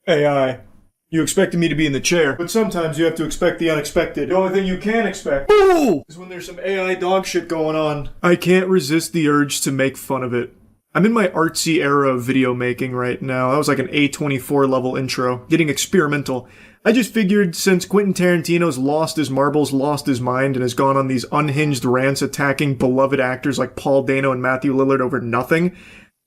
AI. You expected me to be in the chair, but sometimes you have to expect the unexpected. The only thing you can expect is when there's some AI dog shit going on. I can't resist the urge to make fun of it. I'm in my artsy era of video making right now. That was like an A24 level intro, getting experimental. I just figured since Quentin Tarantino's lost his marbles, lost his mind, and has gone on these unhinged rants attacking beloved actors like Paul Dano and Matthew Lillard over nothing,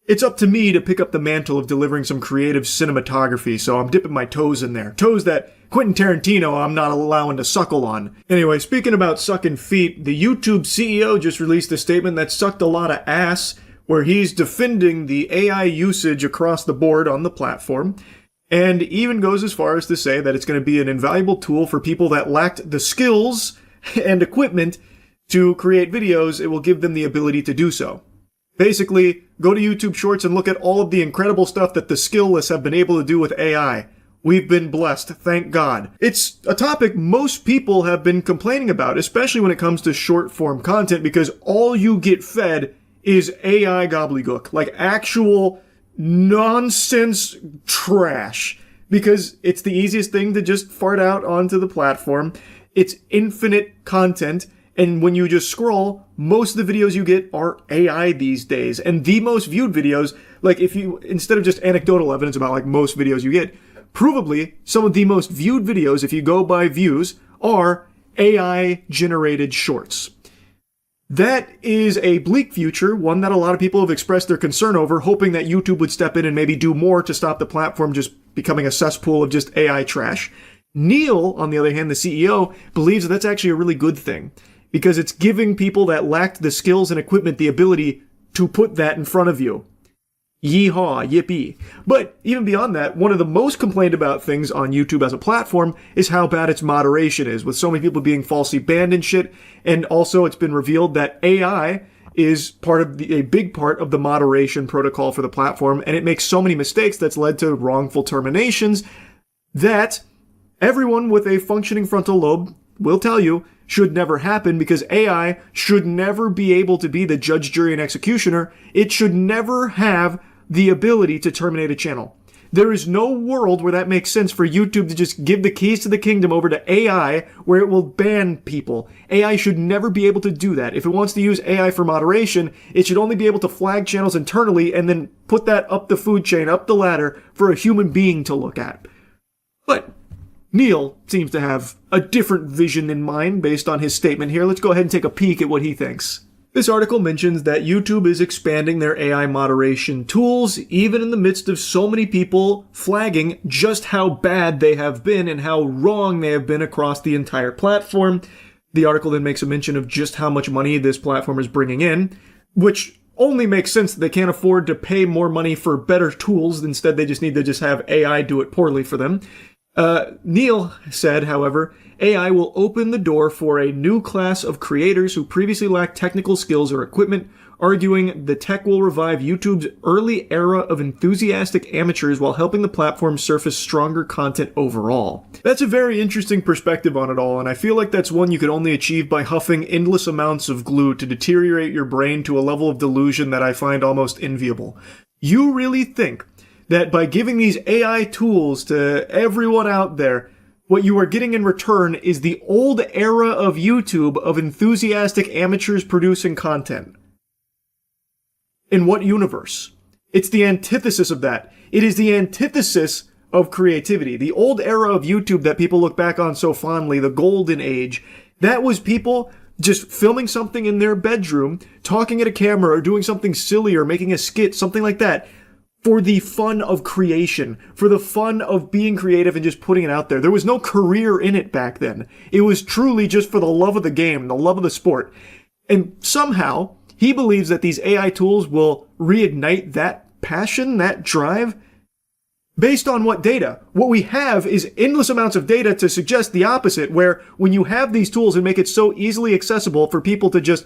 it's up to me to pick up the mantle of delivering some creative cinematography, so I'm dipping my toes in there. Toes that Quentin Tarantino I'm not allowing to suckle on. Anyway, speaking about sucking feet, the YouTube CEO just released a statement that sucked a lot of ass, where he's defending the AI usage across the board on the platform, and even goes as far as to say that it's going to be an invaluable tool for people that lacked the skills and equipment to create videos. It will give them the ability to do so. Basically, go to YouTube Shorts and look at all of the incredible stuff that the skillless have been able to do with AI. We've been blessed, thank God. It's a topic most people have been complaining about, especially when it comes to short-form content, because all you get fed is AI gobbledygook, like actual nonsense trash, because it's the easiest thing to just fart out onto the platform. It's infinite content. And when you just scroll, most of the videos you get are AI these days. And the most viewed videos, like if you, instead of just anecdotal evidence about like most videos you get, provably some of the most viewed videos, if you go by views, are AI generated shorts. That is a bleak future, one that a lot of people have expressed their concern over, hoping that YouTube would step in and maybe do more to stop the platform just becoming a cesspool of just AI trash. Neil, on the other hand, the CEO, believes that that's actually a really good thing, because it's giving people that lacked the skills and equipment the ability to put that in front of you. Yeehaw, yippee. But even beyond that, one of the most complained about things on YouTube as a platform is how bad its moderation is, with so many people being falsely banned and shit. And also it's been revealed that AI is a big part of the moderation protocol for the platform, and it makes so many mistakes that's led to wrongful terminations that everyone with a functioning frontal lobe will tell you should never happen, because AI should never be able to be the judge, jury, and executioner. It should never have the ability to terminate a channel. There is no world where that makes sense for YouTube to just give the keys to the kingdom over to AI where it will ban people. AI should never be able to do that. If it wants to use AI for moderation, it should only be able to flag channels internally and then put that up the food chain, up the ladder, for a human being to look at. But Neil seems to have a different vision in mind based on his statement here. Let's go ahead and take a peek at what he thinks. This article mentions that YouTube is expanding their AI moderation tools, even in the midst of so many people flagging just how bad they have been and how wrong they have been across the entire platform. The article then makes a mention of just how much money this platform is bringing in, which only makes sense that they can't afford to pay more money for better tools. Instead, they just need to just have AI do it poorly for them. Neil said, however, AI will open the door for a new class of creators who previously lacked technical skills or equipment, arguing the tech will revive YouTube's early era of enthusiastic amateurs while helping the platform surface stronger content overall. That's a very interesting perspective on it all, and I feel like that's one you could only achieve by huffing endless amounts of glue to deteriorate your brain to a level of delusion that I find almost enviable. You really think that by giving these AI tools to everyone out there, what you are getting in return is the old era of YouTube of enthusiastic amateurs producing content? In what universe? It's the antithesis of that. It is the antithesis of creativity. The old era of YouTube that people look back on so fondly, the golden age, that was people just filming something in their bedroom, talking at a camera, or doing something silly, or making a skit, something like that, for the fun of creation, for the fun of being creative and just putting it out there. There was no career in it back then. It was truly just for the love of the game, the love of the sport. And somehow, he believes that these AI tools will reignite that passion, that drive. Based on what data? What we have is endless amounts of data to suggest the opposite, where when you have these tools and make it so easily accessible for people to just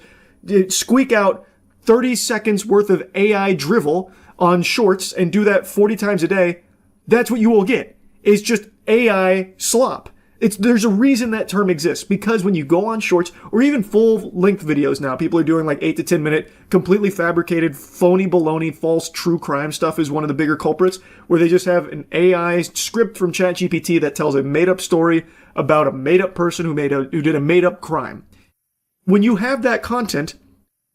squeak out 30 seconds worth of AI drivel on shorts and do that 40 times a day, that's what you will get. It's just AI slop. There's a reason that term exists, because when you go on shorts or even full-length videos now, people are doing like 8 to 10 minute, completely fabricated, phony baloney, false true crime stuff is one of the bigger culprits, where they just have an AI script from ChatGPT that tells a made-up story about a made-up person who did a made-up crime. When you have that content,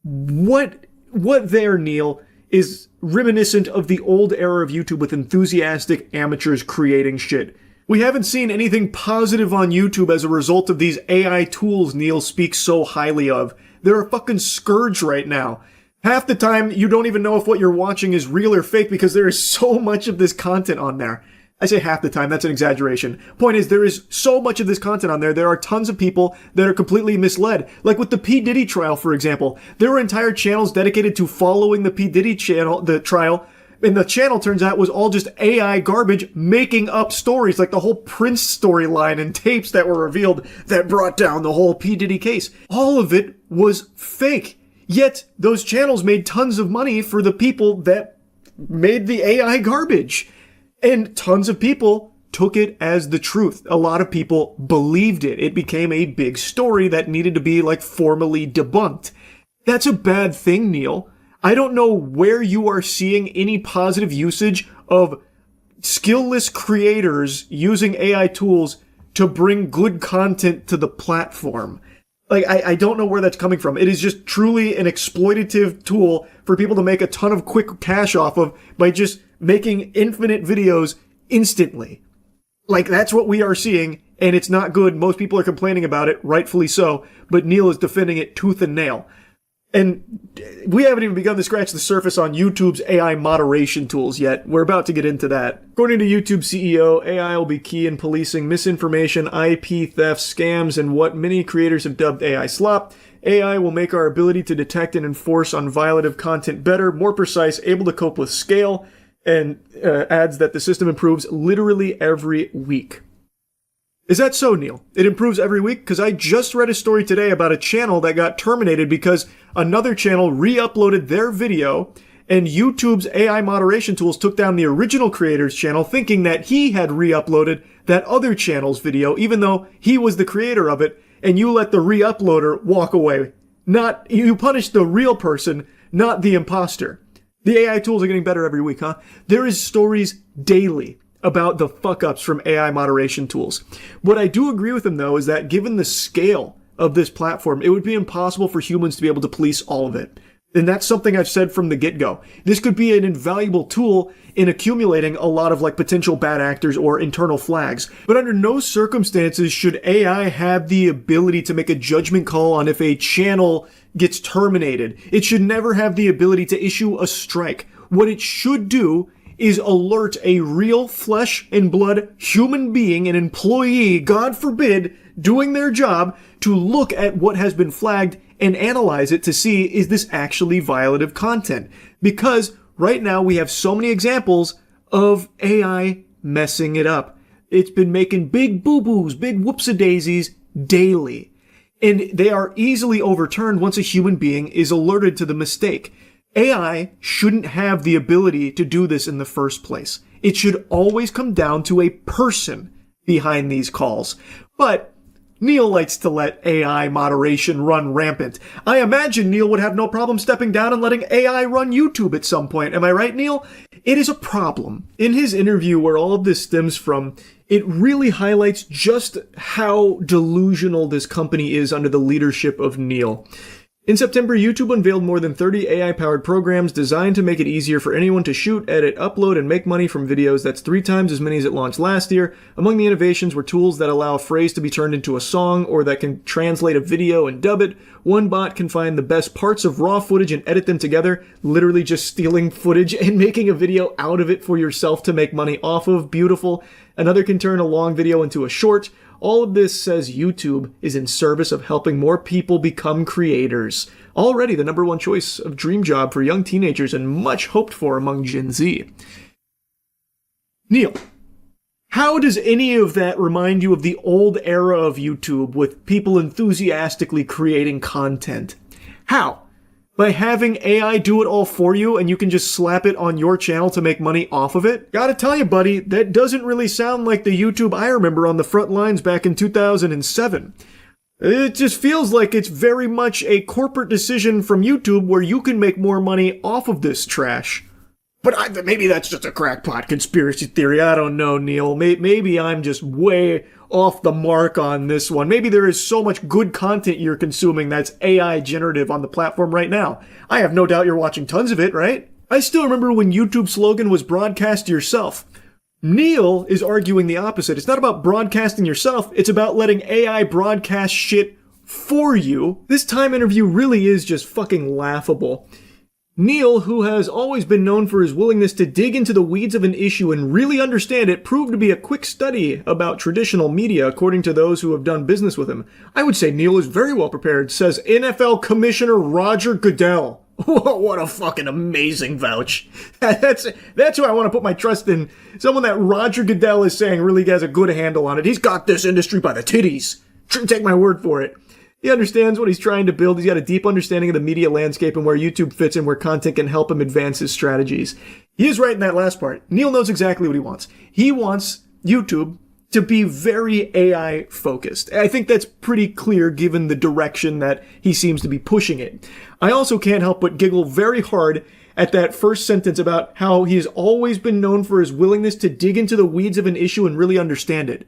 what there, Neil, is reminiscent of the old era of YouTube with enthusiastic amateurs creating shit. We haven't seen anything positive on YouTube as a result of these AI tools Neil speaks so highly of. They're a fucking scourge right now. Half the time, you don't even know if what you're watching is real or fake because there is so much of this content on there. I say half the time, that's an exaggeration. Point is, there is so much of this content on there, there are tons of people that are completely misled. Like with the P. Diddy trial, for example. There were entire channels dedicated to following the P. Diddy trial, and the channel, turns out, was all just AI garbage making up stories, like the whole Prince storyline and tapes that were revealed that brought down the whole P. Diddy case. All of it was fake. Yet, those channels made tons of money for the people that made the AI garbage. And tons of people took it as the truth. A lot of people believed it. It became a big story that needed to be, like, formally debunked. That's a bad thing, Neil. I don't know where you are seeing any positive usage of skillless creators using AI tools to bring good content to the platform. Like, I don't know where that's coming from. It is just truly an exploitative tool for people to make a ton of quick cash off of by just making infinite videos instantly. Like, that's what we are seeing, and it's not good. Most people are complaining about it, rightfully so, but Neil is defending it tooth and nail. And we haven't even begun to scratch the surface on YouTube's AI moderation tools yet. We're about to get into that. According to YouTube CEO, AI will be key in policing misinformation, IP theft, scams, and what many creators have dubbed AI slop. AI will make our ability to detect and enforce on violative content better, more precise, able to cope with scale, and adds that the system improves literally every week. Is that so, Neil? It improves every week? Because I just read a story today about a channel that got terminated because another channel re-uploaded their video, and YouTube's AI moderation tools took down the original creator's channel thinking that he had re-uploaded that other channel's video, even though he was the creator of it, and you let the re-uploader walk away. You punish the real person, not the imposter. The AI tools are getting better every week, huh? There is stories daily about the fuck-ups from AI moderation tools. What I do agree with him, though, is that given the scale of this platform, it would be impossible for humans to be able to police all of it. And that's something I've said from the get-go. This could be an invaluable tool in accumulating a lot of, like, potential bad actors or internal flags. But under no circumstances should AI have the ability to make a judgment call on if a channel gets terminated. It should never have the ability to issue a strike. What it should do is alert a real flesh and blood human being, an employee, God forbid, doing their job to look at what has been flagged and analyze it to see, is this actually violative content? Because right now we have so many examples of AI messing it up. It's been making big boo-boos, big whoops-a-daisies daily. And they are easily overturned once a human being is alerted to the mistake. AI shouldn't have the ability to do this in the first place. It should always come down to a person behind these calls. But Neil likes to let AI moderation run rampant. I imagine Neil would have no problem stepping down and letting AI run YouTube at some point. Am I right, Neil? It is a problem. In his interview, where all of this stems from, it really highlights just how delusional this company is under the leadership of Neil. In September, YouTube unveiled more than 30 AI-powered programs designed to make it easier for anyone to shoot, edit, upload, and make money from videos. That's 3 times as many as it launched last year. Among the innovations were tools that allow a phrase to be turned into a song, or that can translate a video and dub it. One bot can find the best parts of raw footage and edit them together, literally just stealing footage and making a video out of it for yourself to make money off of. Beautiful. Another can turn a long video into a short. All of this says YouTube is in service of helping more people become creators. Already the number one choice of dream job for young teenagers and much hoped for among Gen Z. Neil, how does any of that remind you of the old era of YouTube with people enthusiastically creating content? How? By having AI do it all for you and you can just slap it on your channel to make money off of it? Gotta tell you, buddy, that doesn't really sound like the YouTube I remember on the front lines back in 2007. It just feels like it's very much a corporate decision from YouTube where you can make more money off of this trash. But maybe that's just a crackpot conspiracy theory. I don't know, Neil. Maybe I'm just way off the mark on this one. Maybe there is so much good content you're consuming that's AI generative on the platform right now. I have no doubt you're watching tons of it, right? I still remember when YouTube's slogan was broadcast yourself. Neil is arguing the opposite. It's not about broadcasting yourself, it's about letting AI broadcast shit for you. This Time interview really is just fucking laughable. Neil, who has always been known for his willingness to dig into the weeds of an issue and really understand it, proved to be a quick study about traditional media, according to those who have done business with him. I would say Neil is very well prepared, says NFL Commissioner Roger Goodell. What a fucking amazing vouch. That's who I want to put my trust in. Someone that Roger Goodell is saying really has a good handle on it. He's got this industry by the titties. Take my word for it. He understands what he's trying to build. He's got a deep understanding of the media landscape and where YouTube fits and where content can help him advance his strategies. He is right in that last part. Neil knows exactly what he wants. He wants YouTube to be very AI focused. I think that's pretty clear given the direction that he seems to be pushing it. I also can't help but giggle very hard at that first sentence about how he has always been known for his willingness to dig into the weeds of an issue and really understand it.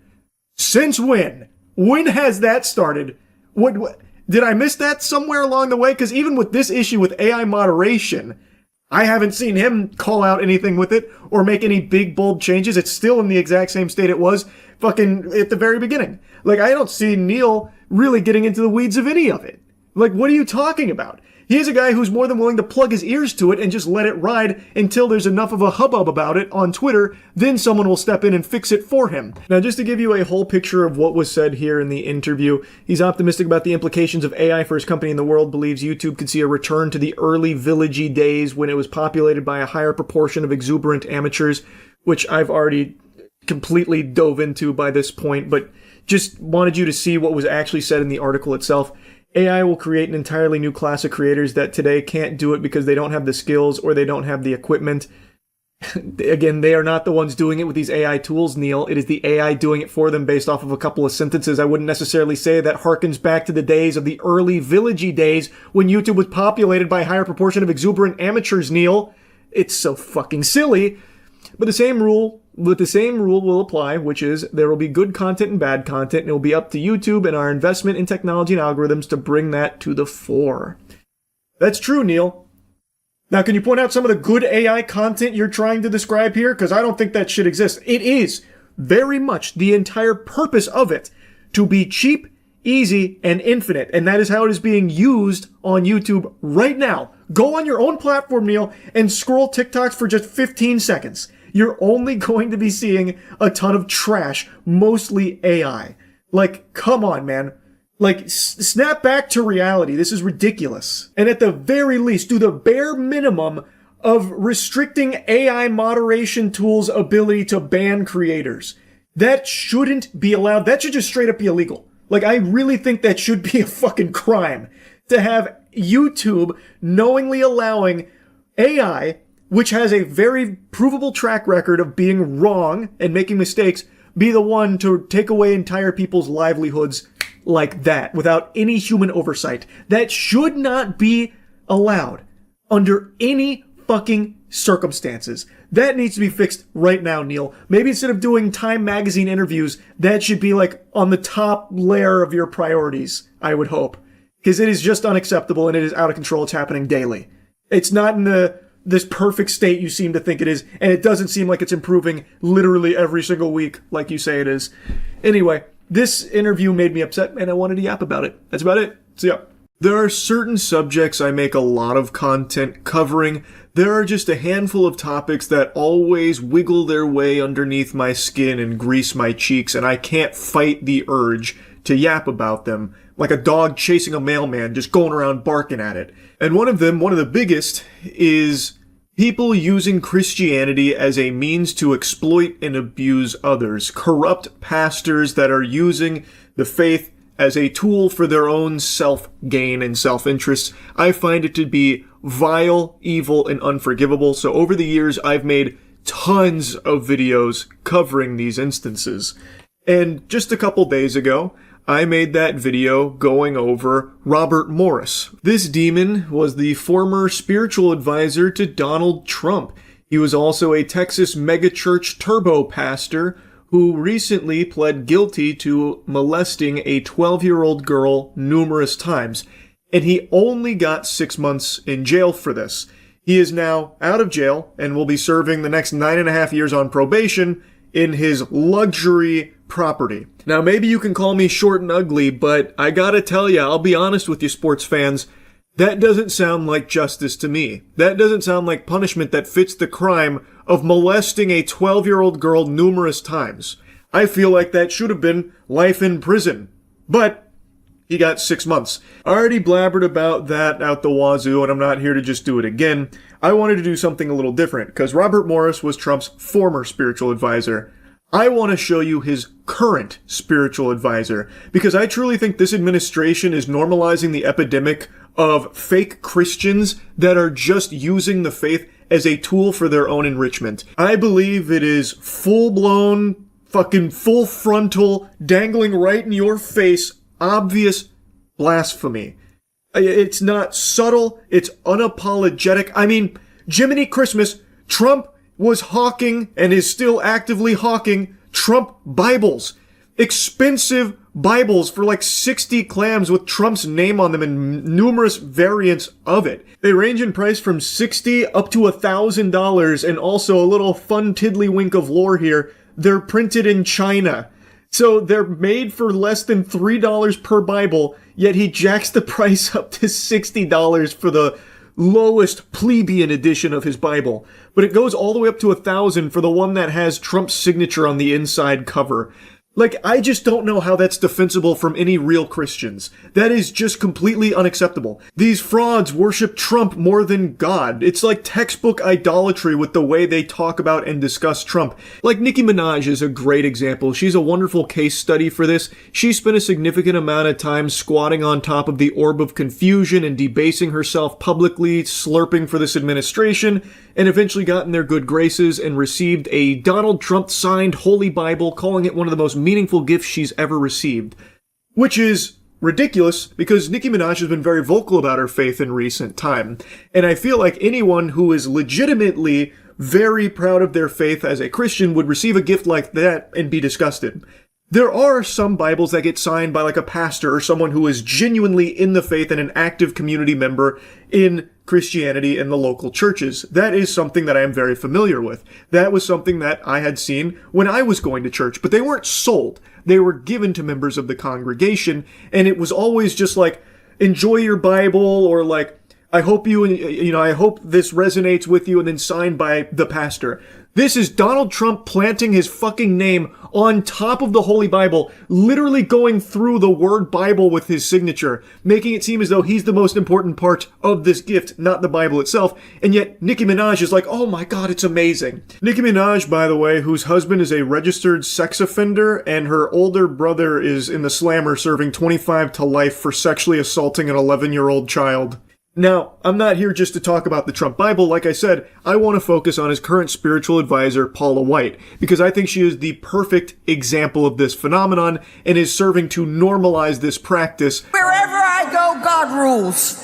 Since when? When has that started? What did I miss that somewhere along the way? Because even with this issue with AI moderation, I haven't seen him call out anything with it or make any big, bold changes. It's still in the exact same state it was fucking at the very beginning. Like, I don't see Neil really getting into the weeds of any of it. Like, what are you talking about? He is a guy who's more than willing to plug his ears to it and just let it ride until there's enough of a hubbub about it on Twitter, then someone will step in and fix it for him. Now, just to give you a whole picture of what was said here in the interview, he's optimistic about the implications of AI for his company in the world, believes YouTube could see a return to the early villagey days when it was populated by a higher proportion of exuberant amateurs, which I've already completely dove into by this point, but just wanted you to see what was actually said in the article itself. AI will create an entirely new class of creators that today can't do it because they don't have the skills or they don't have the equipment. Again, they are not the ones doing it with these AI tools, Neil. It is the AI doing it for them based off of a couple of sentences. I wouldn't necessarily say that harkens back to the days of the early villagey days when YouTube was populated by a higher proportion of exuberant amateurs, Neil. It's so fucking silly. But the same rule will apply, which is there will be good content and bad content, and it will be up to YouTube and our investment in technology and algorithms to bring that to the fore. That's true, Neil. Now, can you point out some of the good AI content you're trying to describe here? Because I don't think that shit exists. It is very much the entire purpose of it to be cheap, easy, and infinite, and that is how it is being used on YouTube right now. Go on your own platform, Neil, and scroll TikToks for just 15 seconds. You're only going to be seeing a ton of trash, mostly AI. Like, come on, man. Like, snap back to reality. This is ridiculous. And at the very least, do the bare minimum of restricting AI moderation tools' ability to ban creators. That shouldn't be allowed. That should just straight up be illegal. Like, I really think that should be a fucking crime to have YouTube knowingly allowing AI, which has a very provable track record of being wrong and making mistakes, be the one to take away entire people's livelihoods like that without any human oversight. That should not be allowed under any fucking circumstances. That needs to be fixed right now, Neil. Maybe instead of doing Time magazine interviews, that should be like on the top layer of your priorities, I would hope. Because it is just unacceptable and it is out of control. It's happening daily. It's not in this perfect state you seem to think it is, and it doesn't seem like it's improving literally every single week like you say it is. Anyway, this interview made me upset, and I wanted to yap about it. That's about it. See ya. There are certain subjects I make a lot of content covering. There are just a handful of topics that always wiggle their way underneath my skin and grease my cheeks, and I can't fight the urge to yap about them, like a dog chasing a mailman just going around barking at it. And one of them, one of the biggest, is people using Christianity as a means to exploit and abuse others. Corrupt pastors that are using the faith as a tool for their own self-gain and self-interest. I find it to be vile, evil, and unforgivable. So over the years, I've made tons of videos covering these instances. And just a couple days ago, I made that video going over Robert Morris. This demon was the former spiritual advisor to Donald Trump. He was also a Texas megachurch turbo pastor who recently pled guilty to molesting a 12-year-old girl numerous times. And he only got 6 months in jail for this. He is now out of jail and will be serving the next 9.5 years on probation in his luxury property. Now, maybe you can call me short and ugly, but I gotta tell you, I'll be honest with you, sports fans, that doesn't sound like justice to me. That doesn't sound like punishment that fits the crime of molesting a 12-year-old girl numerous times. I feel like that should have been life in prison. But he got 6 months. I already blabbered about that out the wazoo, and I'm not here to just do it again. I wanted to do something a little different, because Robert Morris was Trump's former spiritual advisor. I want to show you his current spiritual advisor, because I truly think this administration is normalizing the epidemic of fake Christians that are just using the faith as a tool for their own enrichment. I believe it is full-blown, fucking full frontal, dangling right in your face, obvious blasphemy. It's not subtle, it's unapologetic. I mean, Jiminy Christmas, Trump was hawking and is still actively hawking Trump Bibles. Expensive Bibles for like 60 clams with Trump's name on them and numerous variants of it. They range in price from $60 up to $1,000, and also a little fun tiddlywink of lore here. They're printed in China. So they're made for less than $3 per Bible, yet he jacks the price up to $60 for the lowest plebeian edition of his Bible. But it goes all the way up to $1,000 for the one that has Trump's signature on the inside cover. Like, I just don't know how that's defensible from any real Christians. That is just completely unacceptable. These frauds worship Trump more than God. It's like textbook idolatry with the way they talk about and discuss Trump. Like, Nicki Minaj is a great example. She's a wonderful case study for this. She spent a significant amount of time squatting on top of the orb of confusion and debasing herself publicly, slurping for this administration, and eventually got in their good graces and received a Donald Trump signed Holy Bible, calling it one of the most meaningful gifts she's ever received. Which is ridiculous, because Nicki Minaj has been very vocal about her faith in recent time. And I feel like anyone who is legitimately very proud of their faith as a Christian would receive a gift like that and be disgusted. There are some Bibles that get signed by like a pastor or someone who is genuinely in the faith and an active community member in Christianity in the local churches. That is something that I am very familiar with. That was something that I had seen when I was going to church, but they weren't sold. They were given to members of the congregation, and it was always just like, enjoy your Bible, or like, I hope I hope this resonates with you, and then signed by the pastor. This is Donald Trump planting his fucking name on top of the Holy Bible, literally going through the word Bible with his signature, making it seem as though he's the most important part of this gift, not the Bible itself. And yet Nicki Minaj is like, oh my God, it's amazing. Nicki Minaj, by the way, whose husband is a registered sex offender, and her older brother is in the slammer serving 25 to life for sexually assaulting an 11-year-old child. Now, I'm not here just to talk about the Trump Bible. Like I said, I want to focus on his current spiritual advisor, Paula White, because I think she is the perfect example of this phenomenon and is serving to normalize this practice. Wherever I go, God rules.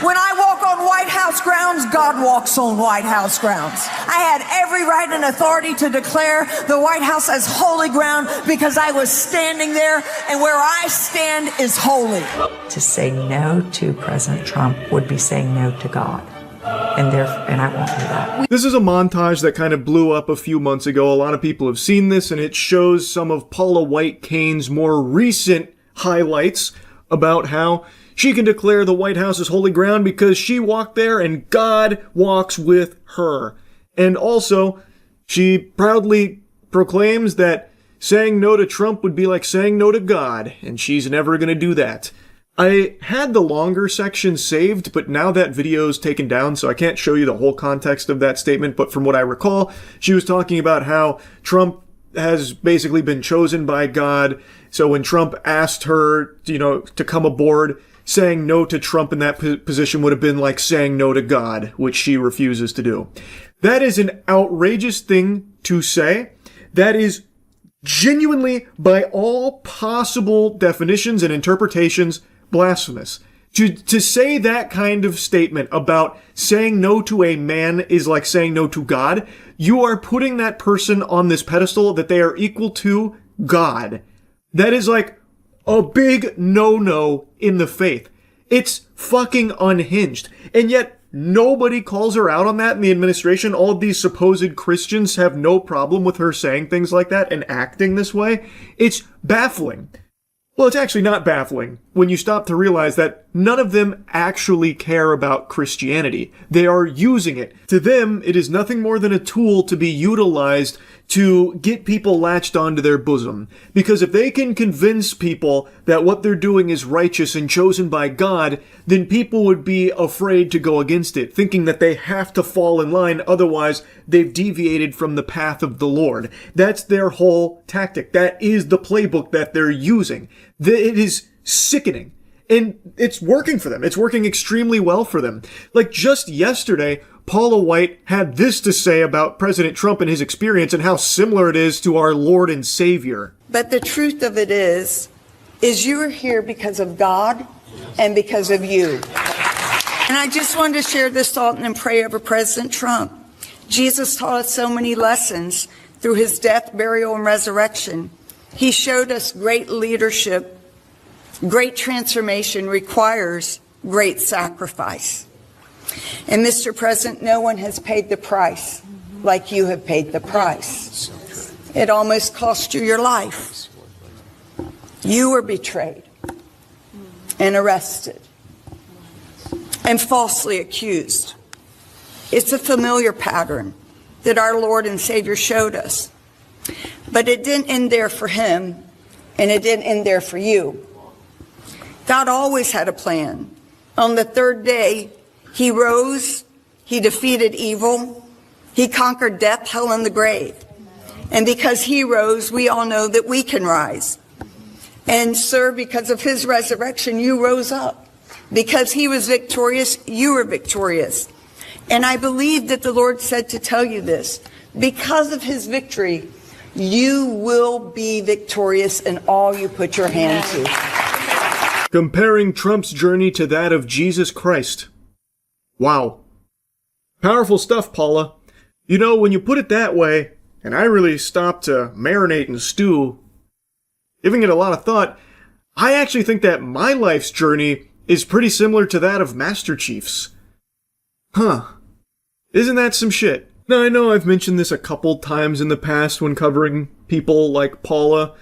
When I walk on White House grounds, God walks on White House grounds. I had every right and authority to declare the White House as holy ground because I was standing there, and where I stand is holy. To say no to President Trump would be saying no to God. And I won't do that. This is a montage that kind of blew up a few months ago. A lot of people have seen this, and it shows some of Paula White Kane's more recent highlights about how she can declare the White House as holy ground because she walked there and God walks with her. And also, she proudly proclaims that saying no to Trump would be like saying no to God, and she's never going to do that. I had the longer section saved, but now that video's taken down, so I can't show you the whole context of that statement, but from what I recall, she was talking about how Trump has basically been chosen by God. So when Trump asked her, to come aboard, saying no to Trump in that position would have been like saying no to God, which she refuses to do. That is an outrageous thing to say. That is genuinely, by all possible definitions and interpretations, blasphemous. To say that kind of statement about saying no to a man is like saying no to God, you are putting that person on this pedestal that they are equal to God. That is like a big no-no in the faith. It's fucking unhinged. And yet, nobody calls her out on that in the administration. All of these supposed Christians have no problem with her saying things like that and acting this way. It's baffling. Well, it's actually not baffling when you stop to realize that none of them actually care about Christianity. They are using it. To them, it is nothing more than a tool to be utilized to get people latched onto their bosom. Because if they can convince people that what they're doing is righteous and chosen by God, then people would be afraid to go against it, thinking that they have to fall in line, otherwise they've deviated from the path of the Lord. That's their whole tactic. That is the playbook that they're using. It is sickening. And it's working for them. It's working extremely well for them. Like just yesterday, Paula White had this to say about President Trump and his experience and how similar it is to our Lord and Savior. But the truth of it is you are here because of God and because of you. And I just wanted to share this thought and pray over President Trump. Jesus taught us so many lessons through his death, burial, and resurrection. He showed us great leadership. Great transformation requires great sacrifice. And Mr. President, no one has paid the price like you have paid the price. It almost cost you your life. You were betrayed and arrested and falsely accused. It's a familiar pattern that our Lord and Savior showed us. But it didn't end there for him, and it didn't end there for you. God always had a plan. On the third day, he rose, he defeated evil, he conquered death, hell, and the grave. And because he rose, we all know that we can rise. And sir, because of his resurrection, you rose up. Because he was victorious, you were victorious. And I believe that the Lord said to tell you this. Because of his victory, you will be victorious in all you put your hand to. Comparing Trump's journey to that of Jesus Christ. Wow. Powerful stuff, Paula. You know, when you put it that way, and I really stopped to marinate and stew, giving it a lot of thought, I actually think that my life's journey is pretty similar to that of Master Chief's. Huh. Isn't that some shit? Now, I know I've mentioned this a couple times in the past when covering people like Paula.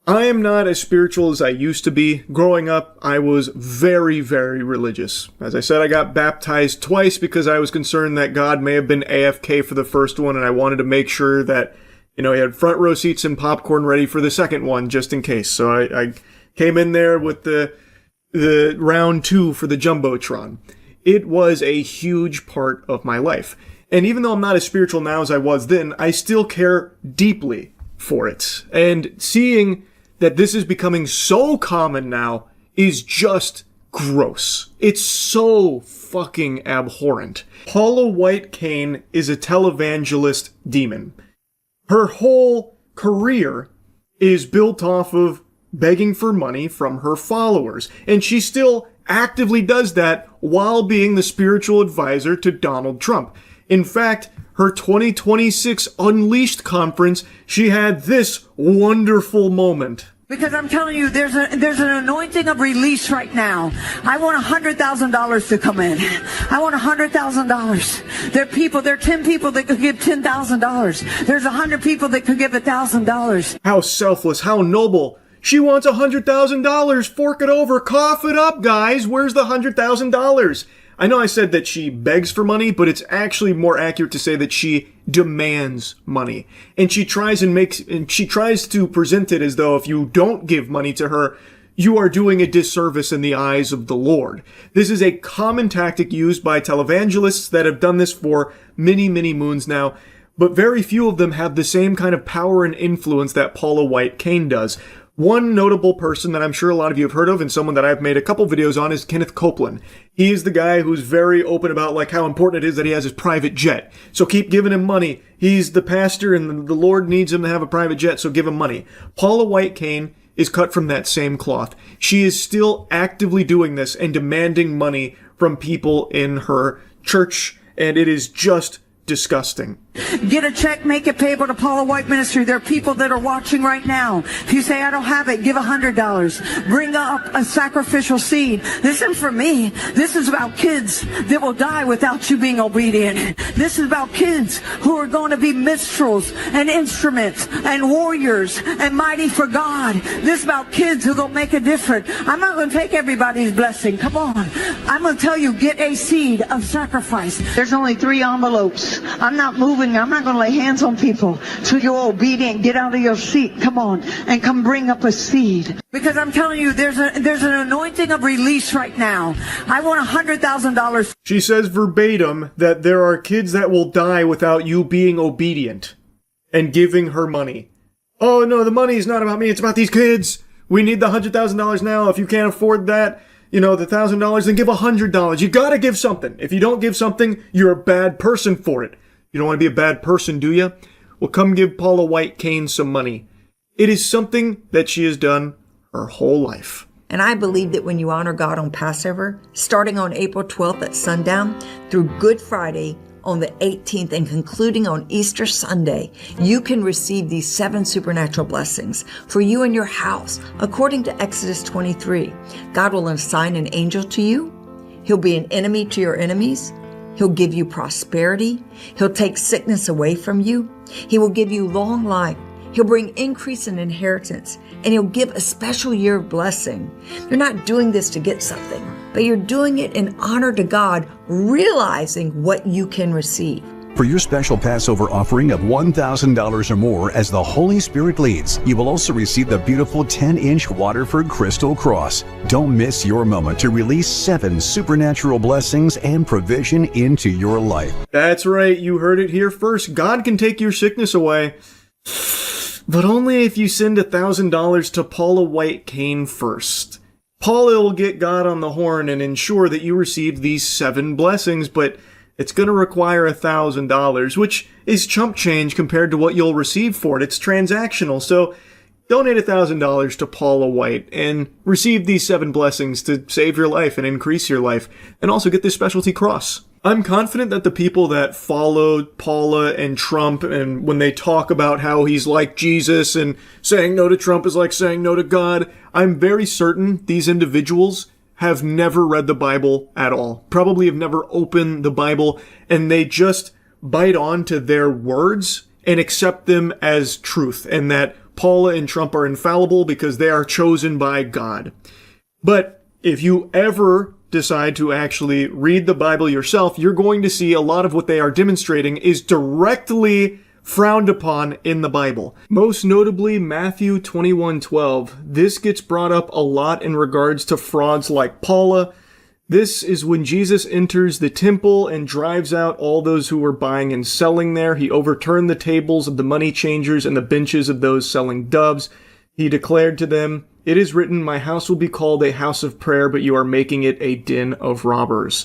I am not as spiritual as I used to be. Growing up, I was very, very religious. As I said, I got baptized twice because I was concerned that God may have been AFK for the first one, and I wanted to make sure that, he had front row seats and popcorn ready for the second one, just in case. So I came in there with the round 2 for the Jumbotron. It was a huge part of my life. And even though I'm not as spiritual now as I was then, I still care deeply for it. And seeing that this is becoming so common now is just gross. It's so fucking abhorrent. Paula White Cain is a televangelist demon. Her whole career is built off of begging for money from her followers, and she still actively does that while being the spiritual advisor to Donald Trump. In fact, her 2026 Unleashed conference, she had this wonderful moment. Because I'm telling you, there's an anointing of release right now. I want $100,000 to come in. I want $100,000. There are 10 people that could give $10,000. There's 100 people that could give $1,000. How selfless, how noble. She wants $100,000. Fork it over. Cough it up, guys. Where's the $100,000? I know I said that she begs for money, but it's actually more accurate to say that she demands money. And she tries to present it as though if you don't give money to her, you are doing a disservice in the eyes of the Lord. This is a common tactic used by televangelists that have done this for many, many moons now. but very few of them have the same kind of power and influence that Paula White Cain does. One notable person that I'm sure a lot of you have heard of, and someone that I've made a couple videos on, is Kenneth Copeland. He is the guy who's very open about like how important it is that he has his private jet. So keep giving him money. He's the pastor and the Lord needs him to have a private jet, so give him money. Paula White Cain is cut from that same cloth. She is still actively doing this and demanding money from people in her church, and it is just disgusting. Get a check, make it payable to Paula White Ministry. There are people that are watching right now. If you say, I don't have it, give $100. Bring up a sacrificial seed. This isn't for me. This is about kids that will die without you being obedient. This is about kids who are going to be minstrels and instruments and warriors and mighty for God. This is about kids who are going to make a difference. I'm not going to take everybody's blessing. Come on. I'm going to tell you, get a seed of sacrifice. There's only 3 envelopes. I'm not moving. I'm not going to lay hands on people till you're obedient. Get out of your seat. Come on and come bring up a seed. Because I'm telling you, there's an anointing of release right now. I want $100,000. She says verbatim that there are kids that will die without you being obedient and giving her money. Oh no, the money is not about me. It's about these kids. We need the $100,000 now. If you can't afford that, the $1,000, then give $100. You gotta give something. If you don't give something, you're a bad person for it. You don't want to be a bad person, do you? Well, come give Paula White Cain some money. It is something that she has done her whole life. And I believe that when you honor God on Passover, starting on April 12th at sundown through Good Friday on the 18th and concluding on Easter Sunday, you can receive these 7 supernatural blessings for you and your house. According to Exodus 23, God will assign an angel to you. He'll be an enemy to your enemies. He'll give you prosperity. He'll take sickness away from you. He will give you long life. He'll bring increase in inheritance, and he'll give a special year of blessing. You're not doing this to get something, but you're doing it in honor to God, realizing what you can receive. For your special Passover offering of $1,000 or more as the Holy Spirit leads, you will also receive the beautiful 10-inch Waterford Crystal Cross. Don't miss your moment to release 7 supernatural blessings and provision into your life. That's right, you heard it here first. God can take your sickness away, but only if you send $1,000 to Paula White Cain first. Paula will get God on the horn and ensure that you receive these 7 blessings, but it's going to require $1,000, which is chump change compared to what you'll receive for it. It's transactional, so donate $1,000 to Paula White and receive these 7 blessings to save your life and increase your life, and also get this specialty cross. I'm confident that the people that followed Paula and Trump, and when they talk about how he's like Jesus and saying no to Trump is like saying no to God, I'm very certain these individuals have never read the Bible at all. Probably have never opened the Bible, and they just bite on to their words and accept them as truth, and that Paula and Trump are infallible because they are chosen by God. But if you ever decide to actually read the Bible yourself, you're going to see a lot of what they are demonstrating is directly frowned upon in the Bible. Most notably, Matthew 21:12. This gets brought up a lot in regards to frauds like Paula. This is when Jesus enters the temple and drives out all those who were buying and selling there. He overturned the tables of the money changers and the benches of those selling doves. He declared to them, "It is written, my house will be called a house of prayer, but you are making it a den of robbers."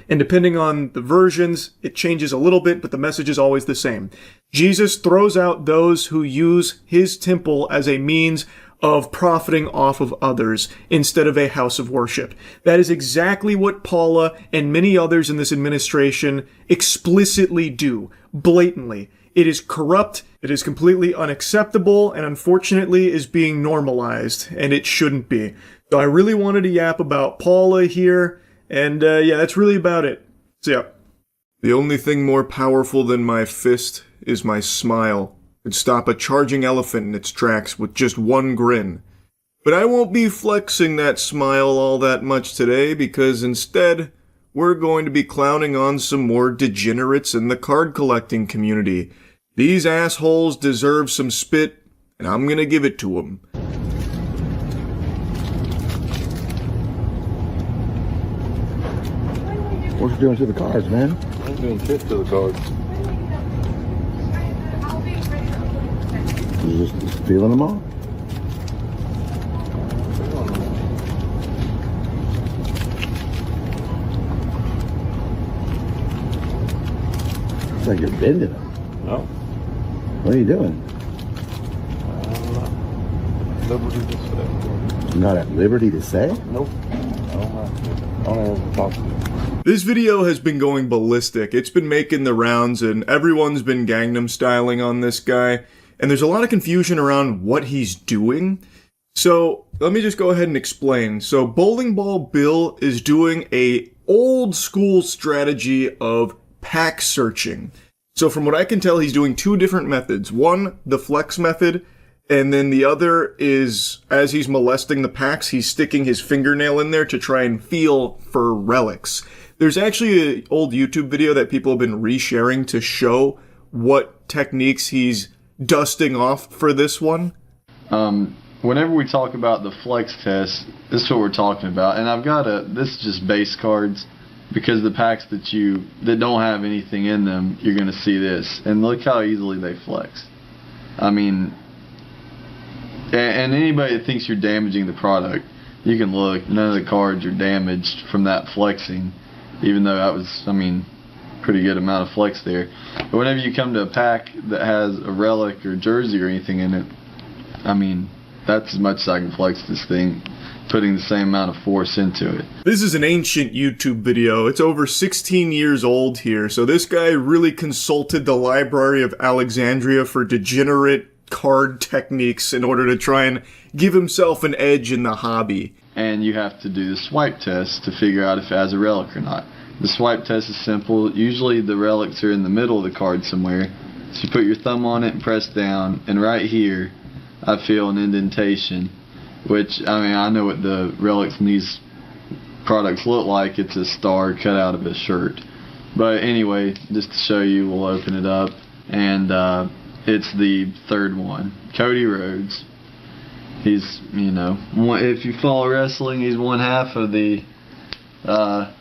And depending on the versions, it changes a little bit, but the message is always the same. Jesus throws out those who use his temple as a means of profiting off of others instead of a house of worship. That is exactly what Paula and many others in this administration explicitly do, blatantly. It is corrupt, it is completely unacceptable, and unfortunately is being normalized, and it shouldn't be. So I really wanted to yap about Paula here, and yeah, that's really about it. So yeah. The only thing more powerful than my fist is my smile. It'd stop a charging elephant in its tracks with just one grin. But I won't be flexing that smile all that much today, because instead, we're going to be clowning on some more degenerates in the card collecting community. These assholes deserve some spit, and I'm gonna give it to them. What you doing to the cards, man? I'm doing shit to the cards. Feeling them all? It's like you're bending them. No. What are you doing? I'm not at liberty to say. You're not at liberty to say? Nope. I don't have to talk to you. This video has been going ballistic. It's been making the rounds and everyone's been Gangnam styling on this guy. And there's a lot of confusion around what he's doing. So let me just go ahead and explain. So Bowling Ball Bill is doing a old school strategy of pack searching. So from what I can tell, he's doing two different methods. One, the flex method, and then the other is, as he's molesting the packs, he's sticking his fingernail in there to try and feel for relics. There's actually an old YouTube video that people have been resharing to show what techniques he's dusting off for this one. Whenever we talk about the flex test, this is what we're talking about. And I've got this is just base cards, because the packs that don't have anything in them, you're going to see this. And look how easily they flex. I mean, and anybody that thinks you're damaging the product, you can look. None of the cards are damaged from that flexing, even though that was, I mean, pretty good amount of flex there. But whenever you come to a pack that has a relic or jersey or anything in it, I mean, that's as much as I can flex this thing, putting the same amount of force into it. This is an ancient YouTube video. It's over 16 years old here, so this guy really consulted the Library of Alexandria for degenerate card techniques in order to try and give himself an edge in the hobby. And you have to do the swipe test to figure out if it has a relic or not. The swipe test is simple. Usually the relics are in the middle of the card somewhere. So you put your thumb on it and press down, and right here I feel an indentation, which, I mean, I know what the relics in these products look like. It's a star cut out of a shirt. But anyway, just to show you, we'll open it up, and it's the third one. Cody Rhodes. He's, you know, if you follow wrestling, he's one half of the, I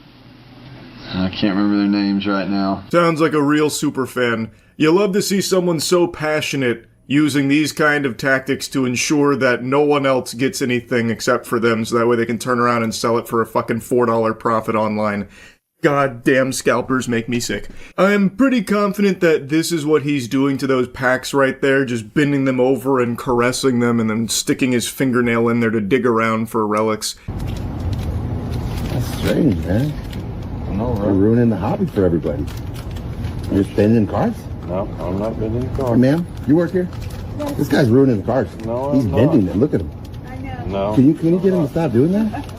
can't remember their names right now. Sounds like a real super fan. You love to see someone so passionate using these kind of tactics to ensure that no one else gets anything except for them, so that way they can turn around and sell it for a fucking $4 profit online. Goddamn scalpers make me sick. I'm pretty confident that this is what he's doing to those packs right there, just bending them over and caressing them and then sticking his fingernail in there to dig around for relics. That's strange, man. No, right? You're ruining the hobby for everybody. You're just bending cards? No, I'm not bending cards. Hey, ma'am, you work here? This guy's ruining the cards. No, he's I'm bending not. them. Look at him. I know. No. Can you get him to stop doing that?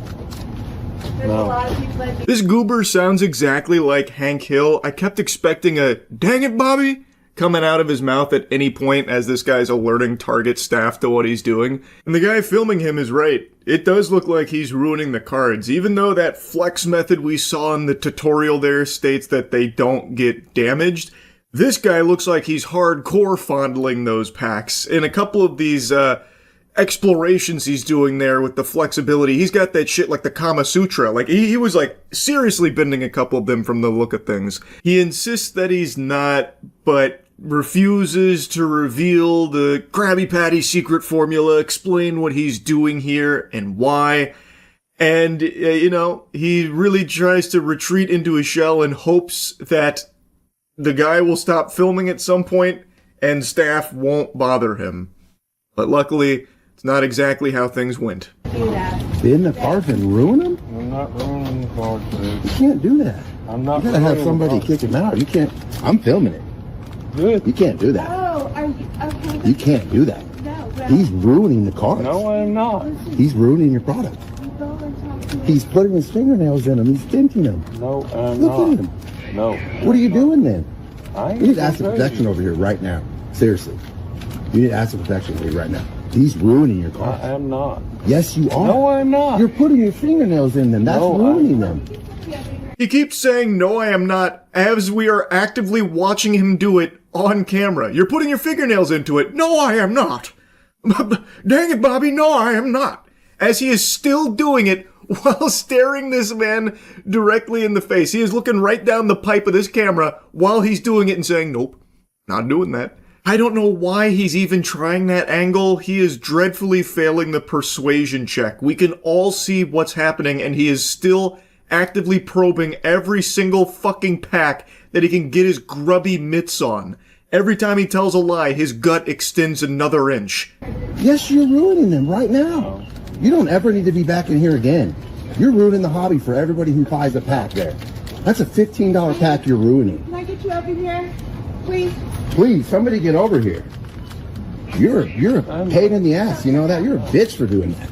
There's a lot of people that do. This goober sounds exactly like Hank Hill. I kept expecting a "dang it, Bobby" coming out of his mouth at any point as this guy's alerting Target staff to what he's doing. And the guy filming him is right. It does look like he's ruining the cards, even though that flex method we saw in the tutorial there states that they don't get damaged. This guy looks like he's hardcore fondling those packs. In a couple of these explorations he's doing there with the flexibility, he's got that shit like the Kama Sutra. Like, he was like seriously bending a couple of them from the look of things. He insists that he's not, but refuses to reveal the Krabby Patty secret formula, explain what he's doing here and why. And, you know, he really tries to retreat into his shell in hopes that the guy will stop filming at some point and staff won't bother him. But luckily, it's not exactly how things went. Bend the cards and ruin them? I'm not ruining the cards, dude. You can't do that. I'm not. You gotta have ruining somebody the kick him out. You can't. I'm filming it. Good. You can't do that. Oh, are you okay? You can't do that. No, but He's ruining the cards. No, I'm not. He's ruining your product. go and talk to me. He's putting his fingernails in them. He's denting them. No, I'm Look at not. him. No. What are you doing then? I You need asset protection over here right now. Seriously. You need asset protection over here right now. He's ruining your I cards. am not. Yes, you are. No, I'm not. You're putting your fingernails in them. That's No, ruining them. He keeps saying, "No, I am not," as we are actively watching him do it on camera. You're putting your fingernails into it. No, I am not. Dang it, Bobby. No, I am not. As he is still doing it while staring this man directly in the face. He is looking right down the pipe of this camera while he's doing it and saying, "Nope, not doing that." I don't know why he's even trying that angle. He is dreadfully failing the persuasion check. We can all see what's happening, and he is still actively probing every single fucking pack that he can get his grubby mitts on. Every time he tells a lie, his gut extends another inch. Yes, you're ruining them right now. You don't ever need to be back in here again. You're ruining the hobby for everybody who buys a pack there. That's a $15 pack you're ruining. Can I get you over here, please? Please, somebody get over here. You're a pain in the ass, you know that? You're a bitch for doing that.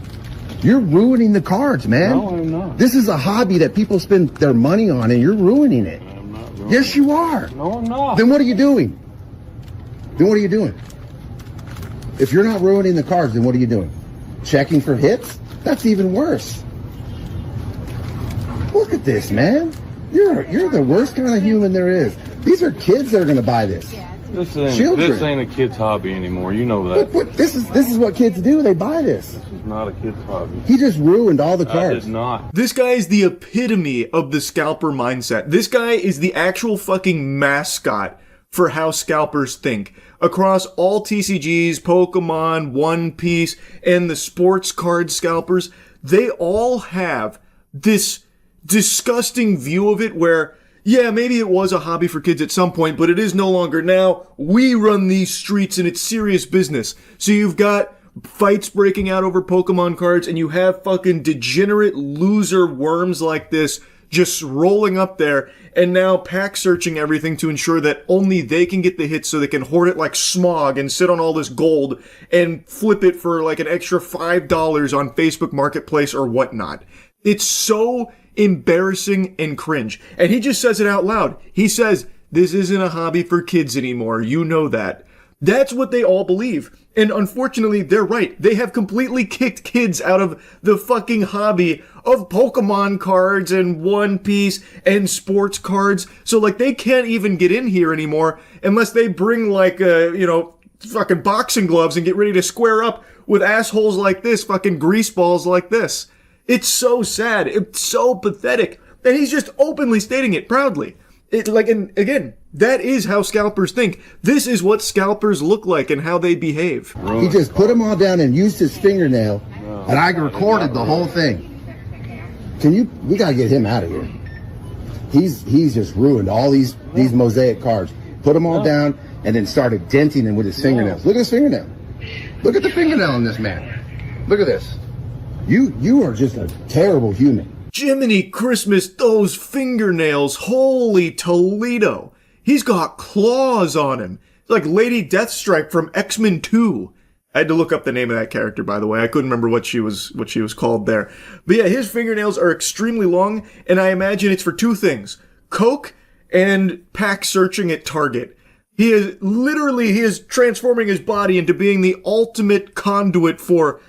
You're ruining the cards, man. No, I'm not. This is a hobby that people spend their money on, and you're ruining it. I'm not ruining Yes, you are. No, I'm not. Then what are you doing? If you're not ruining the cards, then what are you doing? Checking for hits? That's even worse. Look at this, man. You're the worst kind of human there is. These are kids that are going to buy this. Children. This ain't a kid's hobby anymore. You know that. But this is what kids do. They buy this. This is not a kid's hobby. He just ruined all the I cards. did not. This guy is the epitome of the scalper mindset. This guy is the actual fucking mascot for how scalpers think. Across all TCGs, Pokemon, One Piece, and the sports card scalpers, they all have this disgusting view of it where, yeah, maybe it was a hobby for kids at some point, but it is no longer now. We run these streets and it's serious business. So you've got fights breaking out over Pokemon cards, and you have fucking degenerate loser worms like this just rolling up there and now pack searching everything to ensure that only they can get the hits so they can hoard it like smog and sit on all this gold and flip it for like an extra $5 on Facebook Marketplace or whatnot. It's so embarrassing and cringe. And he just says it out loud. He says, this isn't a hobby for kids anymore. You know that. That's what they all believe. And unfortunately, they're right. They have completely kicked kids out of the fucking hobby of Pokemon cards and One Piece and sports cards. So like they can't even get in here anymore unless they bring like, fucking boxing gloves and get ready to square up with assholes like this, fucking greaseballs like this. It's so sad. It's so pathetic. And he's just openly stating it proudly. And again, that is how scalpers think. This is what scalpers look like and how they behave. He just put them all down and used his fingernail, and I recorded the whole thing. We gotta get him out of here. He's just ruined all these mosaic cards. Put them all down and then started denting them with his fingernails. Look at his fingernail. Look at the fingernail on this man. Look at this. You are just a terrible human. Jiminy Christmas, those fingernails. Holy Toledo. He's got claws on him. It's like Lady Deathstrike from X-Men 2. I had to look up the name of that character, by the way. I couldn't remember what she was called there. But yeah, his fingernails are extremely long, and I imagine it's for two things. Coke and pack searching at Target. He is transforming his body into being the ultimate conduit for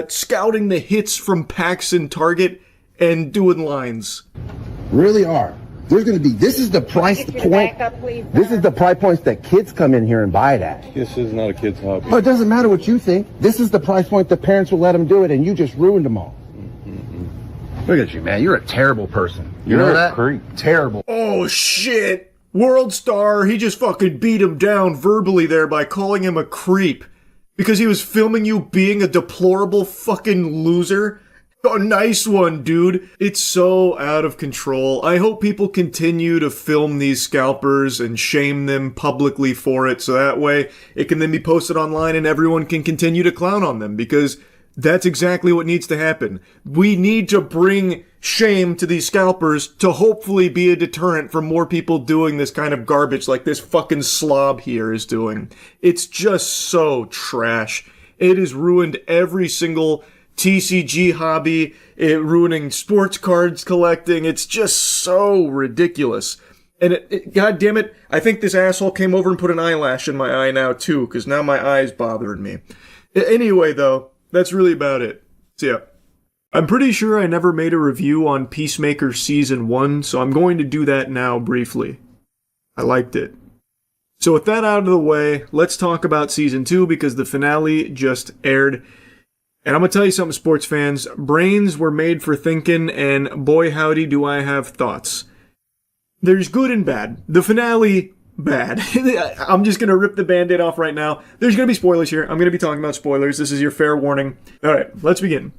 scouting the hits from packs in Target and doing lines. Really are. There's going to be, this is the price point. This is the price points that kids come in here and buy it at. This is not a kid's hobby. Oh, it doesn't matter what you think. This is the price point the parents will let them do it, and you just ruined them all. Look at you, man. You're a terrible person. You know that? Creep. Terrible. Oh, shit. World Star, he just fucking beat him down verbally there by calling him a creep. Because he was filming you being a deplorable fucking loser. Oh, nice one, dude. It's so out of control. I hope people continue to film these scalpers and shame them publicly for it, so that way it can then be posted online and everyone can continue to clown on them, because that's exactly what needs to happen. We need to bring shame to these scalpers to hopefully be a deterrent for more people doing this kind of garbage like this fucking slob here is doing. It's just so trash. It has ruined every single TCG hobby, ruining sports cards collecting. It's just so ridiculous. And God damn it, I think this asshole came over and put an eyelash in my eye now too, because now my eye's bothering me. Anyway though, that's really about it. So yeah. I'm pretty sure I never made a review on Peacemaker Season 1, so I'm going to do that now briefly. I liked it. So with that out of the way, let's talk about Season 2, because the finale just aired. And I'm going to tell you something, sports fans. Brains were made for thinking, and boy howdy do I have thoughts. There's good and bad. The finale bad. I'm just going to rip the Band-Aid off right now. There's going to be spoilers here. I'm going to be talking about spoilers. This is your fair warning. All right, let's begin.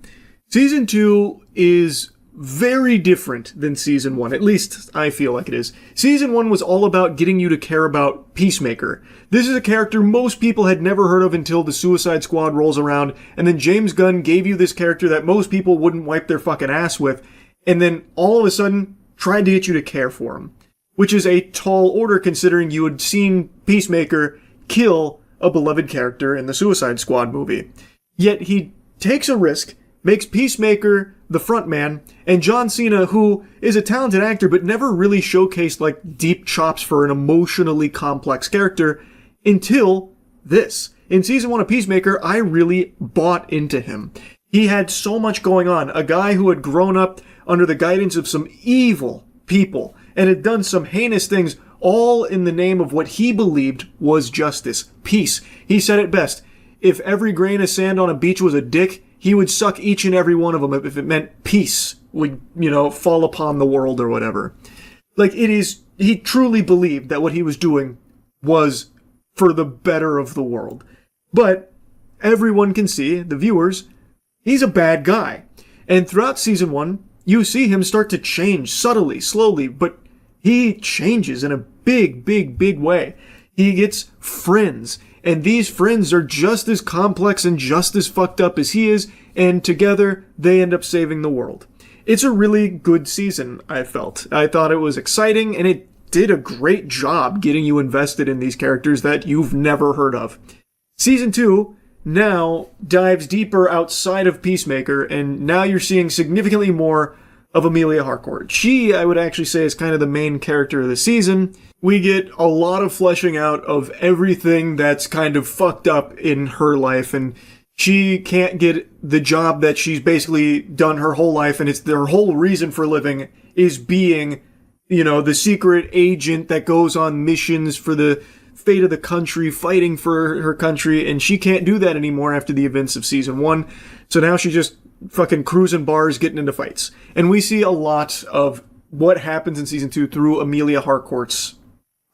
Season 2 is very different than Season 1. At least I feel like it is. Season 1 was all about getting you to care about Peacemaker. This is a character most people had never heard of until the Suicide Squad rolls around, and then James Gunn gave you this character that most people wouldn't wipe their fucking ass with, and then all of a sudden tried to get you to care for him. Which is a tall order considering you had seen Peacemaker kill a beloved character in the Suicide Squad movie. Yet he takes a risk, makes Peacemaker the front man, and John Cena, who is a talented actor but never really showcased like deep chops for an emotionally complex character until this. In Season 1 of Peacemaker, I really bought into him. He had so much going on. A guy who had grown up under the guidance of some evil people and had done some heinous things, all in the name of what he believed was justice. Peace. He said it best. If every grain of sand on a beach was a dick, he would suck each and every one of them if it meant peace would, fall upon the world or whatever. Like, he truly believed that what he was doing was for the better of the world. But everyone can see, the viewers, he's a bad guy. And throughout Season 1, you see him start to change subtly, slowly, but he changes in a big, big, big way. He gets friends, and these friends are just as complex and just as fucked up as he is, and together they end up saving the world. It's a really good season, I felt. I thought it was exciting, and it did a great job getting you invested in these characters that you've never heard of. Season 2 now dives deeper outside of Peacemaker, and now you're seeing significantly more of Amelia Harcourt. She, I would actually say, is kind of the main character of the season. We get a lot of fleshing out of everything that's kind of fucked up in her life, and she can't get the job that she's basically done her whole life, and it's their whole reason for living is being, the secret agent that goes on missions for the fate of the country, fighting for her country, and she can't do that anymore after the events of Season 1. So now she's just fucking cruising bars, getting into fights. And we see a lot of what happens in Season 2 through Amelia Harcourt's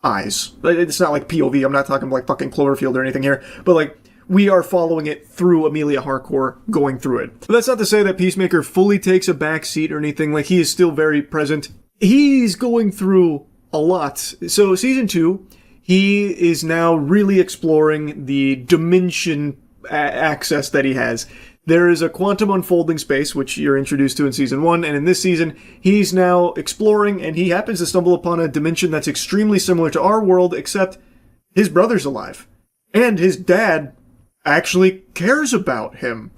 eyes. It's not like POV, I'm not talking like fucking Cloverfield or anything here, but like, we are following it through Amelia Harcourt going through it. But that's not to say that Peacemaker fully takes a back seat or anything, like he is still very present. He's going through a lot. So Season 2, he is now really exploring the dimension access that he has. There is a quantum unfolding space, which you're introduced to in Season 1, and in this season, he's now exploring, and he happens to stumble upon a dimension that's extremely similar to our world, except his brother's alive. And his dad actually cares about him.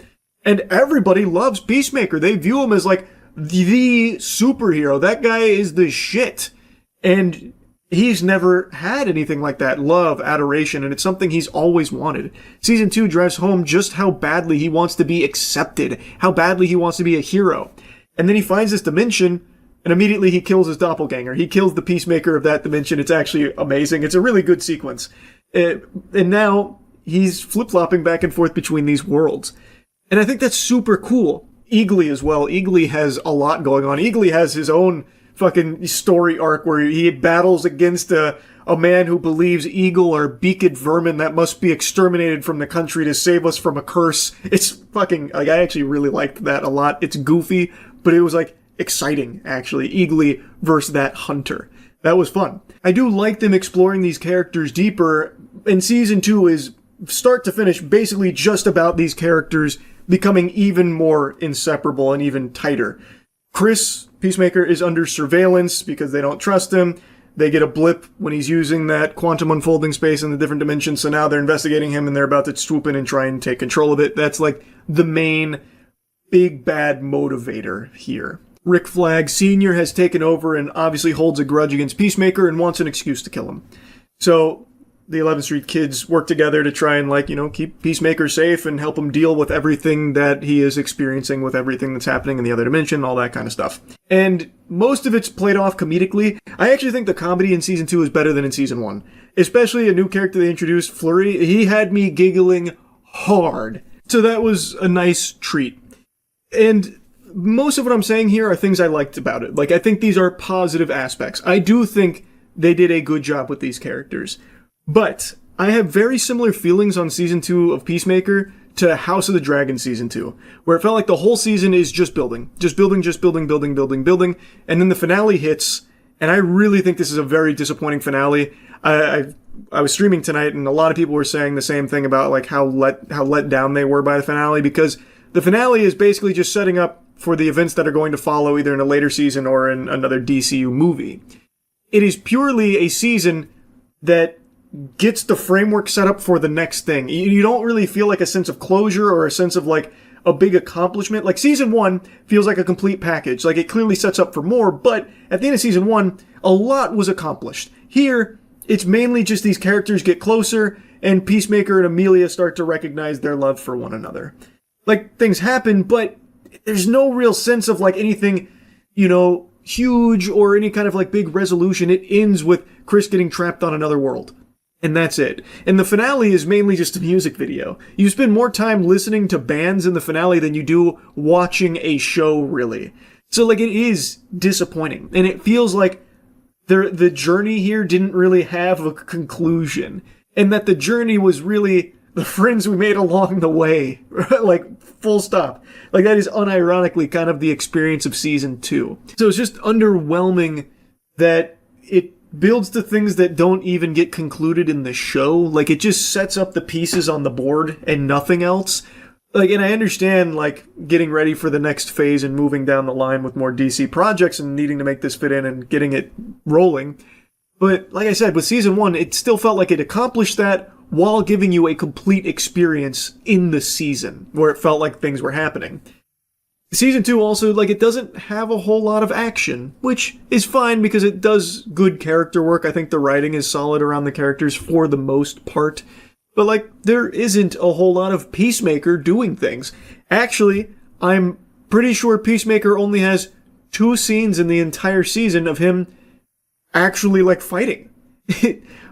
And everybody loves Peacemaker. They view him as like the superhero. That guy is the shit. And he's never had anything like that. Love, adoration, and it's something he's always wanted. Season 2 drives home just how badly he wants to be accepted, how badly he wants to be a hero. And then he finds this dimension, and immediately he kills his doppelganger. He kills the Peacemaker of that dimension. It's actually amazing. It's a really good sequence. And now he's flip-flopping back and forth between these worlds. And I think that's super cool. Eagly as well. Eagly has a lot going on. Eagly has his own fucking story arc where he battles against a man who believes eagle are beaked vermin that must be exterminated from the country to save us from a curse. It's fucking, like, I actually really liked that a lot. It's goofy, but it was, like, exciting, actually. Eagly versus that hunter. That was fun. I do like them exploring these characters deeper, and Season 2 is, start to finish, basically just about these characters becoming even more inseparable and even tighter. Chris, Peacemaker, is under surveillance because they don't trust him. They get a blip when he's using that quantum unfolding space in the different dimensions, so now they're investigating him and they're about to swoop in and try and take control of it. That's like the main big bad motivator here. Rick Flag Sr. has taken over and obviously holds a grudge against Peacemaker and wants an excuse to kill him. So the 11th Street kids work together to try and, keep Peacemaker safe and help him deal with everything that he is experiencing, with everything that's happening in the other dimension, all that kind of stuff. And most of it's played off comedically. I actually think the comedy in Season 2 is better than in Season 1. Especially a new character they introduced, Flurry. He had me giggling hard. So that was a nice treat. And most of what I'm saying here are things I liked about it. Like, I think these are positive aspects. I do think they did a good job with these characters. But I have very similar feelings on season 2 of Peacemaker to House of the Dragon season 2, where it felt like the whole season is just building, building, and then the finale hits, and I really think this is a very disappointing finale. I was streaming tonight, and a lot of people were saying the same thing about like how let down they were by the finale, because the finale is basically just setting up for the events that are going to follow either in a later season or in another DCU movie. It is purely a season that gets the framework set up for the next thing. You don't really feel like a sense of closure or a sense of like a big accomplishment. Like season 1 feels like a complete package. Like it clearly sets up for more, but at the end of season 1, a lot was accomplished. Here, it's mainly just these characters get closer and Peacemaker and Amelia start to recognize their love for one another. Like things happen, but there's no real sense of like anything, huge or any kind of like big resolution. It ends with Chris getting trapped on another world. And that's it. And the finale is mainly just a music video. You spend more time listening to bands in the finale than you do watching a show, really. So, like, it is disappointing. And it feels like the journey here didn't really have a conclusion. And that the journey was really the friends we made along the way. Like, full stop. Like, that is unironically kind of the experience of season 2. So it's just underwhelming that it builds to things that don't even get concluded in the show. Like, it just sets up the pieces on the board and nothing else. Like, and I understand, like, getting ready for the next phase and moving down the line with more DC projects and needing to make this fit in and getting it rolling. But, like I said, with season 1, it still felt like it accomplished that while giving you a complete experience in the season, where it felt like things were happening. Season 2 also, like, it doesn't have a whole lot of action, which is fine because it does good character work. I think the writing is solid around the characters for the most part. But, like, there isn't a whole lot of Peacemaker doing things. Actually, I'm pretty sure Peacemaker only has 2 scenes in the entire season of him actually, like, fighting.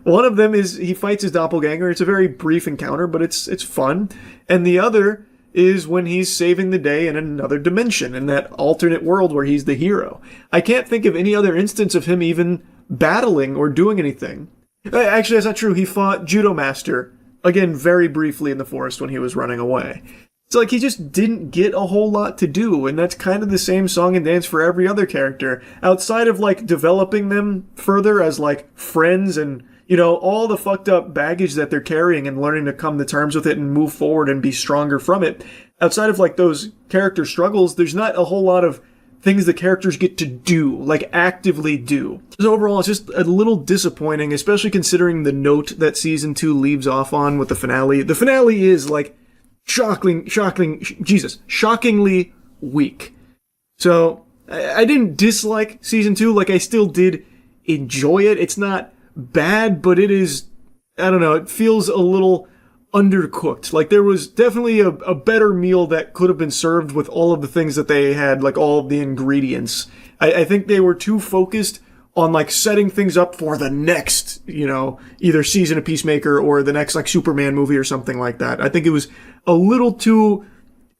One of them is he fights his doppelganger. It's a very brief encounter, but it's fun. And the other is when he's saving the day in another dimension, in that alternate world where he's the hero. I can't think of any other instance of him even battling or doing anything. Actually, that's not true. He fought Judo Master, again, very briefly in the forest when he was running away. It's like he just didn't get a whole lot to do, and that's kind of the same song and dance for every other character, outside of, like, developing them further as, like, friends and, all the fucked up baggage that they're carrying and learning to come to terms with it and move forward and be stronger from it. Outside of, like, those character struggles, there's not a whole lot of things the characters get to do, like, actively do. So overall, it's just a little disappointing, especially considering the note that season 2 leaves off on with the finale. The finale is, like, shockingly weak. So, I didn't dislike season 2, like, I still did enjoy it. It's not bad, but it is, I don't know, it feels a little undercooked. Like, there was definitely a better meal that could have been served with all of the things that they had, like, all of the ingredients. I think they were too focused on, like, setting things up for the next, either season of Peacemaker or the next, like, Superman movie or something like that. I think it was a little too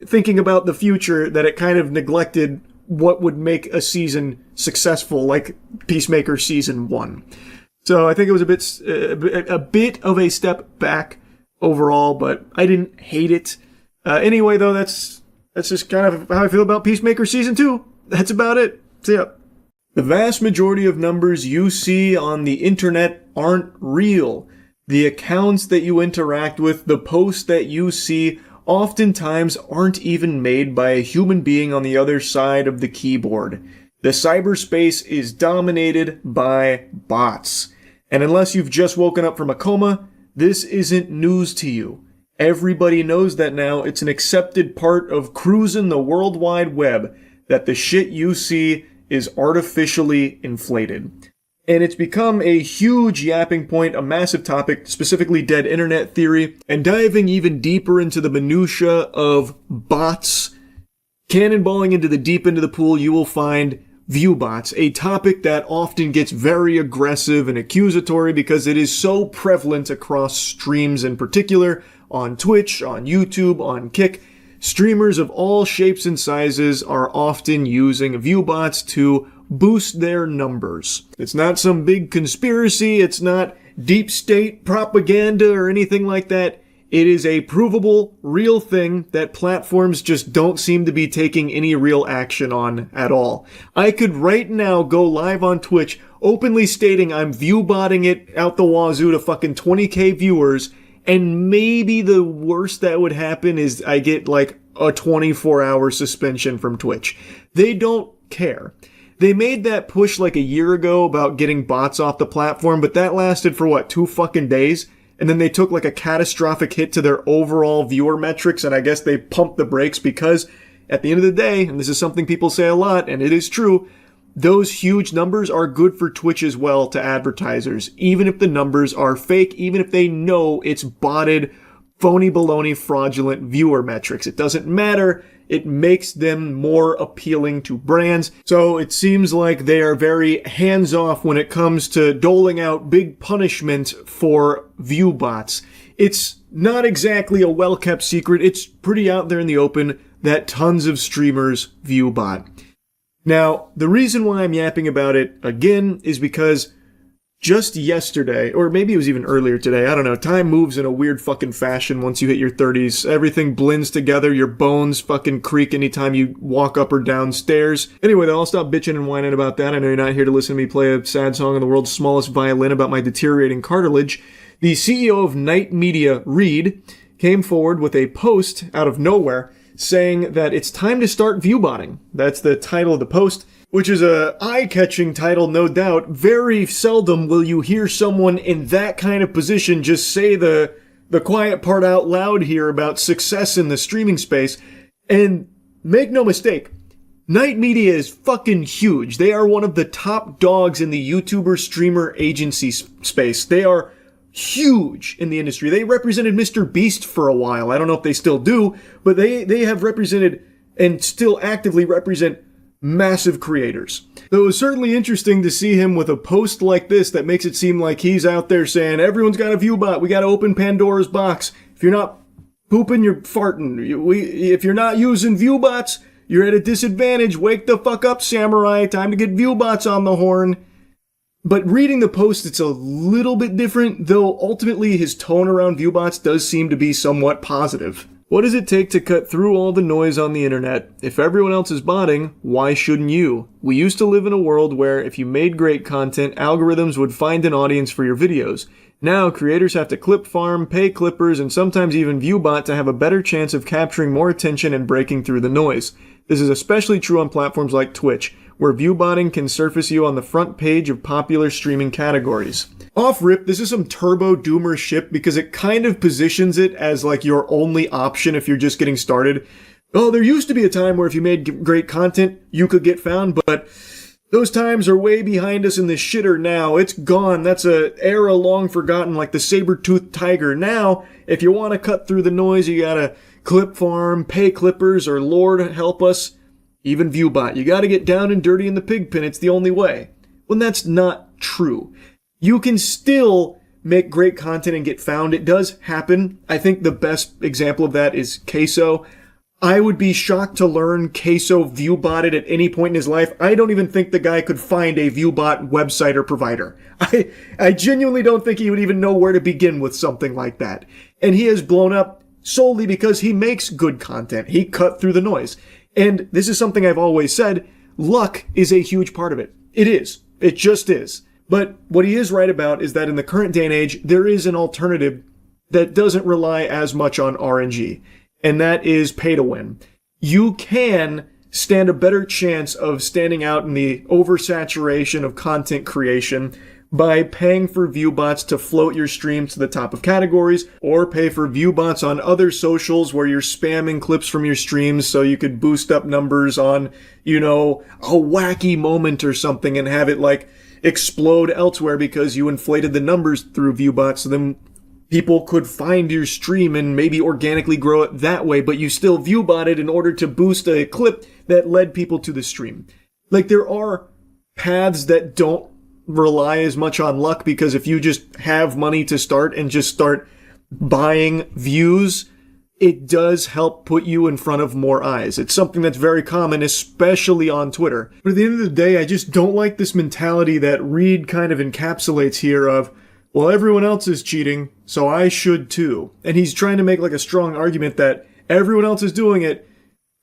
thinking about the future that it kind of neglected what would make a season successful, like Peacemaker season 1. So I think it was a bit of a step back overall, but I didn't hate it. Anyway, though, that's just kind of how I feel about Peacemaker season 2. That's about it. See ya. The vast majority of numbers you see on the internet aren't real. The accounts that you interact with, the posts that you see, oftentimes aren't even made by a human being on the other side of the keyboard. The cyberspace is dominated by bots. And unless you've just woken up from a coma, this isn't news to you. Everybody knows that now. It's an accepted part of cruising the World Wide Web, that the shit you see is artificially inflated. And it's become a huge yapping point, a massive topic, specifically dead internet theory, and diving even deeper into the minutia of bots, cannonballing into the deep end of the pool, you will find viewbots, a topic that often gets very aggressive and accusatory because it is so prevalent across streams, in particular on Twitch, on YouTube, on Kick. Streamers of all shapes and sizes are often using viewbots to boost their numbers. It's not some big conspiracy. It's not deep state propaganda or anything like that. It is a provable, real thing that platforms just don't seem to be taking any real action on at all. I could right now go live on Twitch openly stating I'm view-botting it out the wazoo to fucking 20k viewers, and maybe the worst that would happen is I get like a 24-hour suspension from Twitch. They don't care. They made that push like a year ago about getting bots off the platform, but that lasted for what, 2 fucking days? And then they took like a catastrophic hit to their overall viewer metrics, and I guess they pumped the brakes because at the end of the day, and this is something people say a lot, and it is true, those huge numbers are good for Twitch as well to advertisers, even if the numbers are fake, even if they know it's botted, phony baloney, fraudulent viewer metrics. It doesn't matter. It makes them more appealing to brands. So it seems like they are very hands-off when it comes to doling out big punishment for view bots. It's not exactly a well-kept secret. It's pretty out there in the open that tons of streamers view bot. Now, the reason why I'm yapping about it again is because just yesterday, or maybe it was even earlier today, I don't know, time moves in a weird fucking fashion once you hit your 30s. Everything blends together, your bones fucking creak anytime you walk up or down stairs. Anyway, though, I'll stop bitching and whining about that. I know you're not here to listen to me play a sad song on the world's smallest violin about my deteriorating cartilage. The CEO of Night Media, Reed, came forward with a post out of nowhere saying that it's time to start viewbotting. That's the title of the post, which is a eye-catching title, no doubt. Very seldom will you hear someone in that kind of position just say the quiet part out loud here about success in the streaming space. And make no mistake, Night Media is fucking huge. They are one of the top dogs in the YouTuber streamer agency space. They are huge in the industry. They represented Mr. Beast for a while. I don't know if they still do, but they have represented and still actively represent massive creators. So it was certainly interesting to see him with a post like this that makes it seem like he's out there saying, everyone's got a view bot. We got to open Pandora's box. If you're not pooping, you're farting. If you're not using view bots, you're at a disadvantage. Wake the fuck up, samurai. Time to get view bots on the horn. But reading the post, it's a little bit different, though ultimately his tone around viewbots does seem to be somewhat positive. What does it take to cut through all the noise on the internet? If everyone else is botting, why shouldn't you? We used to live in a world where if you made great content, algorithms would find an audience for your videos. Now, creators have to clip farm, pay clippers, and sometimes even viewbot to have a better chance of capturing more attention and breaking through the noise. This is especially true on platforms like Twitch, where viewbotting can surface you on the front page of popular streaming categories. Off rip, this is some turbo doomer shit because it kind of positions it as like your only option if you're just getting started. Oh, there used to be a time where if you made great content, you could get found, but those times are way behind us in the shitter now. It's gone. That's a era long forgotten, like the saber-toothed tiger. Now, if you want to cut through the noise, you gotta clip farm, pay clippers, or Lord help us, even viewbot. You gotta get down and dirty in the pig pen. It's the only way. When that's not true. You can still make great content and get found. It does happen. I think the best example of that is Queso. I would be shocked to learn Queso viewbotted at any point in his life. I don't even think the guy could find a viewbot website or provider. I genuinely don't think he would even know where to begin with something like that. And he has blown up solely because he makes good content. He cut through the noise. And this is something I've always said, luck is a huge part of it. It is. It just is. But what he is right about is that in the current day and age, there is an alternative that doesn't rely as much on RNG, and that is pay to win. You can stand a better chance of standing out in the oversaturation of content creation by paying for viewbots to float your stream to the top of categories, or pay for viewbots on other socials where you're spamming clips from your streams so you could boost up numbers on, you know, a wacky moment or something and have it like explode elsewhere because you inflated the numbers through viewbots, so then people could find your stream and maybe organically grow it that way, but you still viewbotted in order to boost a clip that led people to the stream. Like, there are paths that don't rely as much on luck, because if you just have money to start and just start buying views, it does help put you in front of more eyes. It's something that's very common, especially on Twitter. But at the end of the day, I just don't like this mentality that Reed kind of encapsulates here of, well, everyone else is cheating, so I should too. And he's trying to make like a strong argument that everyone else is doing it.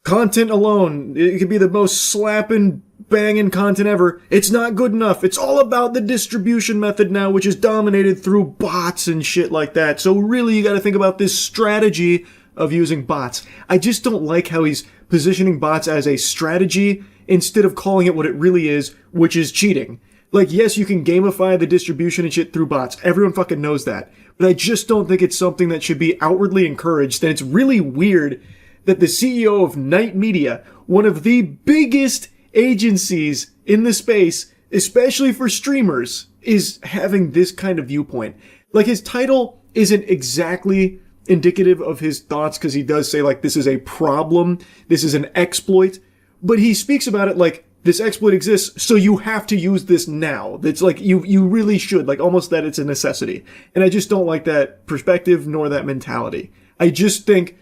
Content alone, it could be the most slapping, banging content ever. It's not good enough. It's all about the distribution method now, which is dominated through bots and shit like that. So really, you gotta think about this strategy of using bots. I just don't like how he's positioning bots as a strategy instead of calling it what it really is, which is cheating. Like, yes, you can gamify the distribution and shit through bots. Everyone fucking knows that. But I just don't think it's something that should be outwardly encouraged. And it's really weird that the CEO of Night Media, one of the biggest agencies in the space, especially for streamers, is having this kind of viewpoint. Like, his title isn't exactly indicative of his thoughts, because he does say, like, this is a problem, this is an exploit, but he speaks about it like, this exploit exists, so you have to use this now. It's like, you really should, like, almost that it's a necessity. And I just don't like that perspective, nor that mentality. I just think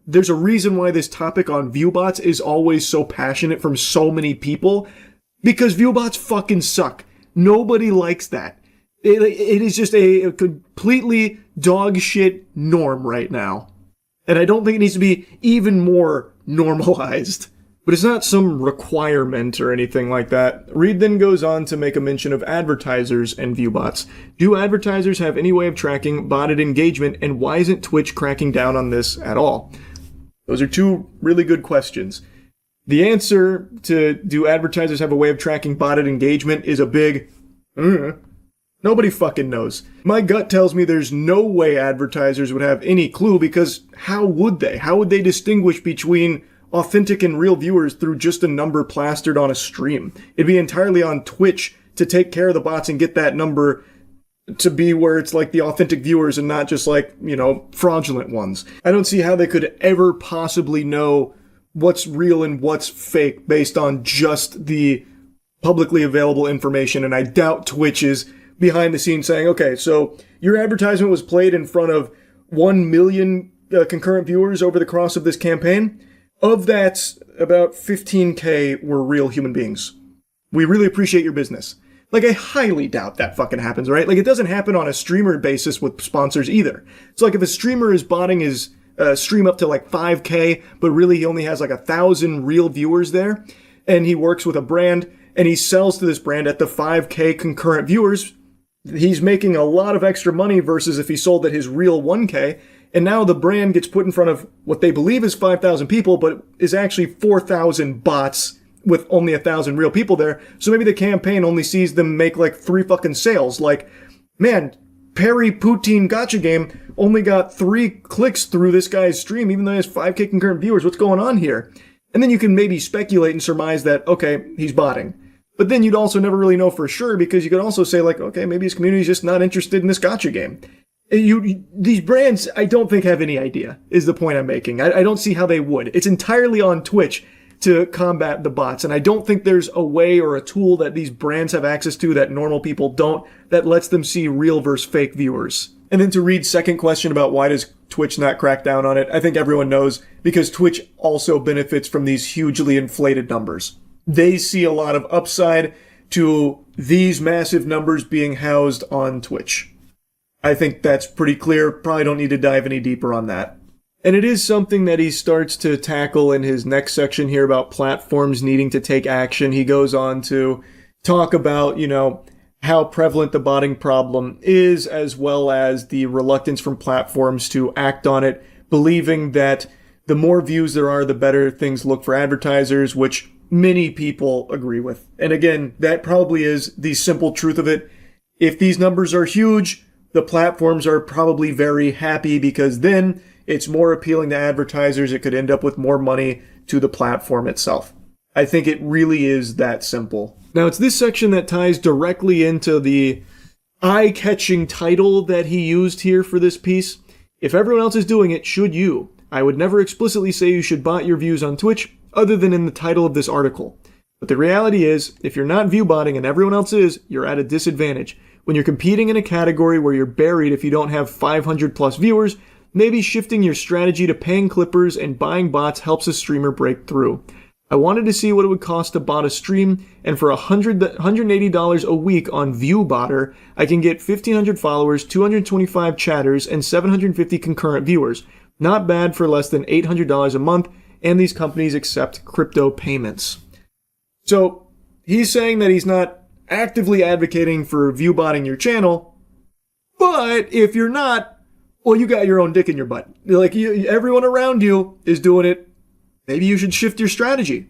there's a reason why this topic on viewbots is always so passionate from so many people, because viewbots fucking suck. Nobody likes that. It is just a completely dog shit norm right now. And I don't think it needs to be even more normalized. But it's not some requirement or anything like that. Reed then goes on to make a mention of advertisers and viewbots. Do advertisers have any way of tracking botted engagement, and why isn't Twitch cracking down on this at all? Those are two really good questions. The answer to do advertisers have a way of tracking botted engagement is a big, nobody fucking knows. My gut tells me there's no way advertisers would have any clue, because how would they? How would they distinguish between authentic and real viewers through just a number plastered on a stream? It'd be entirely on Twitch to take care of the bots and get that number to be where it's like the authentic viewers and not just like, fraudulent ones. I don't see how they could ever possibly know what's real and what's fake based on just the publicly available information. And I doubt Twitch is behind the scenes saying, okay, so your advertisement was played in front of 1 million concurrent viewers over the course of this campaign. Of that, about 15K were real human beings. We really appreciate your business. Like, I highly doubt that fucking happens, right? Like, it doesn't happen on a streamer basis with sponsors either. So, like, if a streamer is botting his stream up to, like, 5K, but really he only has, like, 1,000 real viewers there, and he works with a brand, and he sells to this brand at the 5K concurrent viewers, he's making a lot of extra money versus if he sold at his real 1K, and now the brand gets put in front of what they believe is 5,000 people, but is actually 4,000 bots with only 1,000 real people there. So maybe the campaign only sees them make like 3 fucking sales. Like, man, Perry Poutine Gotcha Game only got 3 clicks through this guy's stream, even though he has 5K concurrent viewers. What's going on here? And then you can maybe speculate and surmise that, okay, he's botting. But then you'd also never really know for sure, because you could also say like, okay, maybe his community's just not interested in this gotcha game. These brands, I don't think have any idea, is the point I'm making. I don't see how they would. It's entirely on Twitch to combat the bots, and I don't think there's a way or a tool that these brands have access to that normal people don't, that lets them see real versus fake viewers. And then to Reed's second question about why does Twitch not crack down on it, I think everyone knows, because Twitch also benefits from these hugely inflated numbers. They see a lot of upside to these massive numbers being housed on Twitch. I think that's pretty clear. Probably don't need to dive any deeper on that. And it is something that he starts to tackle in his next section here about platforms needing to take action. He goes on to talk about, how prevalent the botting problem is, as well as the reluctance from platforms to act on it, believing that the more views there are, the better things look for advertisers, which many people agree with. And again, that probably is the simple truth of it. If these numbers are huge, the platforms are probably very happy, because then it's more appealing to advertisers. It could end up with more money to the platform itself. I think it really is that simple. Now, it's this section that ties directly into the eye-catching title that he used here for this piece. If everyone else is doing it, should you? I would never explicitly say you should bot your views on Twitch, other than in the title of this article. But the reality is, if you're not view botting and everyone else is, you're at a disadvantage. When you're competing in a category where you're buried if you don't have 500 plus viewers, Maybe shifting your strategy to paying clippers and buying bots helps a streamer break through. I wanted to see what it would cost to bot a stream, and for $180 a week on ViewBotter, I can get 1,500 followers, 225 chatters, and 750 concurrent viewers. Not bad for less than $800 a month, and these companies accept crypto payments. So, he's saying that he's not actively advocating for viewbotting your channel, but if you're not, well, you got your own dick in your butt. Like, everyone around you is doing it. Maybe you should shift your strategy.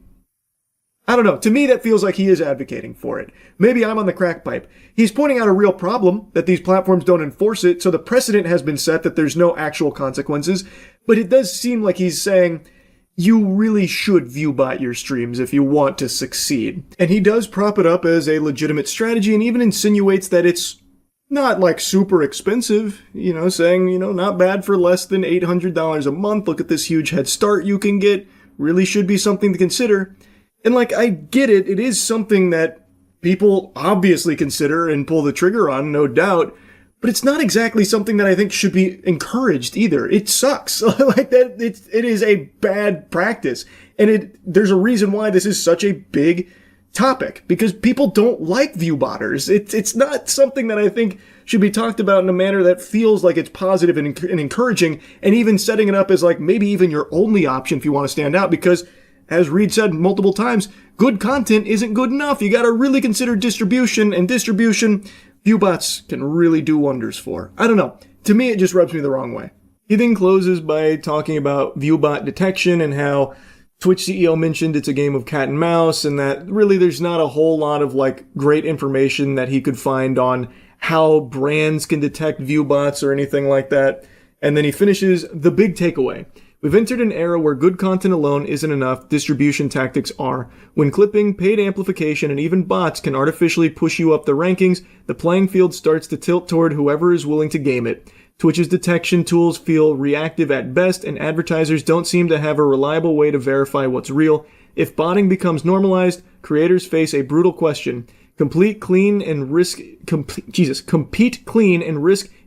I don't know. To me, that feels like he is advocating for it. Maybe I'm on the crack pipe. He's pointing out a real problem, that these platforms don't enforce it, so the precedent has been set that there's no actual consequences. But it does seem like he's saying, you really should viewbot your streams if you want to succeed. And he does prop it up as a legitimate strategy and even insinuates that it's not like super expensive, saying, not bad for less than $800 a month. Look at this huge head start you can get. Really should be something to consider. And I get it. It is something that people obviously consider and pull the trigger on, no doubt. But it's not exactly something that I think should be encouraged either. It sucks. It is a bad practice. And there's a reason why this is such a big topic, because people don't like viewbotters. It's not something that I think should be talked about in a manner that feels like it's positive and encouraging, and even setting it up as maybe even your only option if you want to stand out, because as Reed said multiple times, good content isn't good enough. You got to really consider distribution, and distribution viewbots can really do wonders for. I don't know. To me, it just rubs me the wrong way. He then closes by talking about viewbot detection and how Twitch CEO mentioned it's a game of cat and mouse, and that really there's not a whole lot of great information that he could find on how brands can detect viewbots or anything like that. And then he finishes the big takeaway. We've entered an era where good content alone isn't enough, distribution tactics are. When clipping, paid amplification, and even bots can artificially push you up the rankings, the playing field starts to tilt toward whoever is willing to game it. Twitch's detection tools feel reactive at best, and advertisers don't seem to have a reliable way to verify what's real. If botting becomes normalized, creators face a brutal question. Compete clean and risk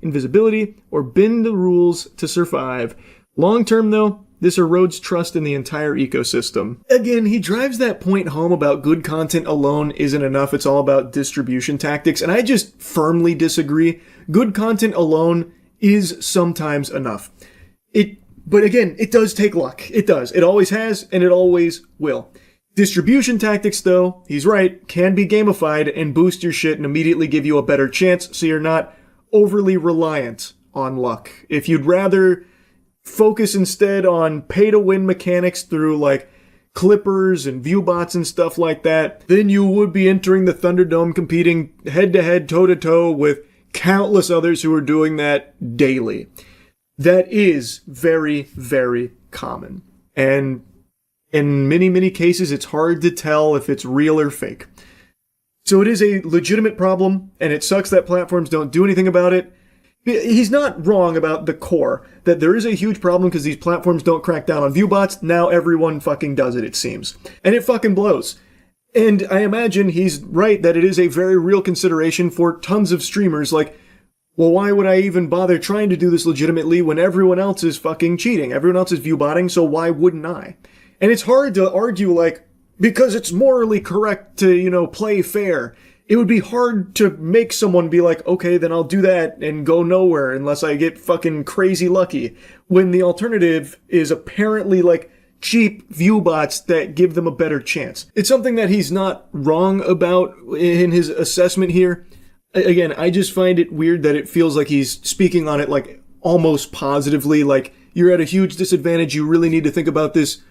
invisibility, or bend the rules to survive. Long term, though, this erodes trust in the entire ecosystem. Again, he drives that point home about good content alone isn't enough. It's all about distribution tactics, and I just firmly disagree. Good content alone is sometimes enough. But again, it does take luck. It does. It always has, and it always will. Distribution tactics, though, he's right, can be gamified and boost your shit and immediately give you a better chance, so you're not overly reliant on luck. If you'd rather focus instead on pay-to-win mechanics through, clippers and viewbots and stuff like that, then you would be entering the Thunderdome competing head-to-head, toe-to-toe with countless others who are doing that daily. That is very, very common. And in many, many cases, it's hard to tell if it's real or fake. So it is a legitimate problem, and it sucks that platforms don't do anything about it. He's not wrong about the core, that there is a huge problem because these platforms don't crack down on viewbots. Now everyone fucking does it seems. And it fucking blows. And I imagine he's right that it is a very real consideration for tons of streamers. Well, why would I even bother trying to do this legitimately when everyone else is fucking cheating? Everyone else is viewbotting, so why wouldn't I? And it's hard to argue, because it's morally correct to, play fair. It would be hard to make someone be like, okay, then I'll do that and go nowhere unless I get fucking crazy lucky. When the alternative is apparently cheap viewbots that give them a better chance. It's something that he's not wrong about in his assessment here. Again, I just find it weird that it feels like he's speaking on it almost positively, you're at a huge disadvantage, you really need to think about this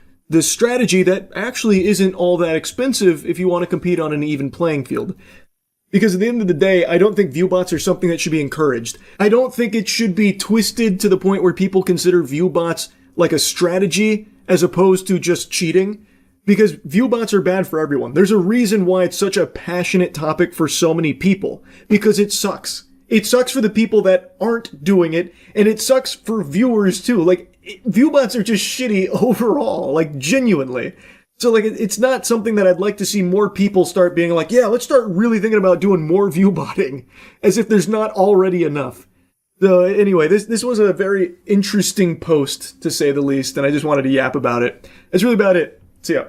strategy that actually isn't all that expensive if you want to compete on an even playing field. Because at the end of the day, I don't think viewbots are something that should be encouraged. I don't think it should be twisted to the point where people consider viewbots like a strategy as opposed to just cheating. Because viewbots are bad for everyone. There's a reason why it's such a passionate topic for so many people. Because it sucks. It sucks for the people that aren't doing it, and it sucks for viewers too. Viewbots are just shitty overall, genuinely. So, it's not something that I'd like to see more people start being yeah, let's start really thinking about doing more viewbotting, as if there's not already enough. So anyway, this was a very interesting post, to say the least, and I just wanted to yap about it. That's really about it. See ya.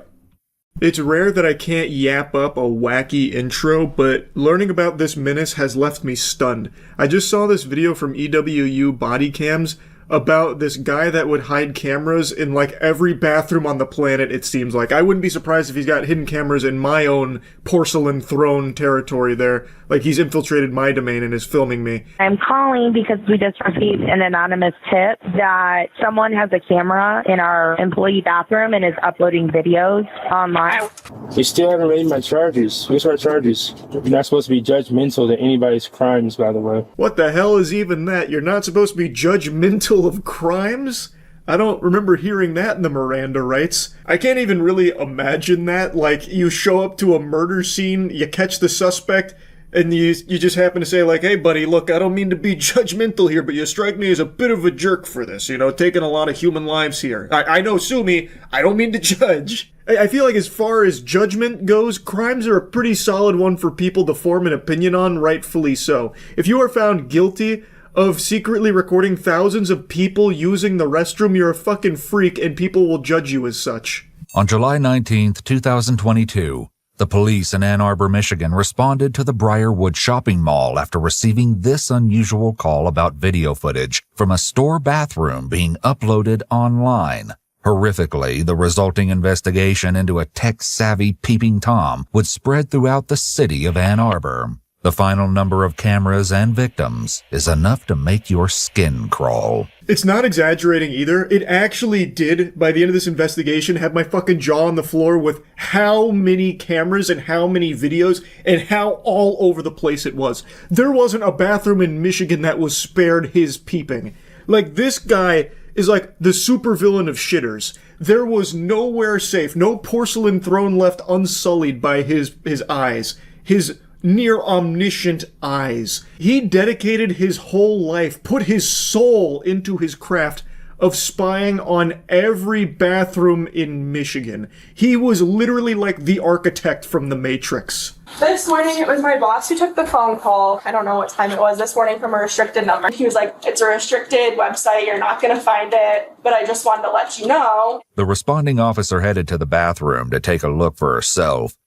It's rare that I can't yap up a wacky intro, but learning about this menace has left me stunned. I just saw this video from EWU Body Cams about this guy that would hide cameras in like every bathroom on the planet, it seems like. I wouldn't be surprised if he's got hidden cameras in my own porcelain throne territory there. Like he's infiltrated my domain and is filming me. I'm calling because we just received an anonymous tip that someone has a camera in our employee bathroom and is uploading videos online. You still haven't raised my charges. Where's our charges? You're not supposed to be judgmental to anybody's crimes, by the way. What the hell is even that? You're not supposed to be judgmental of crimes? I don't remember hearing that in the Miranda rights. I can't even really imagine that. Like, you show up to a murder scene, you catch the suspect, and you just happen to say, like, hey, buddy, look, I don't mean to be judgmental here, but you strike me as a bit of a jerk for this, you know, taking a lot of human lives here. I know, sue me, I don't mean to judge. I feel like as far as judgment goes, crimes are a pretty solid one for people to form an opinion on, rightfully so. If you are found guilty of secretly recording thousands of people using the restroom, you're a fucking freak, and people will judge you as such. On July 19th, 2022, the police in Ann Arbor, Michigan responded to the Briarwood shopping mall after receiving this unusual call about video footage from a store bathroom being uploaded online. Horrifically, the resulting investigation into a tech-savvy peeping Tom would spread throughout the city of Ann Arbor. The final number of cameras and victims is enough to make your skin crawl. It's not exaggerating either. It actually did, by the end of this investigation, have my fucking jaw on the floor with how many cameras and how many videos and how all over the place it was. There wasn't a bathroom in Michigan that was spared his peeping. Like, this guy is like the supervillain of shitters. There was nowhere safe, no porcelain throne left unsullied by his eyes. His near omniscient eyes. He dedicated his whole life, put his soul into his craft of spying on every bathroom in Michigan. He was literally like the architect from The Matrix. This morning it was my boss who took the phone call. I don't know what time it was this morning from a restricted number. He was like, it's a restricted website, you're not going to find it, but I just wanted to let you know. The responding officer headed to the bathroom to take a look for herself.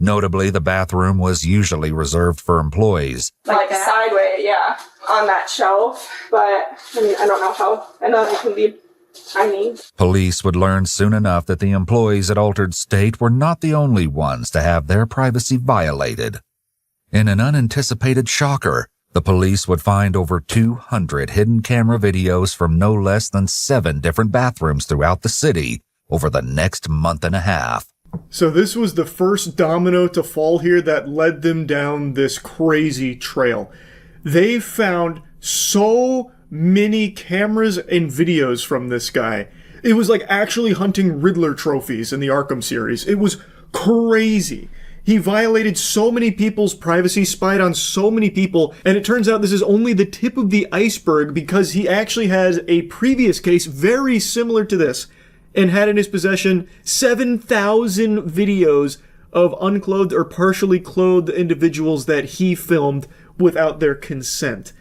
Notably, the bathroom was usually reserved for employees. Like sideways, yeah, on that shelf. But, I mean, I don't know how. I know it can be tiny. Police would learn soon enough that the employees at Altered State were not the only ones to have their privacy violated. In an unanticipated shocker, the police would find over 200 hidden camera videos from no less than 7 different bathrooms throughout the city over the next month and a half. So this was the first domino to fall here that led them down this crazy trail. They found so many cameras and videos from this guy. It was like actually hunting Riddler trophies in the Arkham series. It was crazy. He violated so many people's privacy, spied on so many people, and it turns out this is only the tip of the iceberg because he actually has a previous case very similar to this, and had in his possession 7,000 videos of unclothed or partially clothed individuals that he filmed without their consent.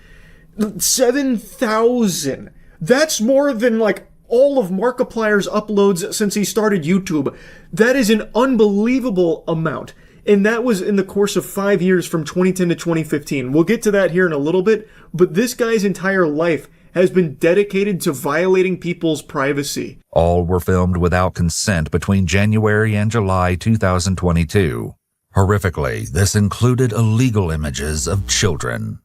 7,000! That's more than, like, all of Markiplier's uploads since he started YouTube. That is an unbelievable amount. And that was in the course of 5 years from 2010 to 2015. We'll get to that here in a little bit, but this guy's entire life has been dedicated to violating people's privacy. All were filmed without consent between January and July 2022. Horrifically, this included illegal images of children.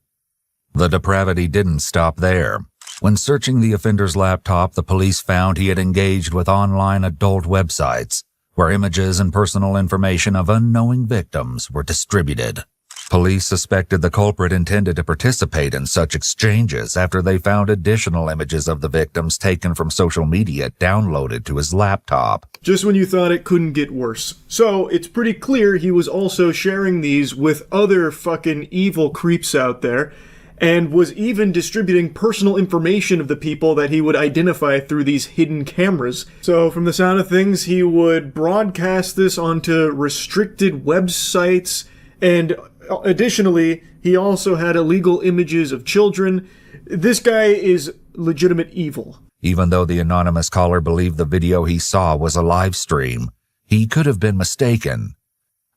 The depravity didn't stop there. When searching the offender's laptop, the police found he had engaged with online adult websites, where images and personal information of unknowing victims were distributed. Police suspected the culprit intended to participate in such exchanges after they found additional images of the victims taken from social media downloaded to his laptop. Just when you thought it couldn't get worse. So, it's pretty clear he was also sharing these with other fucking evil creeps out there, and was even distributing personal information of the people that he would identify through these hidden cameras. So, from the sound of things, he would broadcast this onto restricted websites, and additionally, he also had illegal images of children, This guy is legitimate evil. Even though the anonymous caller believed the video he saw was a live stream, he could have been mistaken.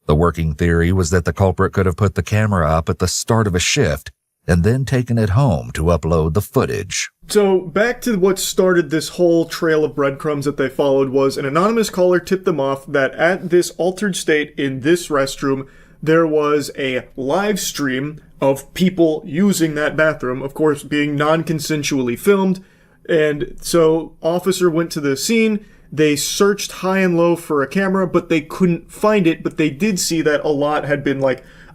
The working theory was that the culprit could have put the camera up at the start of a shift and then taken it home to upload the footage. So back to what started this whole trail of breadcrumbs that they followed was an anonymous caller tipped them off that at this altered state in this restroom, there was a live stream of people using that bathroom, of course being non-consensually filmed. And so officer went to the scene. They searched high and low for a camera, but they couldn't find it. But they did see that a lot had been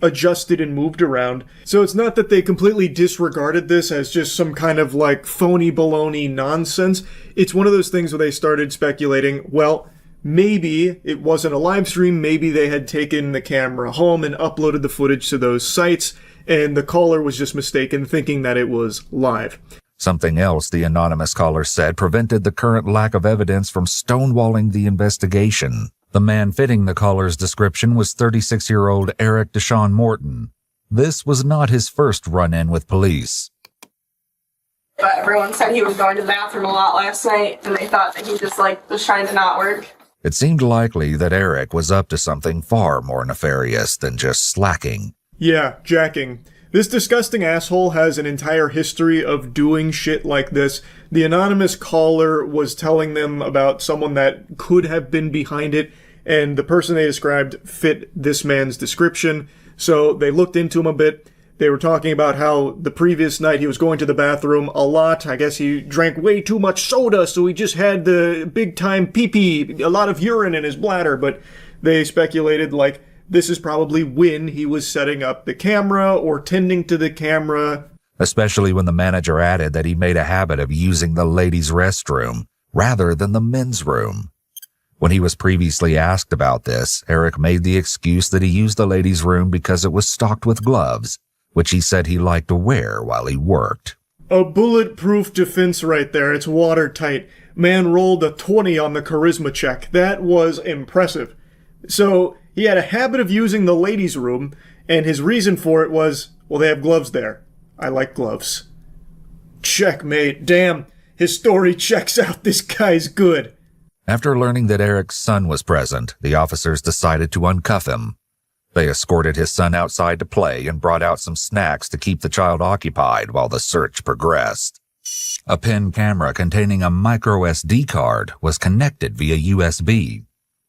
adjusted and moved around. So it's not that they completely disregarded this as just some kind of phony baloney nonsense. It's one of those things where they started speculating, well, maybe it wasn't a live stream. Maybe they had taken the camera home and uploaded the footage to those sites, and the caller was just mistaken, thinking that it was live. Something else the anonymous caller said prevented the current lack of evidence from stonewalling the investigation. The man fitting the caller's description was 36-year-old Eric Deshaun Morton. This was not his first run-in with police. But everyone said he was going to the bathroom a lot last night, and they thought that he just was trying to not work. It seemed likely that Eric was up to something far more nefarious than just slacking. Yeah, jacking. This disgusting asshole has an entire history of doing shit like this. The anonymous caller was telling them about someone that could have been behind it, and the person they described fit this man's description. So they looked into him a bit. They were talking about how the previous night he was going to the bathroom a lot. I guess he drank way too much soda, so he just had the big-time pee-pee, a lot of urine in his bladder. But they speculated, this is probably when he was setting up the camera or tending to the camera. Especially when the manager added that he made a habit of using the ladies' restroom rather than the men's room. When he was previously asked about this, Eric made the excuse that he used the ladies' room because it was stocked with gloves, which he said he liked to wear while he worked. A bulletproof defense right there. It's watertight. Man rolled a 20 on the charisma check. That was impressive. So he had a habit of using the ladies' room, and his reason for it was, well, they have gloves there. I like gloves. Checkmate. Damn, his story checks out. This guy's good. After learning that Eric's son was present, the officers decided to uncuff him. They escorted his son outside to play and brought out some snacks to keep the child occupied while the search progressed. A pen camera containing a micro SD card was connected via USB.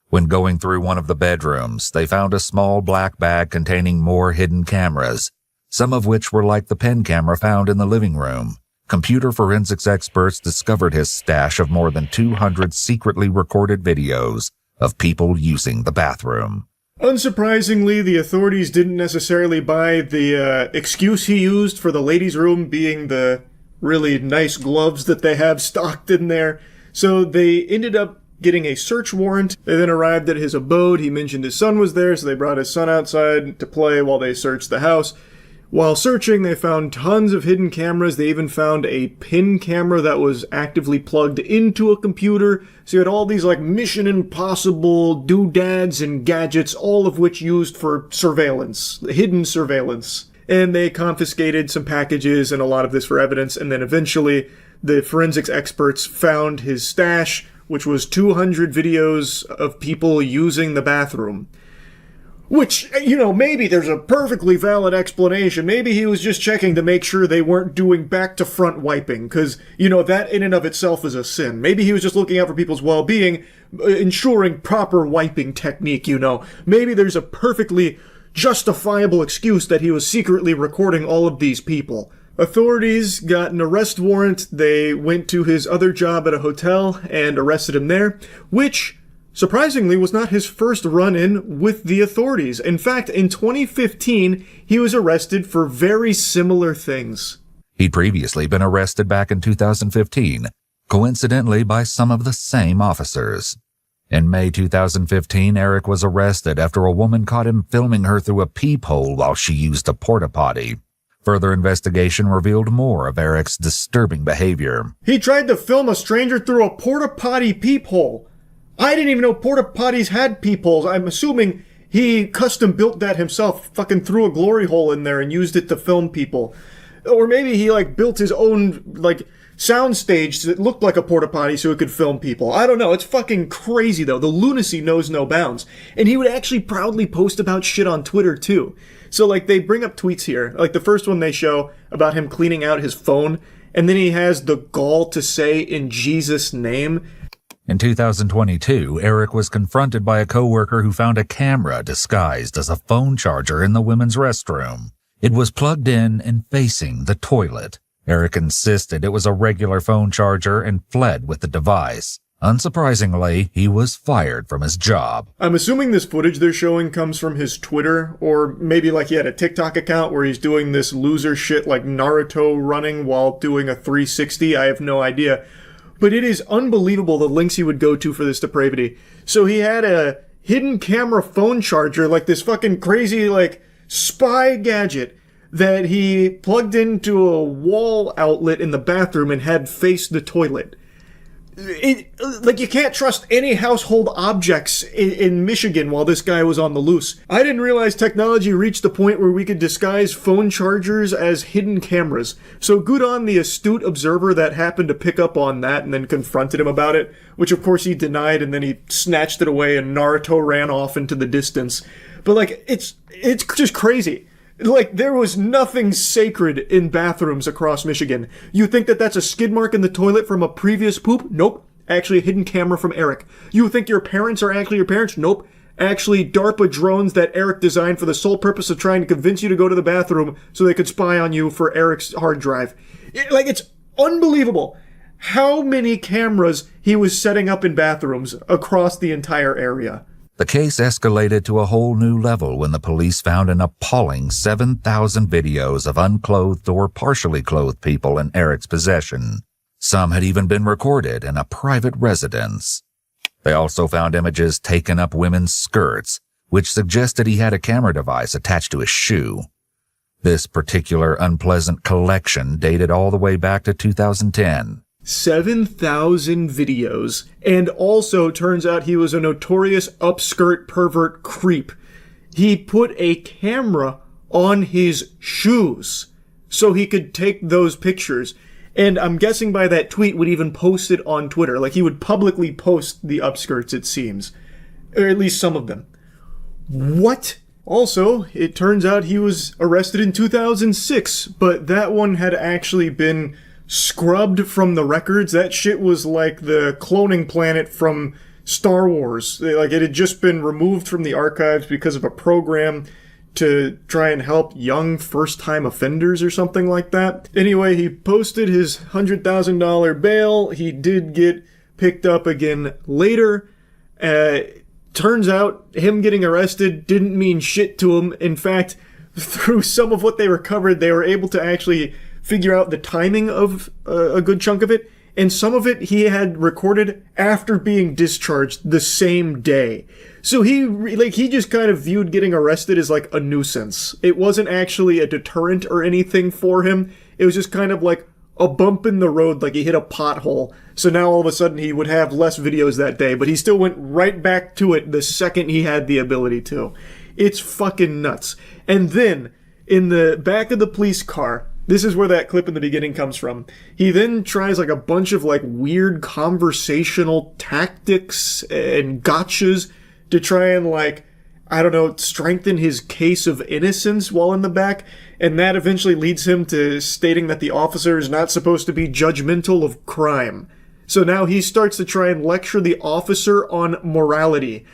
When going through one of the bedrooms, they found a small black bag containing more hidden cameras, some of which were like the pen camera found in the living room. Computer forensics experts discovered his stash of more than 200 secretly recorded videos of people using the bathroom. Unsurprisingly, the authorities didn't necessarily buy the excuse he used for the ladies' room being the really nice gloves that they have stocked in there, so they ended up getting a search warrant. They then arrived at his abode. He mentioned his son was there, so they brought his son outside to play while they searched the house. While searching, they found tons of hidden cameras. They even found a pin camera that was actively plugged into a computer. So you had all these Mission Impossible doodads and gadgets, all of which used for surveillance, hidden surveillance. And they confiscated some packages and a lot of this for evidence. And then eventually, the forensics experts found his stash, which was 200 videos of people using the bathroom. Which, maybe there's a perfectly valid explanation. Maybe he was just checking to make sure they weren't doing back-to-front wiping, because, that in and of itself is a sin. Maybe he was just looking out for people's well-being, ensuring proper wiping technique, Maybe there's a perfectly justifiable excuse that he was secretly recording all of these people. Authorities got an arrest warrant. They went to his other job at a hotel and arrested him there, which surprisingly was not his first run-in with the authorities. In fact, in 2015, he was arrested for very similar things. He'd previously been arrested back in 2015, coincidentally by some of the same officers. In May 2015, Eric was arrested after a woman caught him filming her through a peephole while she used a porta-potty. Further investigation revealed more of Eric's disturbing behavior. He tried to film a stranger through a porta-potty peephole. I didn't even know porta-potties had peepholes. I'm assuming he custom built that himself, fucking threw a glory hole in there and used it to film people. Or maybe he, like, built his own, like, sound stage that looked like a porta potty so it could film people. I don't know. It's fucking crazy, though. The lunacy knows no bounds. And he would actually proudly post about shit on Twitter, too. So, like, they bring up tweets here. Like, the first one they show about him cleaning out his phone, and then he has the gall to say, "In Jesus' name." In 2022, Eric was confronted by a coworker who found a camera disguised as a phone charger in the women's restroom. It was plugged in and facing the toilet. Eric insisted it was a regular phone charger and fled with the device. Unsurprisingly, he was fired from his job. I'm assuming this footage they're showing comes from his Twitter, or maybe like he had a TikTok account where he's doing this loser shit like Naruto running while doing a 360. I have no idea. But it is unbelievable the links he would go to for this depravity. So he had a hidden camera phone charger, like this fucking crazy, like, spy gadget that he plugged into a wall outlet in the bathroom and had faced the toilet. Like, you can't trust any household objects in Michigan while this guy was on the loose. I didn't realize technology reached the point where we could disguise phone chargers as hidden cameras. So good on the astute observer that happened to pick up on that and then confronted him about it, which of course he denied, and then he snatched it away and Naruto ran off into the distance. But, like, it's just crazy. Like, there was nothing sacred in bathrooms across Michigan. You think that that's a skid mark in the toilet from a previous poop? Nope. Actually, a hidden camera from Eric. You think your parents are actually your parents? Nope. Actually, DARPA drones that Eric designed for the sole purpose of trying to convince you to go to the bathroom so they could spy on you for Eric's hard drive. It's unbelievable how many cameras he was setting up in bathrooms across the entire area. The case escalated to a whole new level when the police found an appalling 7,000 videos of unclothed or partially clothed people in Eric's possession. Some had even been recorded in a private residence. They also found images taken up women's skirts, which suggested he had a camera device attached to his shoe. This particular unpleasant collection dated all the way back to 2010. 7,000 videos, and also turns out he was a notorious upskirt pervert creep. He put a camera on his shoes so he could take those pictures, and I'm guessing by that tweet would even post it on Twitter. Like, he would publicly post the upskirts, it seems, or at least some of them. What? Also, it turns out he was arrested in 2006, but that one had actually been scrubbed from the records. That shit was like the cloning planet from Star Wars. Like, it had just been removed from the archives because of a program to try and help young first-time offenders or something like that. Anyway, he posted his $100,000 bail. He did get picked up again later. Turns out him getting arrested didn't mean shit to him. In fact, through some of what they recovered, they were able to actually figure out the timing of a good chunk of it, and some of it he had recorded after being discharged the same day. So he just kind of viewed getting arrested as like a nuisance. It wasn't actually a deterrent or anything for him. It was just kind of like a bump in the road, like he hit a pothole. So now all of a sudden he would have less videos that day, but he still went right back to it the second he had the ability to. It's fucking nuts. And then, in the back of the police car, this is where that clip in the beginning comes from. He then tries like a bunch of like weird conversational tactics and gotchas to try and like, I don't know, strengthen his case of innocence while in the back. And that eventually leads him to stating that the officer is not supposed to be judgmental of crime. So now he starts to try and lecture the officer on morality.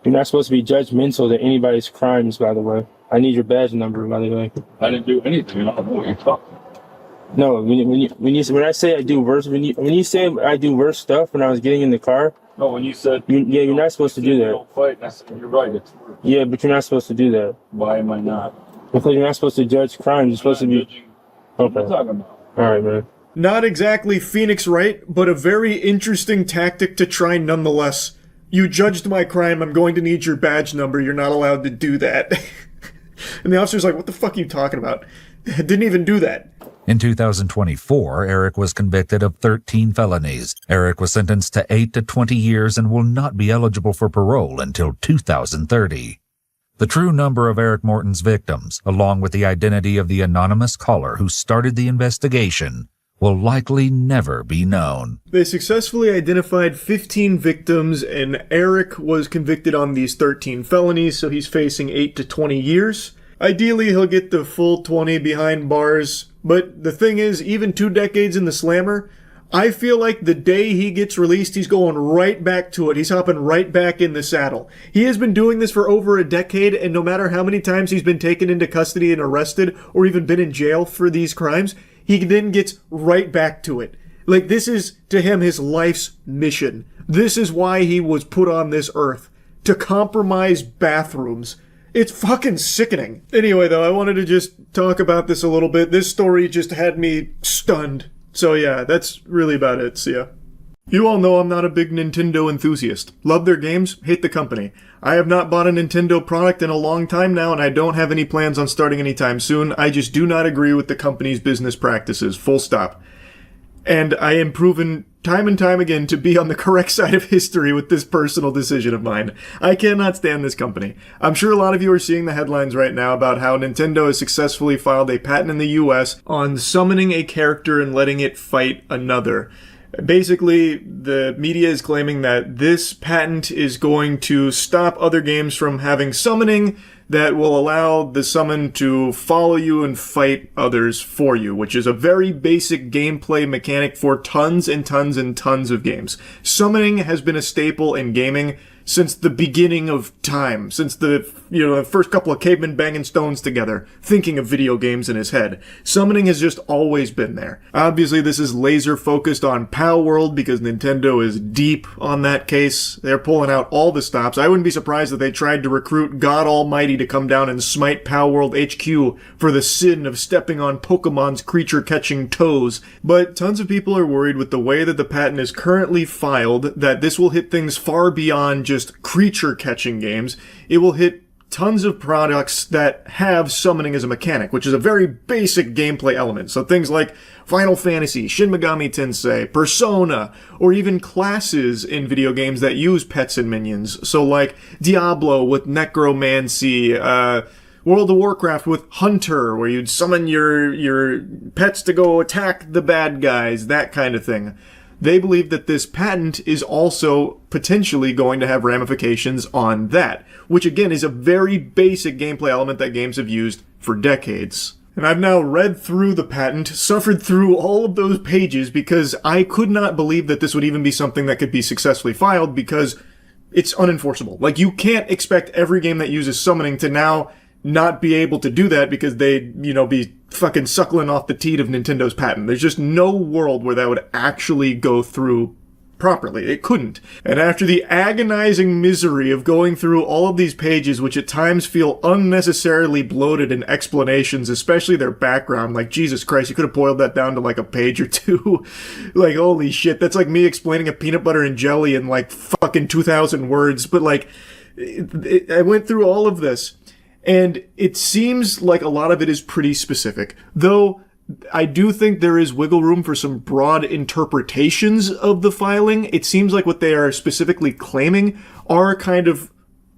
You're not supposed to be judgmental to anybody's crimes, by the way. I need your badge number, by the way. I didn't do anything. I don't know what you're talking about. No, when I say I do worse, when you say I do worse stuff when I was getting in the car. No, when you said you're not supposed to do that. Don't fight. I said, you're right. It's worse. Yeah, but you're not supposed to do that. Why am I not? Because you're not supposed to judge crimes. You're supposed to be. Okay. What are you talking about? All right, man. Not exactly Phoenix Wright, but a very interesting tactic to try nonetheless. You judged my crime. I'm going to need your badge number. You're not allowed to do that. And the officer's like, what the fuck are you talking about? Didn't even do that. In 2024, Eric was convicted of 13 felonies. Eric was sentenced to 8 to 20 years and will not be eligible for parole until 2030. The true number of Eric Morton's victims, along with the identity of the anonymous caller who started the investigation, will likely never be known. They successfully identified 15 victims, and Eric was convicted on these 13 felonies, so he's facing 8 to 20 years. Ideally, he'll get the full 20 behind bars, but the thing is, even 2 decades in the slammer, I feel like the day he gets released, he's going right back to it. He's hopping right back in the saddle. He has been doing this for over a decade, and no matter how many times he's been taken into custody and arrested, or even been in jail for these crimes, he then gets right back to it. Like, this is, to him, his life's mission. This is why he was put on this earth. To compromise bathrooms. It's fucking sickening. Anyway, though, I wanted to just talk about this a little bit. This story just had me stunned. So yeah, that's really about it. See ya. You all know I'm not a big Nintendo enthusiast. Love their games, hate the company. I have not bought a Nintendo product in a long time now, and I don't have any plans on starting anytime soon. I just do not agree with the company's business practices. Full stop. And I am proven time and time again to be on the correct side of history with this personal decision of mine. I cannot stand this company. I'm sure a lot of you are seeing the headlines right now about how Nintendo has successfully filed a patent in the US on summoning a character and letting it fight another. Basically, the media is claiming that this patent is going to stop other games from having summoning that will allow the summon to follow you and fight others for you, which is a very basic gameplay mechanic for tons and tons and tons of games. Summoning has been a staple in gaming since the beginning of time, since the first couple of cavemen banging stones together, thinking of video games in his head. Summoning has just always been there. Obviously, this is laser focused on PAL World because Nintendo is deep on that case. They're pulling out all the stops. I wouldn't be surprised if they tried to recruit God Almighty to come down and smite PAL World HQ for the sin of stepping on Pokemon's creature-catching toes. But tons of people are worried with the way that the patent is currently filed that this will hit things far beyond just creature-catching games. It will hit tons of products that have summoning as a mechanic, which is a very basic gameplay element. So things like Final Fantasy, Shin Megami Tensei, Persona, or even classes in video games that use pets and minions. So like Diablo with Necromancy, World of Warcraft with Hunter, where you'd summon your pets to go attack the bad guys, that kind of thing. They believe that this patent is also potentially going to have ramifications on that, which again is a very basic gameplay element that games have used for decades. And I've now read through the patent, suffered through all of those pages because I could not believe that this would even be something that could be successfully filed because it's unenforceable. Like, you can't expect every game that uses summoning to now not be able to do that because they'd, be fucking suckling off the teat of Nintendo's patent. There's just no world where that would actually go through properly. It couldn't. And after the agonizing misery of going through all of these pages, which at times feel unnecessarily bloated in explanations, especially their background, like, Jesus Christ, you could have boiled that down to like a page or two. Like, holy shit, that's like me explaining a peanut butter and jelly in like fucking 2,000 words. But like, I went through all of this. And it seems like a lot of it is pretty specific, though I do think there is wiggle room for some broad interpretations of the filing. It seems like what they are specifically claiming are kind of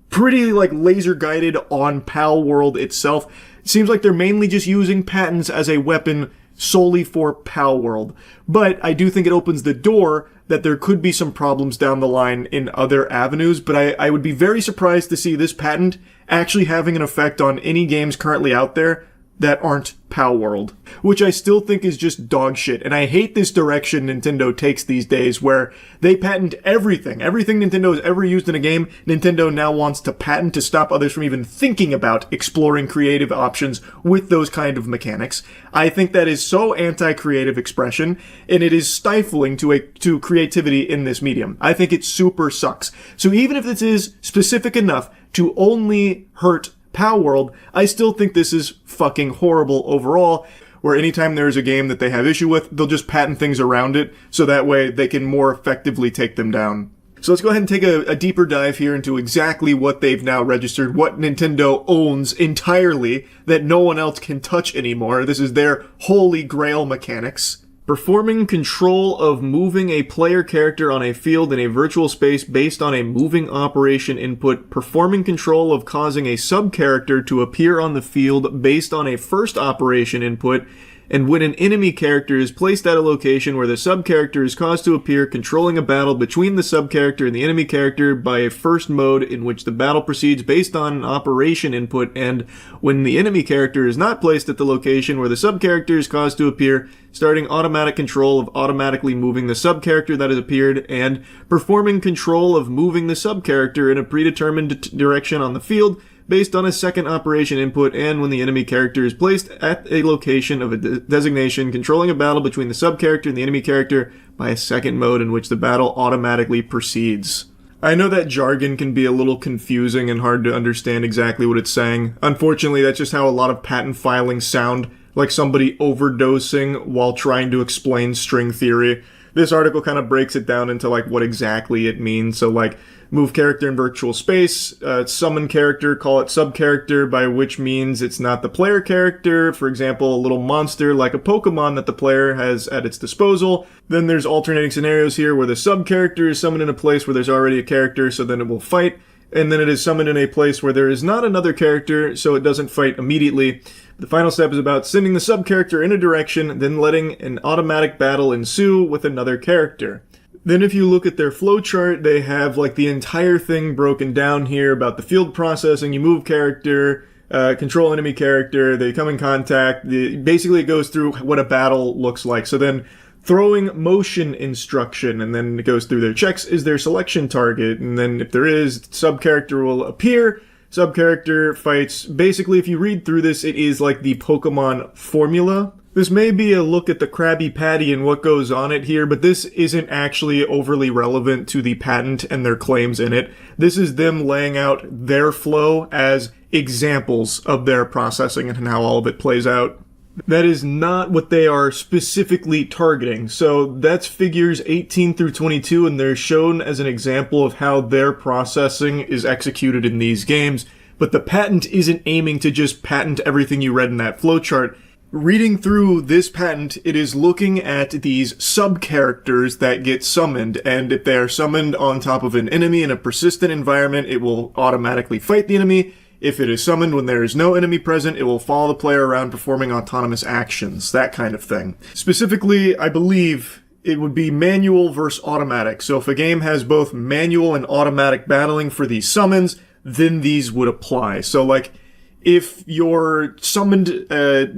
pretty like laser guided on PAL World itself. It seems like they're mainly just using patents as a weapon solely for PAL World. But I do think it opens the door that there could be some problems down the line in other avenues, but I would be very surprised to see this patent actually having an effect on any games currently out there that aren't PAL World, which I still think is just dog shit. And I hate this direction Nintendo takes these days where they patent everything. Everything Nintendo has ever used in a game, Nintendo now wants to patent to stop others from even thinking about exploring creative options with those kind of mechanics. I think that is so anti-creative expression, and it is stifling to creativity in this medium. I think it super sucks. So even if this is specific enough to only hurt PAL World, I still think this is fucking horrible overall, where anytime there's a game that they have issue with, they'll just patent things around it, so that way they can more effectively take them down. So let's go ahead and take a deeper dive here into exactly what they've now registered, what Nintendo owns entirely that no one else can touch anymore. This is their holy grail mechanics. Performing control of moving a player character on a field in a virtual space based on a moving operation input. Performing control of causing a sub-character to appear on the field based on a first operation input. And when an enemy character is placed at a location where the sub-character is caused to appear, controlling a battle between the sub-character and the enemy character by a first mode in which the battle proceeds based on an operation input, and when the enemy character is not placed at the location where the sub-character is caused to appear, starting automatic control of automatically moving the sub-character that has appeared, and performing control of moving the sub-character in a predetermined direction on the field, based on a second operation input, and when the enemy character is placed at a location of a designation, controlling a battle between the sub-character and the enemy character by a second mode in which the battle automatically proceeds. I know that jargon can be a little confusing and hard to understand exactly what it's saying. Unfortunately, that's just how a lot of patent filings sound, like somebody overdosing while trying to explain string theory. This article kind of breaks it down into like what exactly it means. So like, move character in virtual space, summon character, call it sub-character, by which means it's not the player character, for example, a little monster like a Pokemon that the player has at its disposal. Then there's alternating scenarios here where the sub-character is summoned in a place where there's already a character, so then it will fight, and then it is summoned in a place where there is not another character, so it doesn't fight immediately. The final step is about sending the sub-character in a direction, then letting an automatic battle ensue with another character. Then if you look at their flowchart, they have like the entire thing broken down here about the field processing. You move character, control enemy character, they come in contact. Basically it goes through what a battle looks like. So then throwing motion instruction, and then it goes through their checks. Is there selection target? And then if there is, sub-character will appear. Sub-character fights. Basically, if you read through this, it is like the Pokemon formula. This may be a look at the Krabby Patty and what goes on it here, but this isn't actually overly relevant to the patent and their claims in it. This is them laying out their flow as examples of their processing and how all of it plays out. That is not what they are specifically targeting. So that's figures 18 through 22, and they're shown as an example of how their processing is executed in these games. But the patent isn't aiming to just patent everything you read in that flowchart. Reading through this patent, it is looking at these sub-characters that get summoned, and if they are summoned on top of an enemy in a persistent environment, it will automatically fight the enemy. If it is summoned when there is no enemy present, it will follow the player around performing autonomous actions, that kind of thing. Specifically, I believe it would be manual versus automatic. So if a game has both manual and automatic battling for these summons, then these would apply. So like, if you're summoned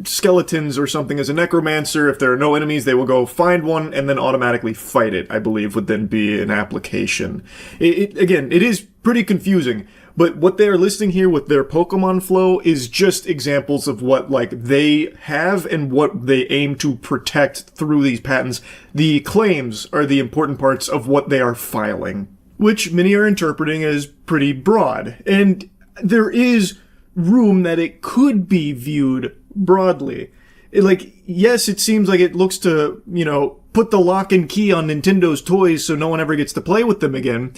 skeletons or something as a necromancer, if there are no enemies, they will go find one and then automatically fight it, I believe, would then be an application. Again, it is pretty confusing, but what they are listing here with their Pokemon flow is just examples of what, like, they have and what they aim to protect through these patents. The claims are the important parts of what they are filing, which many are interpreting as pretty broad. And there is room that it could be viewed broadly. Yes, it seems like it looks to, put the lock and key on Nintendo's toys so no one ever gets to play with them again.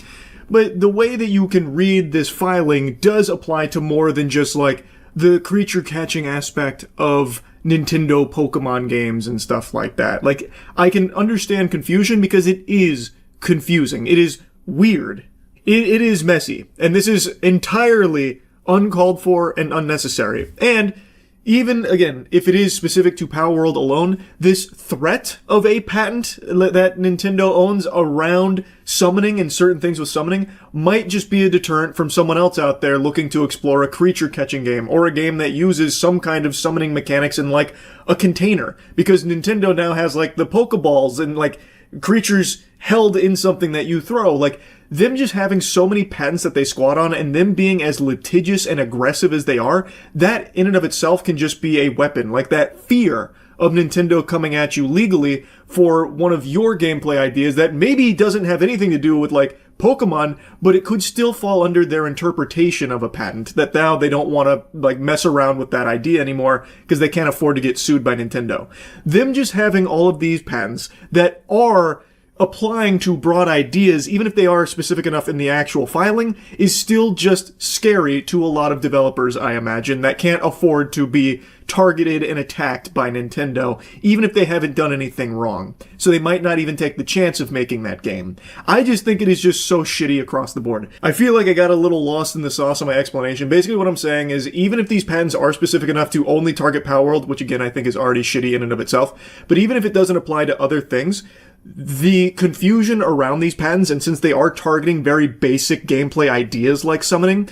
But the way that you can read this filing does apply to more than just, like, the creature catching aspect of Nintendo Pokemon games and stuff like that. Like, I can understand confusion because it is confusing. It is weird. It is messy. And this is entirely uncalled for and unnecessary. And even, again, if it is specific to Power World alone, this threat of a patent that Nintendo owns around summoning and certain things with summoning might just be a deterrent from someone else out there looking to explore a creature catching game or a game that uses some kind of summoning mechanics in, like, a container. Because Nintendo now has, like, the Pokeballs and, like, creatures held in something that you throw. Like, them just having so many patents that they squat on and them being as litigious and aggressive as they are, that in and of itself can just be a weapon. Like, that fear of Nintendo coming at you legally for one of your gameplay ideas that maybe doesn't have anything to do with, like, Pokemon, but it could still fall under their interpretation of a patent, that now they don't want to, like, mess around with that idea anymore because they can't afford to get sued by Nintendo. Them just having all of these patents that are applying to broad ideas, even if they are specific enough in the actual filing, is still just scary to a lot of developers, I imagine, that can't afford to be targeted and attacked by Nintendo, even if they haven't done anything wrong. So they might not even take the chance of making that game. I just think it is just so shitty across the board. I feel like I got a little lost in the sauce of my explanation. Basically what I'm saying is, even if these patents are specific enough to only target Palworld, which again I think is already shitty in and of itself, but even if it doesn't apply to other things, the confusion around these patents, and since they are targeting very basic gameplay ideas like summoning,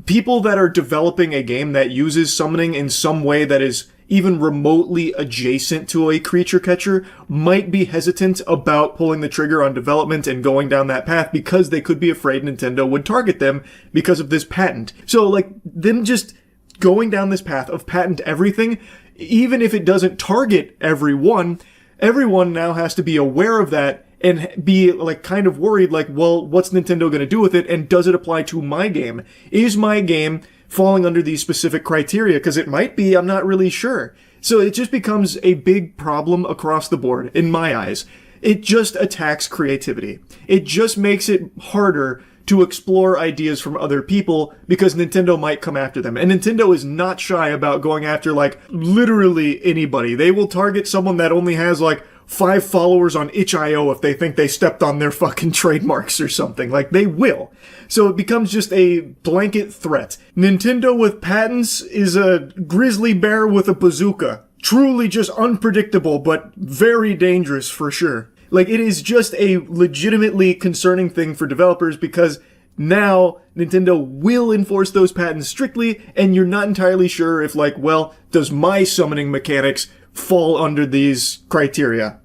people that are developing a game that uses summoning in some way that is even remotely adjacent to a creature catcher might be hesitant about pulling the trigger on development and going down that path because they could be afraid Nintendo would target them because of this patent. So, like, them just going down this path of patent everything, even if it doesn't target everyone now has to be aware of that and be, like, kind of worried, like, well, what's Nintendo gonna do with it, and does it apply to my game? Is my game falling under these specific criteria? Because it might be, I'm not really sure. So it just becomes a big problem across the board, in my eyes. It just attacks creativity. It just makes it harder to explore ideas from other people because Nintendo might come after them. And Nintendo is not shy about going after, like, literally anybody. They will target someone that only has, like, 5 followers on itch.io if they think they stepped on their fucking trademarks or something. Like, they will. So it becomes just a blanket threat. Nintendo with patents is a grizzly bear with a bazooka. Truly just unpredictable, but very dangerous for sure. Like, it is just a legitimately concerning thing for developers because now Nintendo will enforce those patents strictly, and you're not entirely sure if, like, well, does my summoning mechanics fall under these criteria?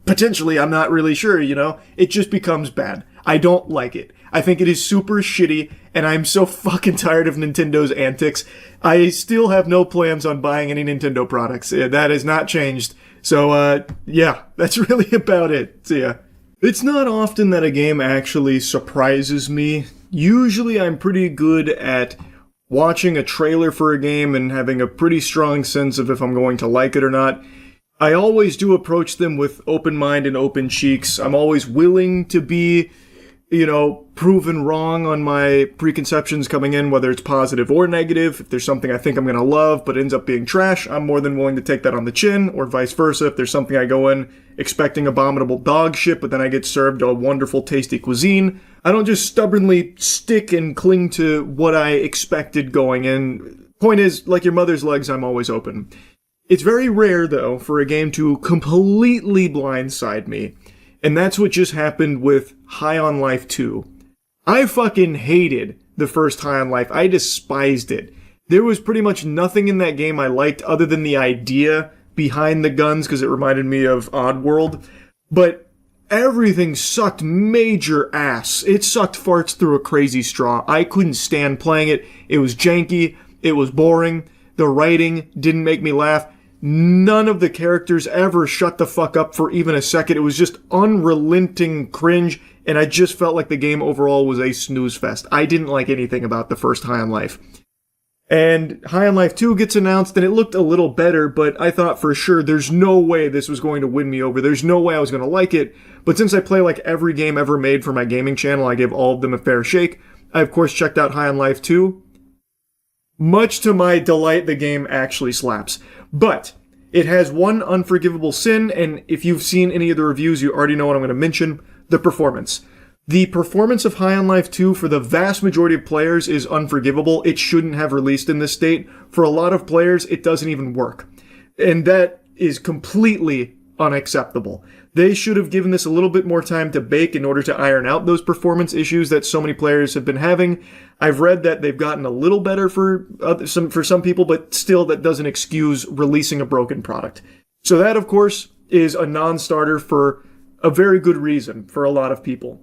Potentially, I'm not really sure, you know? It just becomes bad. I don't like it. I think it is super shitty, and I'm so fucking tired of Nintendo's antics. I still have no plans on buying any Nintendo products. That has not changed. So, yeah, that's really about it. See ya. It's not often that a game actually surprises me. Usually I'm pretty good at watching a trailer for a game and having a pretty strong sense of if I'm going to like it or not. I always do approach them with open mind and open cheeks. I'm always willing to be, you know, proven wrong on my preconceptions coming in, whether it's positive or negative. If there's something I think I'm going to love but ends up being trash, I'm more than willing to take that on the chin, or vice versa. If there's something I go in expecting abominable dog shit, but then I get served a wonderful, tasty cuisine, I don't just stubbornly stick and cling to what I expected going in. Point is, like your mother's legs, I'm always open. It's very rare, though, for a game to completely blindside me. And that's what just happened with High on Life 2. I fucking hated the first High on Life. I despised it. There was pretty much nothing in that game I liked other than the idea behind the guns, because it reminded me of Oddworld. But everything sucked major ass. It sucked farts through a crazy straw. I couldn't stand playing it. It was janky. It was boring. The writing didn't make me laugh. None of the characters ever shut the fuck up for even a second. It was just unrelenting cringe, and I just felt like the game overall was a snooze fest. I didn't like anything about the first High on Life. And High on Life 2 gets announced, and it looked a little better, but I thought for sure there's no way this was going to win me over. There's no way I was going to like it. But since I play like every game ever made for my gaming channel, I give all of them a fair shake. I, of course, checked out High on Life 2. Much to my delight, the game actually slaps. But it has one unforgivable sin, and if you've seen any of the reviews, you already know what I'm going to mention: the performance. The performance of High on Life 2 for the vast majority of players is unforgivable. It shouldn't have released in this state. For a lot of players, it doesn't even work. And that is completely unacceptable. They should have given this a little bit more time to bake in order to iron out those performance issues that so many players have been having. I've read that they've gotten a little better for some people, but still that doesn't excuse releasing a broken product. So that, of course, is a non-starter for a very good reason for a lot of people.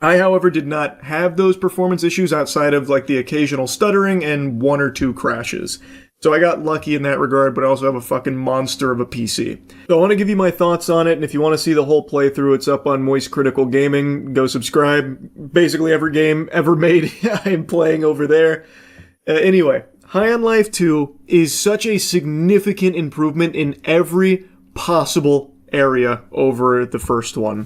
I, however, did not have those performance issues outside of like the occasional stuttering and 1 or 2 crashes. So I got lucky in that regard, but I also have a fucking monster of a PC. So I want to give you my thoughts on it, and if you want to see the whole playthrough, it's up on Moist Critical Gaming. Go subscribe. Basically every game ever made, I'm playing over there. Anyway, High on Life 2 is such a significant improvement in every possible area over the first one.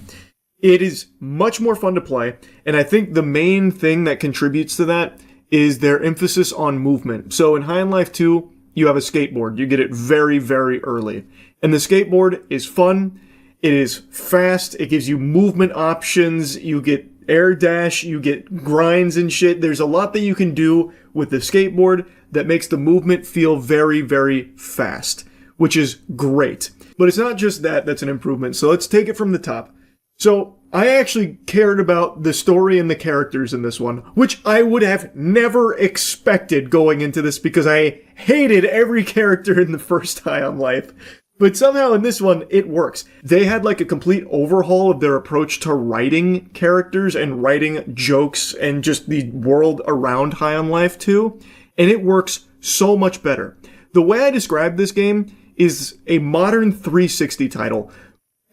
It is much more fun to play, and I think the main thing that contributes to that is their emphasis on movement. So in High on Life 2, you have a skateboard. You get it very, very early. And the skateboard is fun. It is fast. It gives you movement options. You get air dash. You get grinds and shit. There's a lot that you can do with the skateboard that makes the movement feel very, very fast, which is great. But it's not just that that's an improvement. So let's take it from the top. So I actually cared about the story and the characters in this one, which I would have never expected going into this because I hated every character in the first High on Life. But somehow in this one, it works. They had like a complete overhaul of their approach to writing characters and writing jokes and just the world around High on Life 2. And it works so much better. The way I describe this game is a modern 360 title.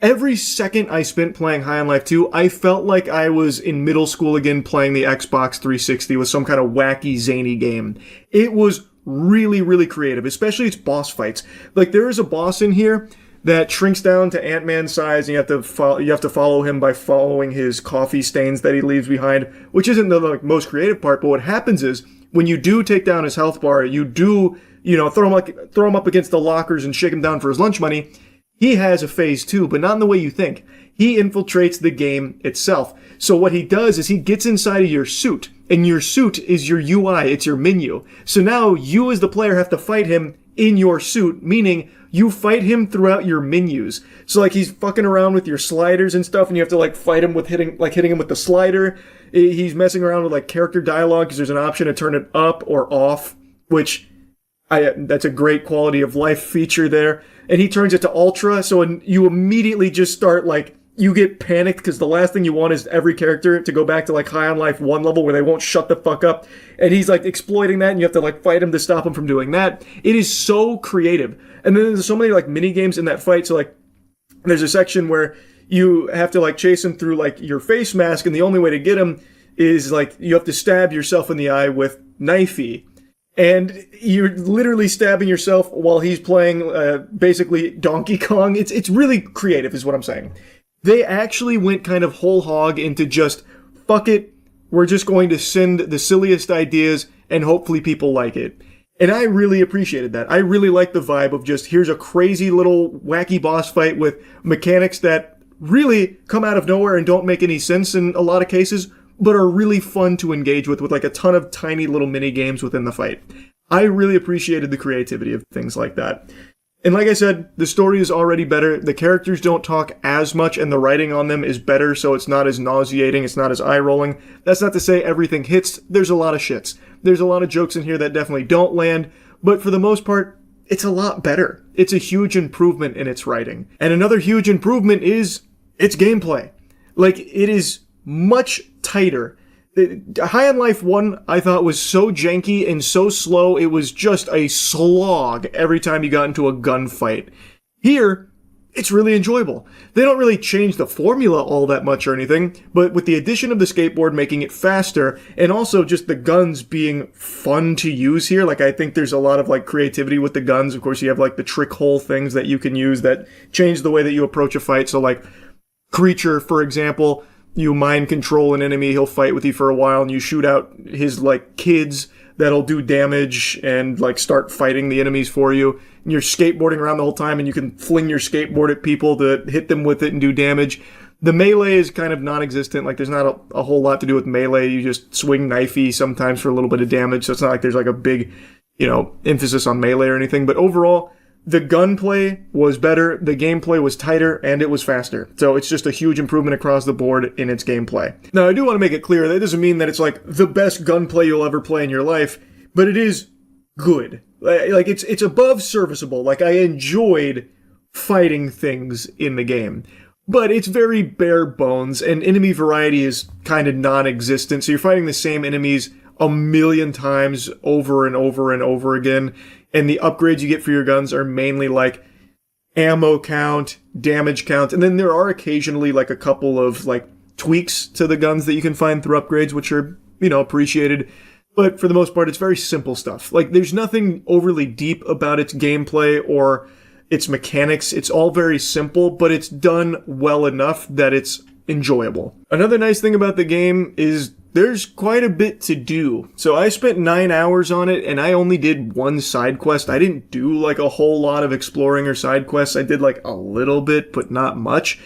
Every second I spent playing High on Life 2, I felt like I was in middle school again playing the Xbox 360 with some kind of wacky, zany game. It was really, really creative, especially its boss fights. Like, there is a boss in here that shrinks down to Ant-Man size, and you have to follow him by following his coffee stains that he leaves behind, which isn't the most creative part, but what happens is, when you do take down his health bar, you do, throw him up against the lockers and shake him down for his lunch money. He has a phase 2, but not in the way you think. He infiltrates the game itself. So what he does is he gets inside of your suit, and your suit is your UI, it's your menu. So now you as the player have to fight him in your suit, meaning you fight him throughout your menus. So like he's fucking around with your sliders and stuff, and you have to like fight him with hitting him with the slider. He's messing around with like character dialogue because there's an option to turn it up or off, which that's a great quality of life feature there. And he turns it to ultra, so you immediately just start like, you get panicked because the last thing you want is every character to go back to like High on Life 1 level where they won't shut the fuck up. And he's like exploiting that, and you have to like fight him to stop him from doing that. It is so creative. And then there's so many like mini games in that fight. So like there's a section where you have to like chase him through like your face mask, and the only way to get him is like you have to stab yourself in the eye with knifey. And you're literally stabbing yourself while he's playing basically Donkey Kong. It's really creative is what I'm saying. They actually went kind of whole hog into just, fuck it, we're just going to send the silliest ideas and hopefully people like it. And I really appreciated that. I really like the vibe of just, here's a crazy little wacky boss fight with mechanics that really come out of nowhere and don't make any sense in a lot of cases, but are really fun to engage with like a ton of tiny little mini games within the fight. I really appreciated the creativity of things like that. And like I said, the story is already better. The characters don't talk as much, and the writing on them is better, so it's not as nauseating, it's not as eye-rolling. That's not to say everything hits. There's a lot of shits. There's a lot of jokes in here that definitely don't land, but for the most part, it's a lot better. It's a huge improvement in its writing. And another huge improvement is its gameplay. Like, it is much tighter. High on Life 1, I thought, was so janky and so slow, it was just a slog every time you got into a gunfight. Here, it's really enjoyable. They don't really change the formula all that much or anything, but with the addition of the skateboard making it faster, and also just the guns being fun to use here, like I think there's a lot of like creativity with the guns. Of course, you have like the trick hole things that you can use that change the way that you approach a fight. So like Creature, for example, you mind control an enemy, he'll fight with you for a while, and you shoot out his, like, kids that'll do damage and, like, start fighting the enemies for you. And you're skateboarding around the whole time, and you can fling your skateboard at people to hit them with it and do damage. The melee is kind of non-existent. Like, there's not a whole lot to do with melee. You just swing knifey sometimes for a little bit of damage, so it's not like there's, like, a big, emphasis on melee or anything. But overall, the gunplay was better, the gameplay was tighter, and it was faster. So it's just a huge improvement across the board in its gameplay. Now, I do want to make it clear that doesn't mean that it's like the best gunplay you'll ever play in your life, but it is good. Like, it's above serviceable. Like, I enjoyed fighting things in the game. But it's very bare bones, and enemy variety is kind of non-existent, so you're fighting the same enemies a million times over and over and over again. And the upgrades you get for your guns are mainly like ammo count, damage count, and then there are occasionally like a couple of like tweaks to the guns that you can find through upgrades, which are, appreciated. But for the most part, it's very simple stuff. Like, there's nothing overly deep about its gameplay or its mechanics. It's all very simple, but it's done well enough that it's enjoyable. Another nice thing about the game is there's quite a bit to do. So I spent 9 hours on it, and I only did one side quest. I didn't do like a whole lot of exploring or side quests. I did like a little bit, but not much.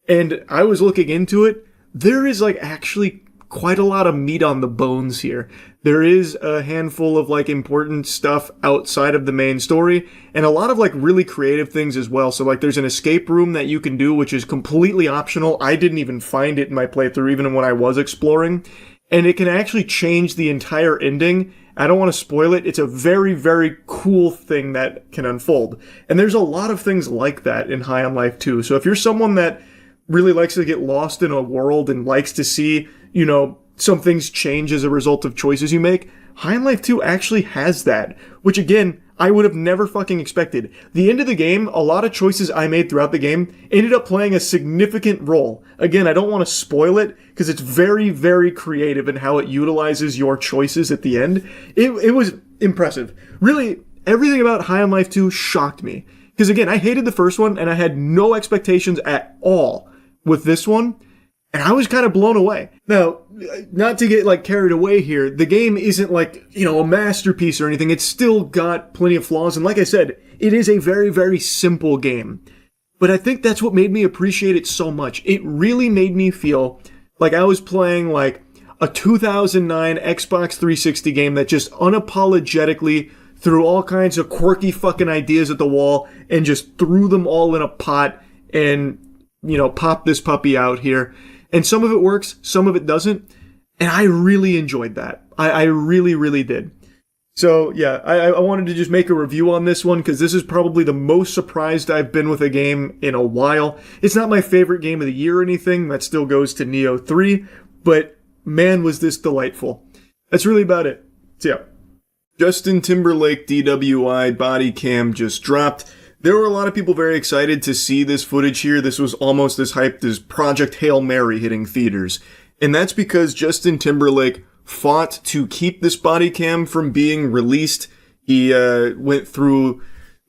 And I was looking into it. There is like actually quite a lot of meat on the bones here. There is a handful of like important stuff outside of the main story, and a lot of like really creative things as well. So like there's an escape room that you can do, which is completely optional. I didn't even find it in my playthrough, even when I was exploring. And it can actually change the entire ending. I don't want to spoil it. It's a very, very cool thing that can unfold. And there's a lot of things like that in High on Life 2. So if you're someone that really likes to get lost in a world and likes to see, you know, some things change as a result of choices you make, High on Life 2 actually has that, which again, I would have never fucking expected. The end of the game, a lot of choices I made throughout the game ended up playing a significant role. Again, I don't want to spoil it because it's very, very creative in how it utilizes your choices at the end. It was impressive. Really, everything about High on Life 2 shocked me. Because again, I hated the first one and I had no expectations at all with this one. And I was kind of blown away. Now, not to get like carried away here, the game isn't like, you know, a masterpiece or anything. It's still got plenty of flaws. And like I said, it is a very, very simple game. But I think that's what made me appreciate it so much. It really made me feel like I was playing like a 2009 Xbox 360 game that just unapologetically threw all kinds of quirky fucking ideas at the wall and just threw them all in a pot and, you know, popped this puppy out here. And some of it works, some of it doesn't. And I really enjoyed that. I really, really did. So, yeah, I wanted to just make a review on this one because this is probably the most surprised I've been with a game in a while. It's not my favorite game of the year or anything. That still goes to Neo 3. But, man, was this delightful. That's really about it. So, yeah. Justin Timberlake DWI body cam just dropped. There were a lot of people very excited to see this footage here. This was almost as hyped as Project Hail Mary hitting theaters. And that's because Justin Timberlake fought to keep this body cam from being released. He went through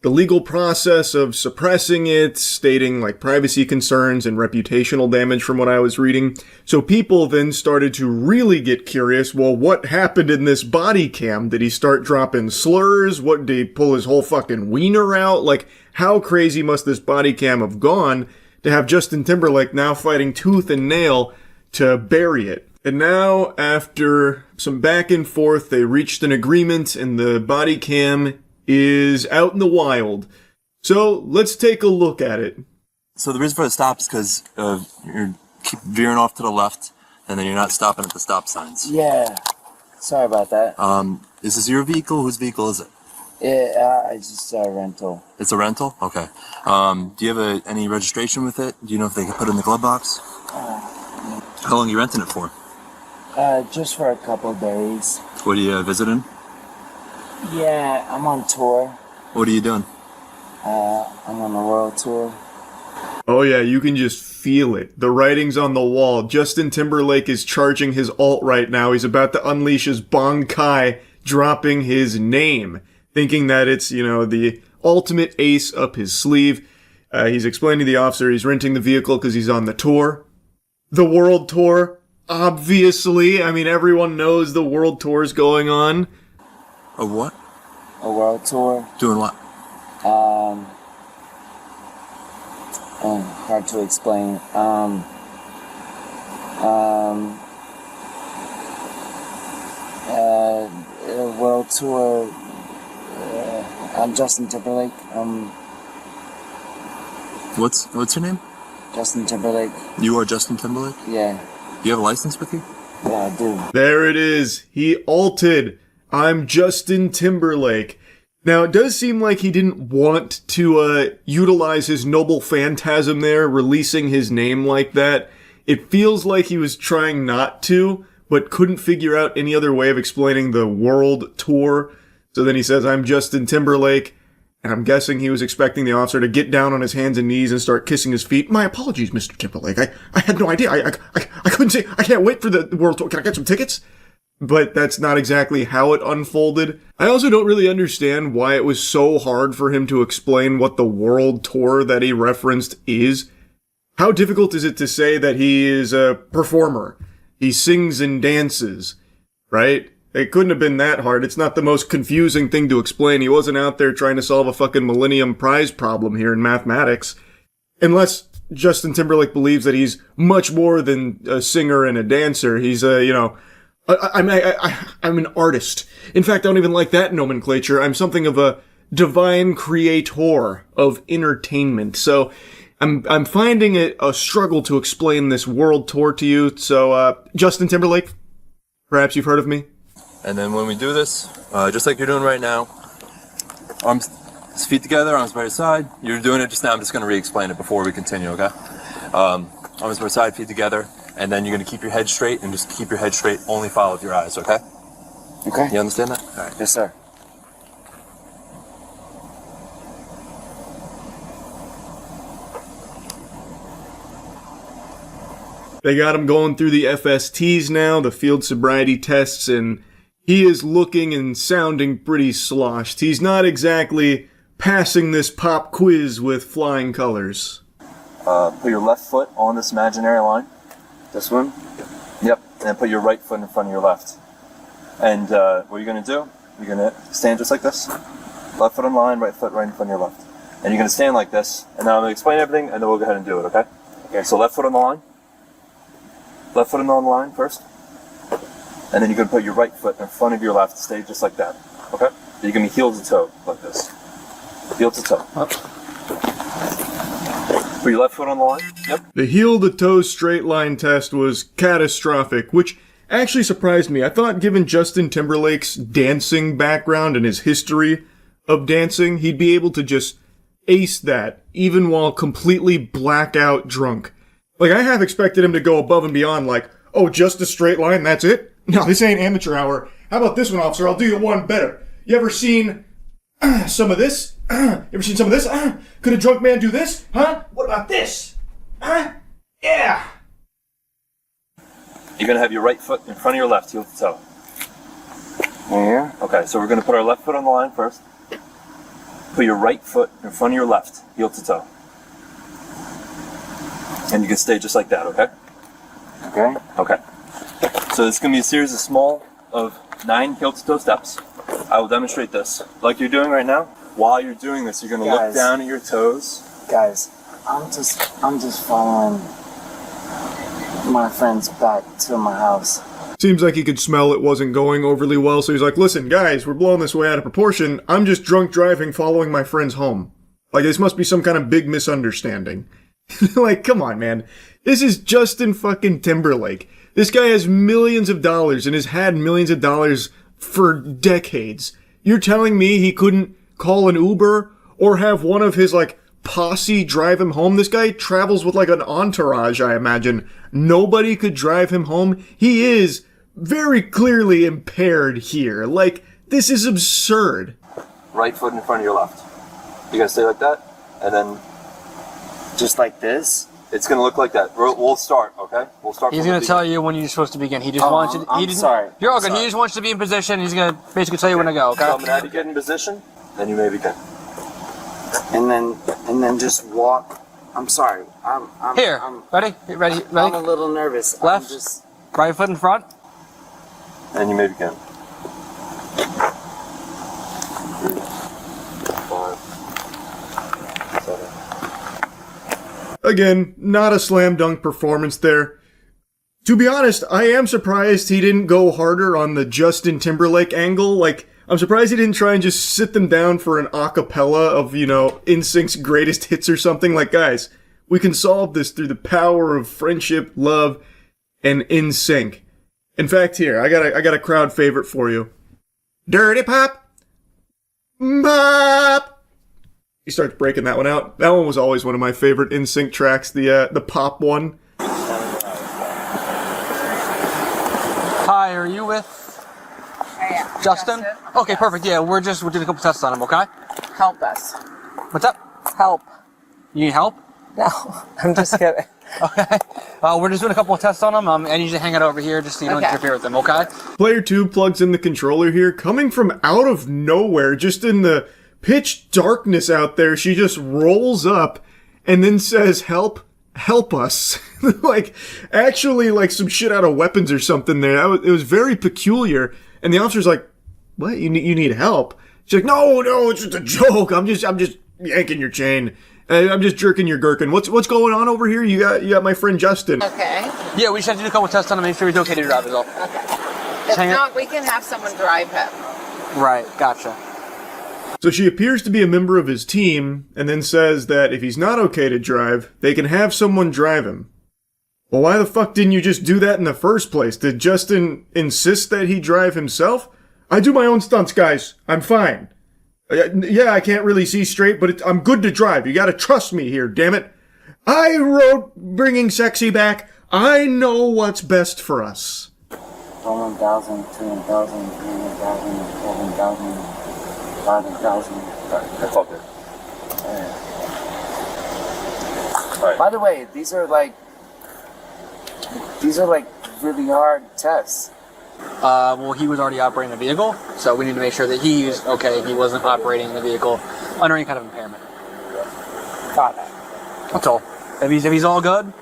the legal process of suppressing it, stating like privacy concerns and reputational damage from what I was reading. So people then started to really get curious. Well, what happened in this body cam? Did he start dropping slurs? What, did he pull his whole fucking wiener out? Like, how crazy must this body cam have gone to have Justin Timberlake now fighting tooth and nail to bury it? And now, after some back and forth, they reached an agreement and the body cam is out in the wild. So let's take a look at it. So the reason for the stop is because you keep veering off to the left and then you're not stopping at the stop signs. Yeah, sorry about that. Is this your vehicle? Whose vehicle is it? It's just a rental. It's a rental? Okay. Do you have any registration with it? Do you know if they can put it in the glove box? How long are you renting it for? Just for a couple days. What are you visiting? Yeah, I'm on tour. What are you doing? I'm on a world tour. Oh yeah, you can just feel it. The writing's on the wall. Justin Timberlake is charging his alt right now. He's about to unleash his Bonkai, dropping his name, thinking that it's, you know, the ultimate ace up his sleeve. He's explaining to the officer he's renting the vehicle because he's on the tour. The world tour, obviously. I mean, everyone knows the world tour's going on. A what? A world tour. Doing what? Hard to explain. A world tour. I'm Justin Timberlake. What's your name? Justin Timberlake. You are Justin Timberlake? Yeah. Do you have a license with you? Yeah, I do. There it is. He alted. I'm Justin Timberlake. Now, it does seem like he didn't want to utilize his noble phantasm there, releasing his name like that. It feels like he was trying not to, but couldn't figure out any other way of explaining the world tour. So then he says, I'm Justin Timberlake. And I'm guessing he was expecting the officer to get down on his hands and knees and start kissing his feet. My apologies, Mr. Timberlake. I had no idea. I couldn't say, I can't wait for the world tour. Can I get some tickets? But that's not exactly how it unfolded. I also don't really understand why it was so hard for him to explain what the world tour that he referenced is. How difficult is it to say that he is a performer? He sings and dances, right? It couldn't have been that hard. It's not the most confusing thing to explain. He wasn't out there trying to solve a fucking Millennium Prize problem here in mathematics. Unless Justin Timberlake believes that he's much more than a singer and a dancer. He's I'm an artist. In fact, I don't even like that nomenclature. I'm something of a divine creator of entertainment. So I'm finding it a struggle to explain this world tour to you. So, Justin Timberlake, perhaps you've heard of me? And then when we do this, just like you're doing right now, arms, feet together, arms by your side. You're doing it just now. I'm just going to re-explain it before we continue, okay? Arms by your side, feet together, and then you're going to keep your head straight and just keep your head straight. Only follow with your eyes, okay? Okay. You understand that? All right. Yes, sir. They got him going through the FSTs now, the field sobriety tests, and he is looking and sounding pretty sloshed. He's not exactly passing this pop quiz with flying colors. Put your left foot on this imaginary line. This one? Yep. And put your right foot in front of your left. And what you're going to do, you're going to stand just like this. Left foot on the line, right foot right in front of your left. And you're going to stand like this. And then I'm going to explain everything, and then we'll go ahead and do it, okay? Okay. So left foot on the line. Left foot on the line first. And then you're going to put your right foot in front of your left. Stay just like that, okay? You're going to be heel to toe, like this. Heel to toe. Up. Put your left foot on the line. Yep. The heel to toe straight line test was catastrophic, which actually surprised me. I thought given Justin Timberlake's dancing background and his history of dancing, he'd be able to just ace that, even while completely blackout drunk. Like, I half expected him to go above and beyond, like, oh, just a straight line, that's it? No, this ain't amateur hour. How about this one, officer? I'll do you one better. You ever seen some of this? You ever seen some of this? Could a drunk man do this? Huh? What about this? Huh? Yeah! You're going to have your right foot in front of your left, heel to toe. Here? Okay, so we're going to put our left foot on the line first. Put your right foot in front of your left, heel to toe. And you can stay just like that, okay? Okay. Okay. So this is going to be a series of 9 heel-to-toe steps. I will demonstrate this like you're doing right now. While you're doing this, you're going to look down at your toes. Guys, I'm just following my friends back to my house. Seems like he could smell it wasn't going overly well, so he's like, listen, guys, we're blowing this way out of proportion. I'm just drunk driving following my friends home. Like, this must be some kind of big misunderstanding. Like, come on, man. This is Justin fucking Timberlake. This guy has millions of dollars and has had millions of dollars for decades. You're telling me he couldn't call an Uber or have one of his, like, posse drive him home? This guy travels with, like, an entourage, I imagine. Nobody could drive him home. He is very clearly impaired here. Like, this is absurd. Right foot in front of your left. You gotta stay like that, and then just like this. It's gonna look like that. We'll start, okay? We'll start. He's gonna tell you when you're supposed to begin. He just wants you. I'm sorry. You're all good. He just wants you to be in position. He's gonna basically tell you when to go. Okay. So I'm gonna have you get in position, then you may begin. And then just walk. I'm sorry. I'm here. Ready? Ready? I'm a little nervous. Left. Right foot in front. And you may begin. 3, 5, 7. Again, not a slam dunk performance there. To be honest, I am surprised he didn't go harder on the Justin Timberlake angle. Like, I'm surprised he didn't try and just sit them down for an acapella of, NSYNC's greatest hits or something. Like, guys, we can solve this through the power of friendship, love, and NSYNC. In fact, here, I got a crowd favorite for you. Dirty Pop! Pop! He starts breaking that one out. That one was always one of my favorite NSYNC tracks, the pop one. Hi, are you with Justin? Okay, perfect. Yeah, we're doing a couple tests on him, okay? Help us. What's up? Help. You need help? No, I'm just kidding. Okay. We're just doing a couple of tests on him. I need you to hang it over here just so you don't interfere with him, okay? Player 2 plugs in the controller here, coming from out of nowhere, just in the pitch darkness out there. She just rolls up and then says, help, help us. Like, actually, like, some shit out of weapons or something there. It was very peculiar. And the officer's like, what? You need help? She's like, no, it's just a joke. I'm just yanking your chain. I'm just jerking your gherkin. What's going on over here? You got my friend Justin. Okay. Yeah, we just have to do a couple tests on him, make sure he's okay to drive as well. Okay. If not, we can have someone drive him. Right, gotcha. So she appears to be a member of his team, and then says that if he's not okay to drive, they can have someone drive him. Well, why the fuck didn't you just do that in the first place? Did Justin insist that he drive himself? I do my own stunts, guys. I'm fine. Yeah, I can't really see straight, but I'm good to drive. You gotta trust me here, damn it. I wrote Bringing Sexy Back. I know what's best for us. 1,000, 2,000, 3,000, 7,000, 5,000. That's all good. Right. By the way, these are like really hard tests. Well, he was already operating the vehicle, so we need to make sure that he's okay. He wasn't operating the vehicle under any kind of impairment. Got it. That's all. If he's all good,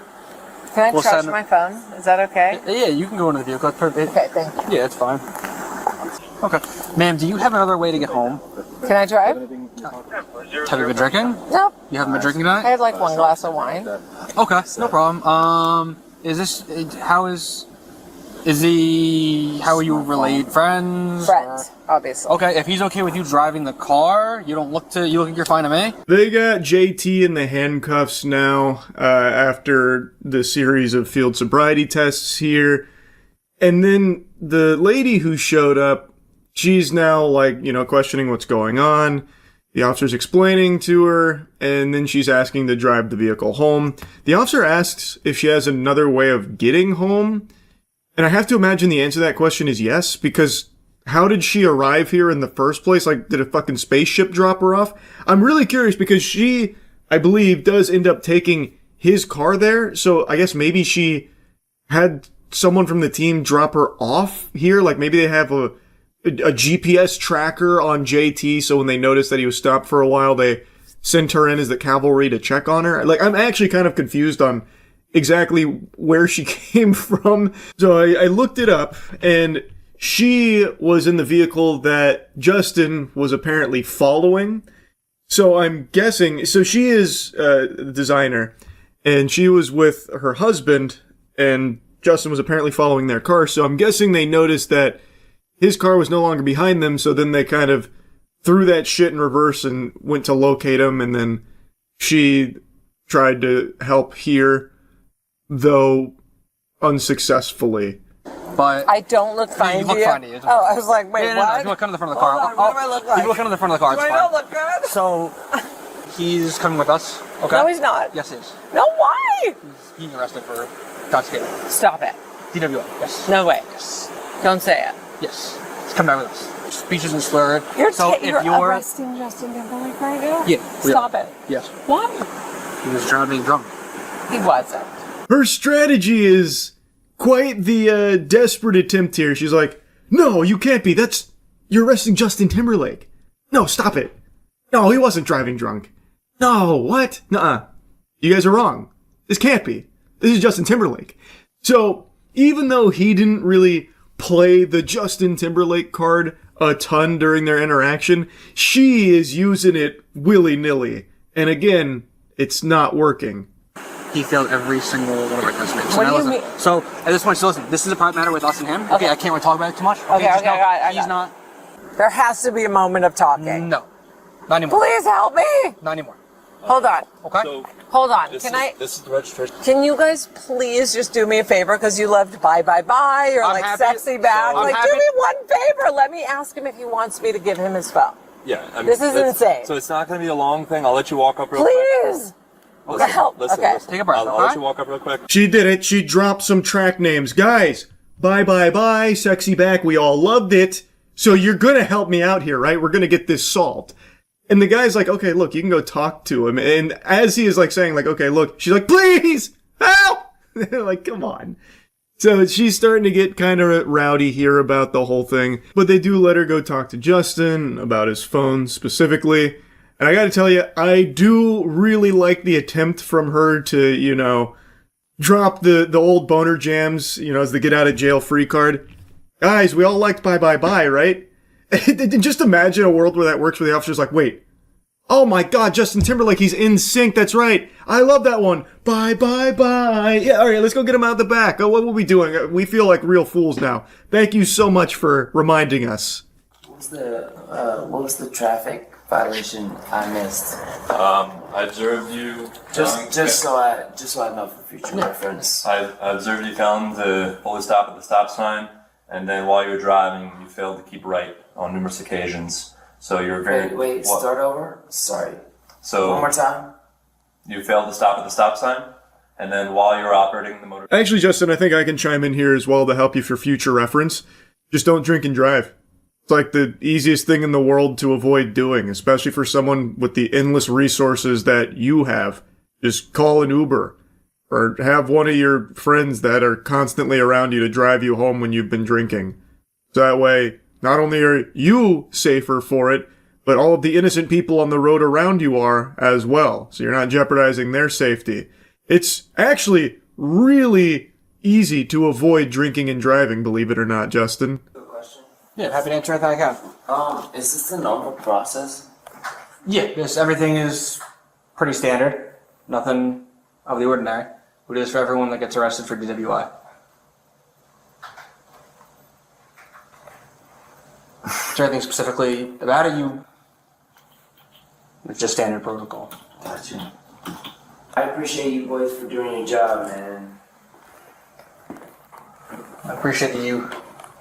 can I charge my phone? Is that okay? Yeah, you can go into the vehicle. That's perfect. Okay, thank you. Yeah, it's fine. Okay. Ma'am, do you have another way to get home? Can I drive? Have you been drinking? Nope. You haven't been drinking tonight? I had like one glass of wine. Okay, no problem. How are you related? Friends? Friends, obviously. Okay, if he's okay with you driving the car, you look like you're fine to me? They got JT in the handcuffs now, after the series of field sobriety tests here. And then the lady who showed up, she's now questioning what's going on. The officer's explaining to her, and then she's asking to drive the vehicle home. The officer asks if she has another way of getting home. And I have to imagine the answer to that question is yes, because how did she arrive here in the first place? Like, did a fucking spaceship drop her off? I'm really curious because she, I believe, does end up taking his car there. So I guess maybe she had someone from the team drop her off here. Like maybe they have a GPS tracker on JT. So when they notice that he was stopped for a while, they sent her in as the cavalry to check on her. Like, I'm actually kind of confused on exactly where she came from. So I looked it up, and she was in the vehicle that Justin was apparently following. So I'm guessing, so she is the designer, and she was with her husband, and Justin was apparently following their car. So I'm guessing they noticed that his car was no longer behind them, so then they kind of threw that shit in reverse and went to locate him, and then she tried to help here, though unsuccessfully. But I don't look fine to you. Oh, I was like, wait, no, what? You look under the front of the car. What do I look like? You look under the front of the car. Do It's I fine. not look good? So he's coming with us. Okay. No, he's not. Yes, he is. No, why? He's being arrested for intoxicated. Stop it. DWI. Yes. No way. Yes. Don't say it. Yes. He's coming back with us. Speech isn't slurred. You're you're arresting Justin Timberlake right now? Yeah. Stop it. Yes. Why? He was driving drunk. He wasn't. Her strategy is quite the desperate attempt here. She's like, no, you can't be. You're arresting Justin Timberlake. No, stop it. No, he wasn't driving drunk. No, what? Nuh-uh. You guys are wrong. This can't be. This is Justin Timberlake. So, even though he didn't really play the Justin Timberlake card a ton during their interaction, she is using it willy-nilly. And again, it's not working. He failed every single one of our test What do you mean? So at this point, so listen, this is a private matter with us and him. Okay, I can't really talk about it too much. Okay, just know I he's got it. not. There has to be a moment of talking. No, not anymore. Please help me. Not anymore. Hold on. Okay. So Hold on. this is the registration. Can you guys please just do me a favor because you loved Bye Bye Bye or I'm like happy. Sexy Back? I'm Like, happy. do me one favor. Let me ask him if he wants me to give him his phone. Yeah. I mean, This is insane. So it's not going to be a long thing. I'll let you walk up real quick. Please. Listen, Help. listen, Okay. listen. Take a breath, I'll okay? let you walk up real quick. She did it. She dropped some track names. Guys, Bye Bye Bye, Sexy Back, we all loved it. So you're gonna help me out here, right? We're gonna get this solved. And the guy's like, okay, look, you can go talk to him. And as he is like saying like, okay, look, she's like, please, help! Like, come on. So she's starting to get kind of rowdy here about the whole thing. But they do let her go talk to Justin about his phone specifically. And I gotta tell you, I do really like the attempt from her to, drop the old boner jams, as the get out of jail free card. Guys, we all liked Bye Bye Bye, right? Just imagine a world where that works, where the officer's like, wait, oh my god, Justin Timberlake, he's in sync, that's right. I love that one. Bye Bye Bye. Yeah, alright, let's go get him out the back. Oh, what were we doing? We feel like real fools now. Thank you so much for reminding us. What was the traffic violation I missed? I observed you. Just so I know for future reference. I observed you failing to fully stop at the stop sign, and then while you were driving, you failed to keep right on numerous occasions. So you're very. Wait, start over? Sorry. So one more time. You failed to stop at the stop sign, and then while you were operating the motor. Actually, Justin, I think I can chime in here as well to help you for future reference. Just don't drink and drive. It's like the easiest thing in the world to avoid doing, especially for someone with the endless resources that you have. Just call an Uber, or have one of your friends that are constantly around you to drive you home when you've been drinking. So that way, not only are you safer for it, but all of the innocent people on the road around you are as well. So you're not jeopardizing their safety. It's actually really easy to avoid drinking and driving, believe it or not, Justin. Yeah, happy to answer anything I can. Is this the normal process? Yeah, everything is pretty standard. Nothing of the ordinary. We do this for everyone that gets arrested for DWI. Is there anything specifically about it? It's just standard protocol. Gotcha. I appreciate you boys for doing your job, man. I appreciate that you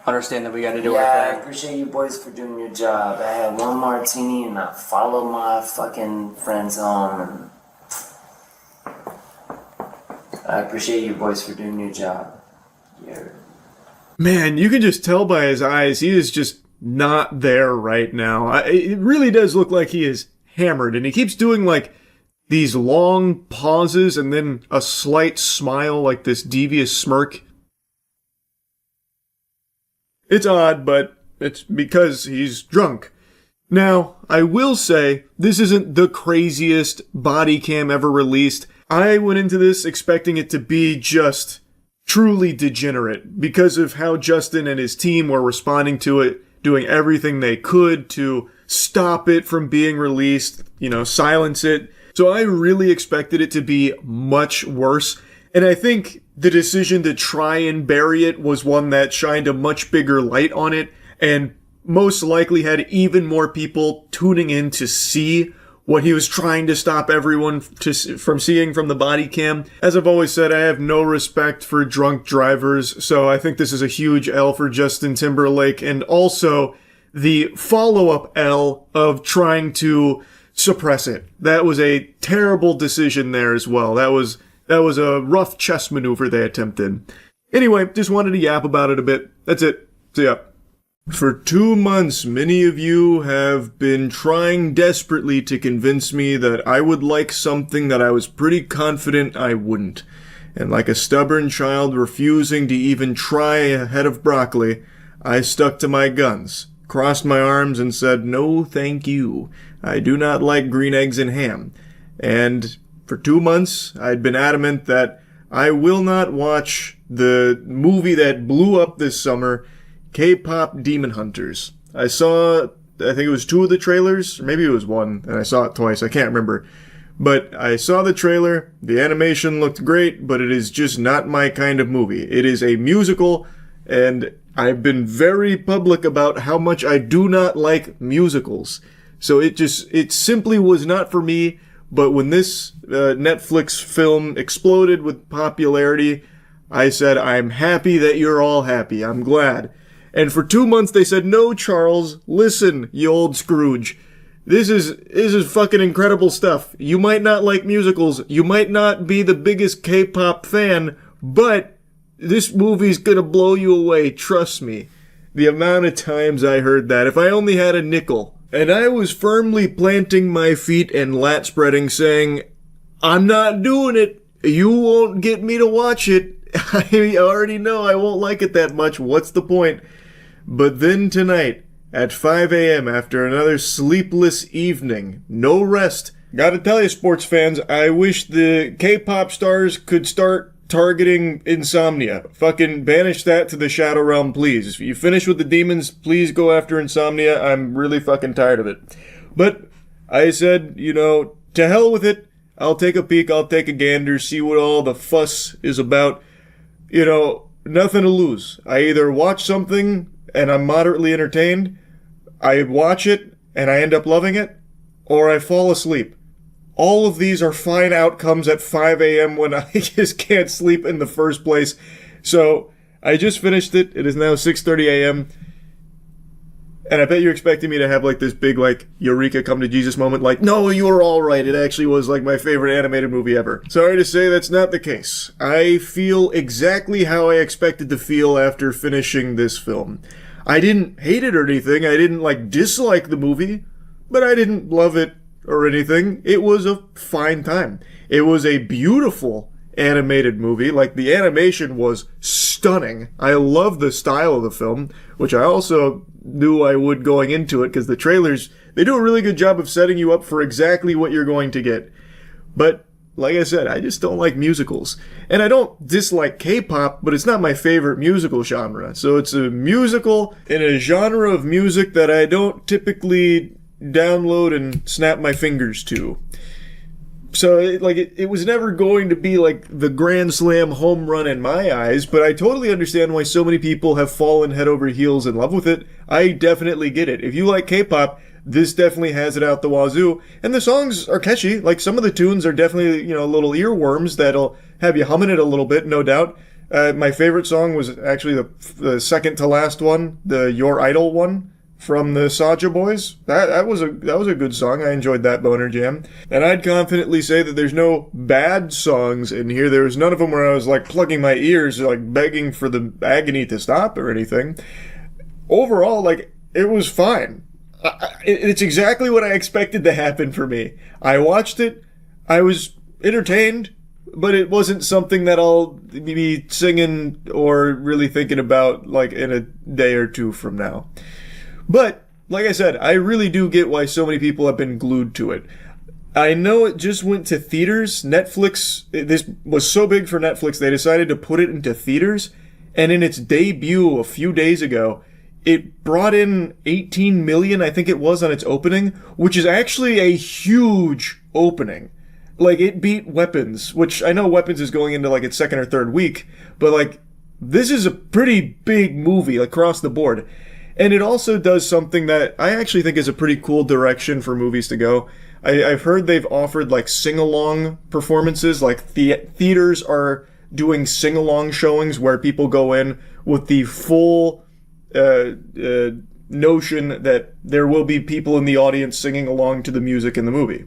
understand that we got to do our our thing. I appreciate you boys for doing your job. I had one martini and I followed my fucking friends home, and I appreciate you boys for doing your job. Man, you can just tell by his eyes, he is just not there right now. It really does look like he is hammered, and he keeps doing like these long pauses and then a slight smile, like this devious smirk. It's odd, but it's because he's drunk. Now, I will say, this isn't the craziest body cam ever released. I went into this expecting it to be just truly degenerate because of how Justin and his team were responding to it, doing everything they could to stop it from being released, silence it. So I really expected it to be much worse. And I think the decision to try and bury it was one that shined a much bigger light on it and most likely had even more people tuning in to see what he was trying to stop everyone from seeing from the body cam. As I've always said, I have no respect for drunk drivers, so I think this is a huge L for Justin Timberlake, and also the follow-up L of trying to suppress it. That was a terrible decision there as well. That was a rough chess maneuver they attempted. Anyway, just wanted to yap about it a bit. That's it. See ya. For 2 months, many of you have been trying desperately to convince me that I would like something that I was pretty confident I wouldn't. And like a stubborn child refusing to even try a head of broccoli, I stuck to my guns, crossed my arms and said, no thank you. I do not like green eggs and ham. And for 2 months, I'd been adamant that I will not watch the movie that blew up this summer, K-pop Demon Hunters. I think it was 2 of the trailers, or maybe it was 1, and I saw it twice, I can't remember. But I saw the trailer, the animation looked great, but it is just not my kind of movie. It is a musical, and I've been very public about how much I do not like musicals. So it simply was not for me. But when this Netflix film exploded with popularity, I said, I'm happy that you're all happy. I'm glad. And for 2 months they said, no, Charles, listen, you old Scrooge. This is fucking incredible stuff. You might not like musicals. You might not be the biggest K-pop fan, but this movie's gonna blow you away. Trust me. The amount of times I heard that. If I only had a nickel. And I was firmly planting my feet and lat spreading, saying, I'm not doing it. You won't get me to watch it. I already know I won't like it that much. What's the point? But then tonight, at 5 a.m. after another sleepless evening. No rest. Gotta tell you, sports fans, I wish the K-pop stars could start targeting insomnia. Fucking banish that to the Shadow Realm, please. If you finish with the demons, please go after insomnia. I'm really fucking tired of it. But I said, to hell with it. I'll take a peek, I'll take a gander, see what all the fuss is about. Nothing to lose. I either watch something and I'm moderately entertained, I watch it and I end up loving it, or I fall asleep. All of these are fine outcomes at 5 a.m. when I just can't sleep in the first place. So I just finished it. It is now 6:30 a.m. And I bet you're expecting me to have this big eureka come to Jesus moment. No, you were all right. It actually was my favorite animated movie ever. Sorry to say that's not the case. I feel exactly how I expected to feel after finishing this film. I didn't hate it or anything. I didn't dislike the movie, but I didn't love it or anything. It was a fine time. It was a beautiful animated movie. The animation was stunning. I love the style of the film, which I also knew I would going into it, because the trailers, they do a really good job of setting you up for exactly what you're going to get. But like I said, I just don't like musicals. And I don't dislike K-pop, but it's not my favorite musical genre. So it's a musical in a genre of music that I don't typically download and snap my fingers to. So it was never going to be the grand slam home run in my eyes, but I totally understand why so many people have fallen head over heels in love with it. I definitely get it. If you like K-pop, this definitely has it out the wazoo, and the songs are catchy. Some of the tunes are definitely, little earworms that'll have you humming it a little bit, no doubt. My favorite song was actually the second to last one, the Your Idol one, from the Saja Boys. That was a good song. I enjoyed that boner jam. And I'd confidently say that there's no bad songs in here. There was none of them where I was plugging my ears, begging for the agony to stop or anything. Overall, it was fine. It's exactly what I expected to happen for me. I watched it. I was entertained, but it wasn't something that I'll be singing or really thinking about in a day or two from now. But, like I said, I really do get why so many people have been glued to it. I know it just went to theaters. Netflix, this was so big for Netflix, they decided to put it into theaters. And in its debut a few days ago, it brought in 18 million, I think it was, on its opening, which is actually a huge opening. It beat Weapons, which I know Weapons is going into its second or third week, but this is a pretty big movie across the board. And it also does something that I actually think is a pretty cool direction for movies to go. I've heard they've offered sing-along performances, theaters are doing sing-along showings where people go in with the full notion that there will be people in the audience singing along to the music in the movie.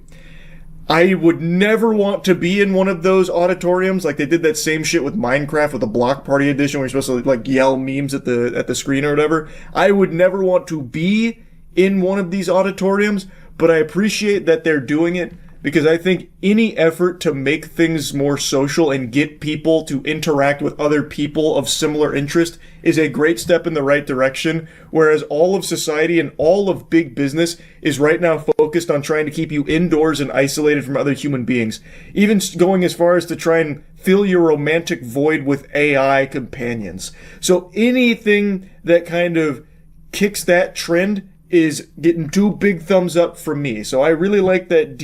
I would never want to be in one of those auditoriums. They did that same shit with Minecraft with the Block Party edition where you're supposed to yell memes at the screen or whatever. I would never want to be in one of these auditoriums, but I appreciate that they're doing it, because I think any effort to make things more social and get people to interact with other people of similar interest is a great step in the right direction, whereas all of society and all of big business is right now focused on trying to keep you indoors and isolated from other human beings, even going as far as to try and fill your romantic void with AI companions. So anything that kind of kicks that trend is getting 2 big thumbs up from me. So I really like that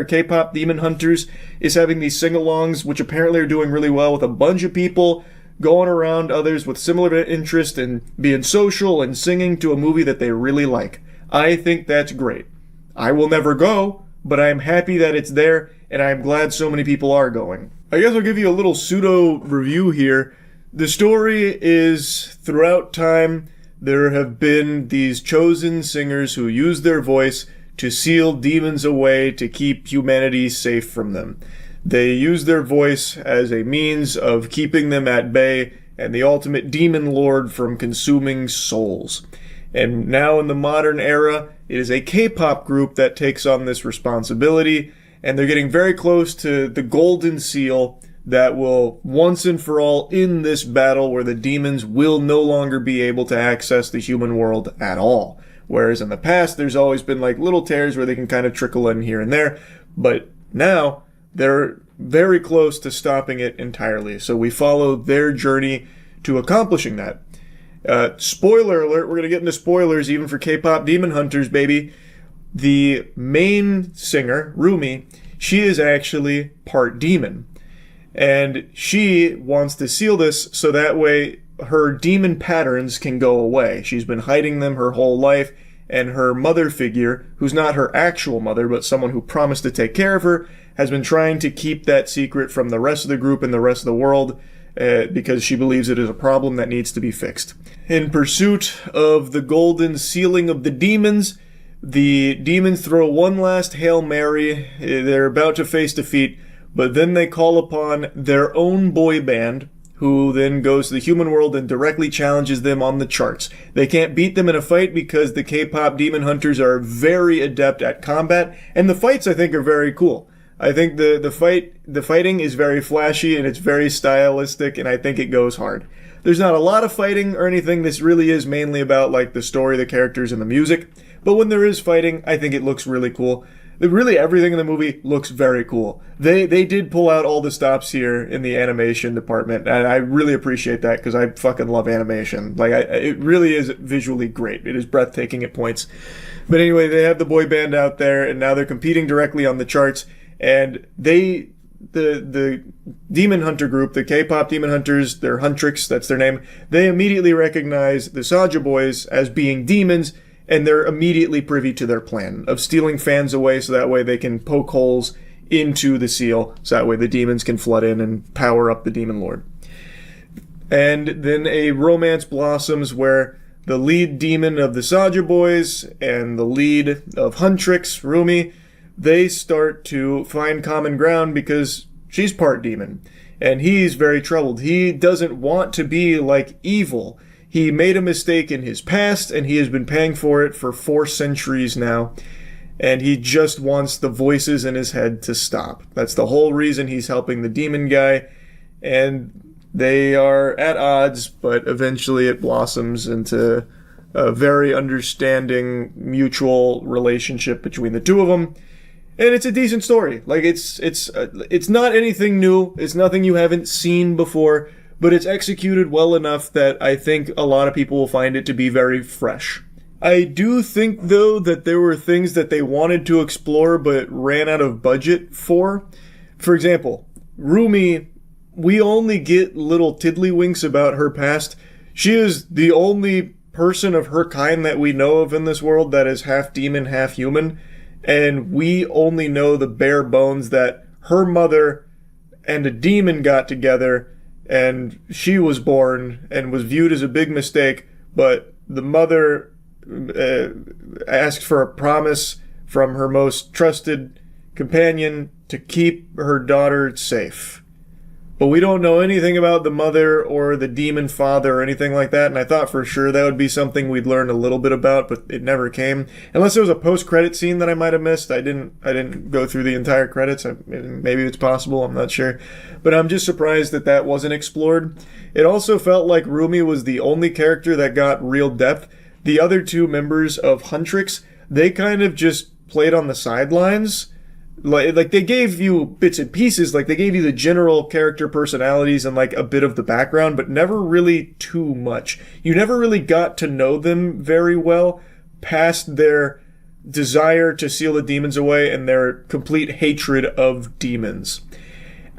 K-pop Demon Hunters is having these sing-alongs, which apparently are doing really well, with a bunch of people going around others with similar interest and being social and singing to a movie that they really like. I think that's great. I will never go, but I am happy that it's there, and I am glad so many people are going. I guess I'll give you a little pseudo review here. The story is, throughout time, there have been these chosen singers who use their voice to seal demons away to keep humanity safe from them. They use their voice as a means of keeping them at bay and the ultimate demon lord from consuming souls. And now in the modern era, it is a K-pop group that takes on this responsibility, and they're getting very close to the golden seal that will once and for all end this battle where the demons will no longer be able to access the human world at all. Whereas in the past, there's always been like little tears where they can kind of trickle in here and there. But now they're very close to stopping it entirely. So we follow their journey to accomplishing that. Spoiler alert, we're going to get into spoilers even for K-pop Demon Hunters, baby. The main singer, Rumi, she is actually part demon. And she wants to seal this so that way her demon patterns can go away. She's been hiding them her whole life, and her mother figure, who's not her actual mother, but someone who promised to take care of her, has been trying to keep that secret from the rest of the group and the rest of the world because she believes it is a problem that needs to be fixed. In pursuit of the golden sealing of the demons throw one last Hail Mary. They're about to face defeat, but then they call upon their own boy band, who then goes to the human world and directly challenges them on the charts. They can't beat them in a fight because the K-pop Demon Hunters are very adept at combat, and the fights I think are very cool. I think the fighting is very flashy and it's very stylistic, and I think it goes hard. There's not a lot of fighting or anything. This really is mainly about like the story, the characters, and the music. But when there is fighting, I think it looks really cool. Really, everything in the movie looks very cool. They did pull out all the stops here in the animation department, and I really appreciate that because I fucking love animation. Like, it really is visually great. It is breathtaking at points. But anyway, they have the boy band out there, and now they're competing directly on the charts. And the Demon Hunter group, the K-pop Demon Hunters, they're Huntrix, that's their name. They immediately recognize the Saja boys as being demons, and they're immediately privy to their plan of stealing fans away so that way they can poke holes into the seal, so that way the demons can flood in and power up the Demon Lord. And then a romance blossoms where the lead demon of the Saja boys and the lead of Huntrix, Rumi, they start to find common ground because she's part demon. And he's very troubled. He doesn't want to be like evil. He made a mistake in his past, and he has been paying for it for 4 centuries now. And he just wants the voices in his head to stop. That's the whole reason he's helping the demon guy. And they are at odds, but eventually it blossoms into a very understanding, mutual relationship between the two of them. And it's a decent story. Like, it's not anything new. It's nothing you haven't seen before. But it's executed well enough that I think a lot of people will find it to be very fresh. I do think, though, that there were things that they wanted to explore but ran out of budget for. For example, Rumi, we only get little tiddlywinks about her past. She is the only person of her kind that we know of in this world that is half demon, half human. And we only know the bare bones that her mother and a demon got together, and she was born and was viewed as a big mistake, but the mother asked for a promise from her most trusted companion to keep her daughter safe. But we don't know anything about the mother or the demon father or anything like that, and I thought for sure that would be something we'd learn a little bit about, but it never came. Unless there was a post-credit scene that I might have missed. I didn't go through the entire credits. Maybe it's possible, I'm not sure. But I'm just surprised that wasn't explored. It also felt like Rumi was the only character that got real depth. The other 2 members of Huntrix, they kind of just played on the sidelines. Like they gave you bits and pieces, like they gave you the general character personalities and like a bit of the background, but never really too much. You never really got to know them very well past their desire to seal the demons away and their complete hatred of demons.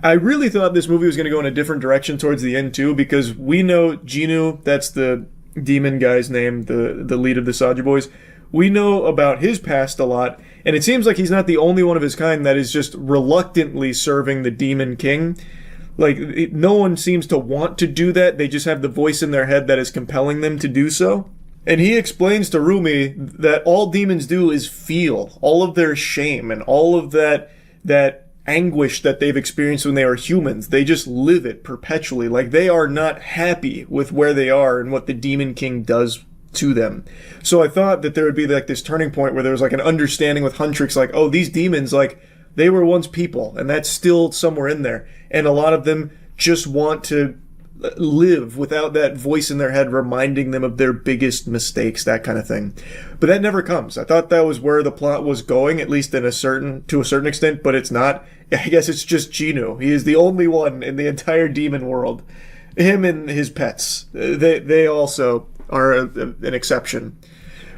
I really thought this movie was going to go in a different direction towards the end too, because we know Jinu, that's the demon guy's name, the lead of the Saja boys. We know about his past a lot, and it seems like he's not the only one of his kind that is just reluctantly serving the Demon King. Like, no one seems to want to do that. They just have the voice in their head that is compelling them to do so. And he explains to Rumi that all demons do is feel all of their shame and all of that anguish that they've experienced when they are humans. They just live it perpetually. Like, they are not happy with where they are and what the Demon King does to them. So I thought that there would be like this turning point where there was like an understanding with Huntrix, like, oh, these demons, like, they were once people, and that's still somewhere in there. And a lot of them just want to live without that voice in their head reminding them of their biggest mistakes, that kind of thing. But that never comes. I thought that was where the plot was going, at least to a certain extent, but it's not. I guess it's just Genu. He is the only one in the entire demon world. Him and his pets. They also are an exception.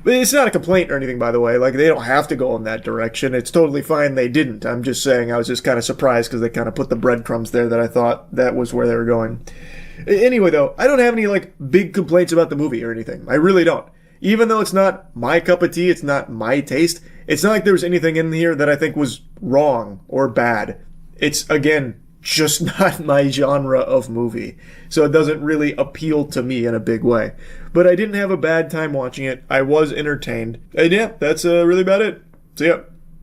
But it's not a complaint or anything, by the way. Like, they don't have to go in that direction. It's totally fine they didn't. I'm just saying I was just kind of surprised because they kind of put the breadcrumbs there that I thought that was where they were going. Anyway, though, I don't have any, like, big complaints about the movie or anything. I really don't. Even though it's not my cup of tea, it's not my taste, it's not like there was anything in here that I think was wrong or bad. It's, again, just not my genre of movie. So it doesn't really appeal to me in a big way. But I didn't have a bad time watching it. I was entertained. And yeah, that's really about it. See ya.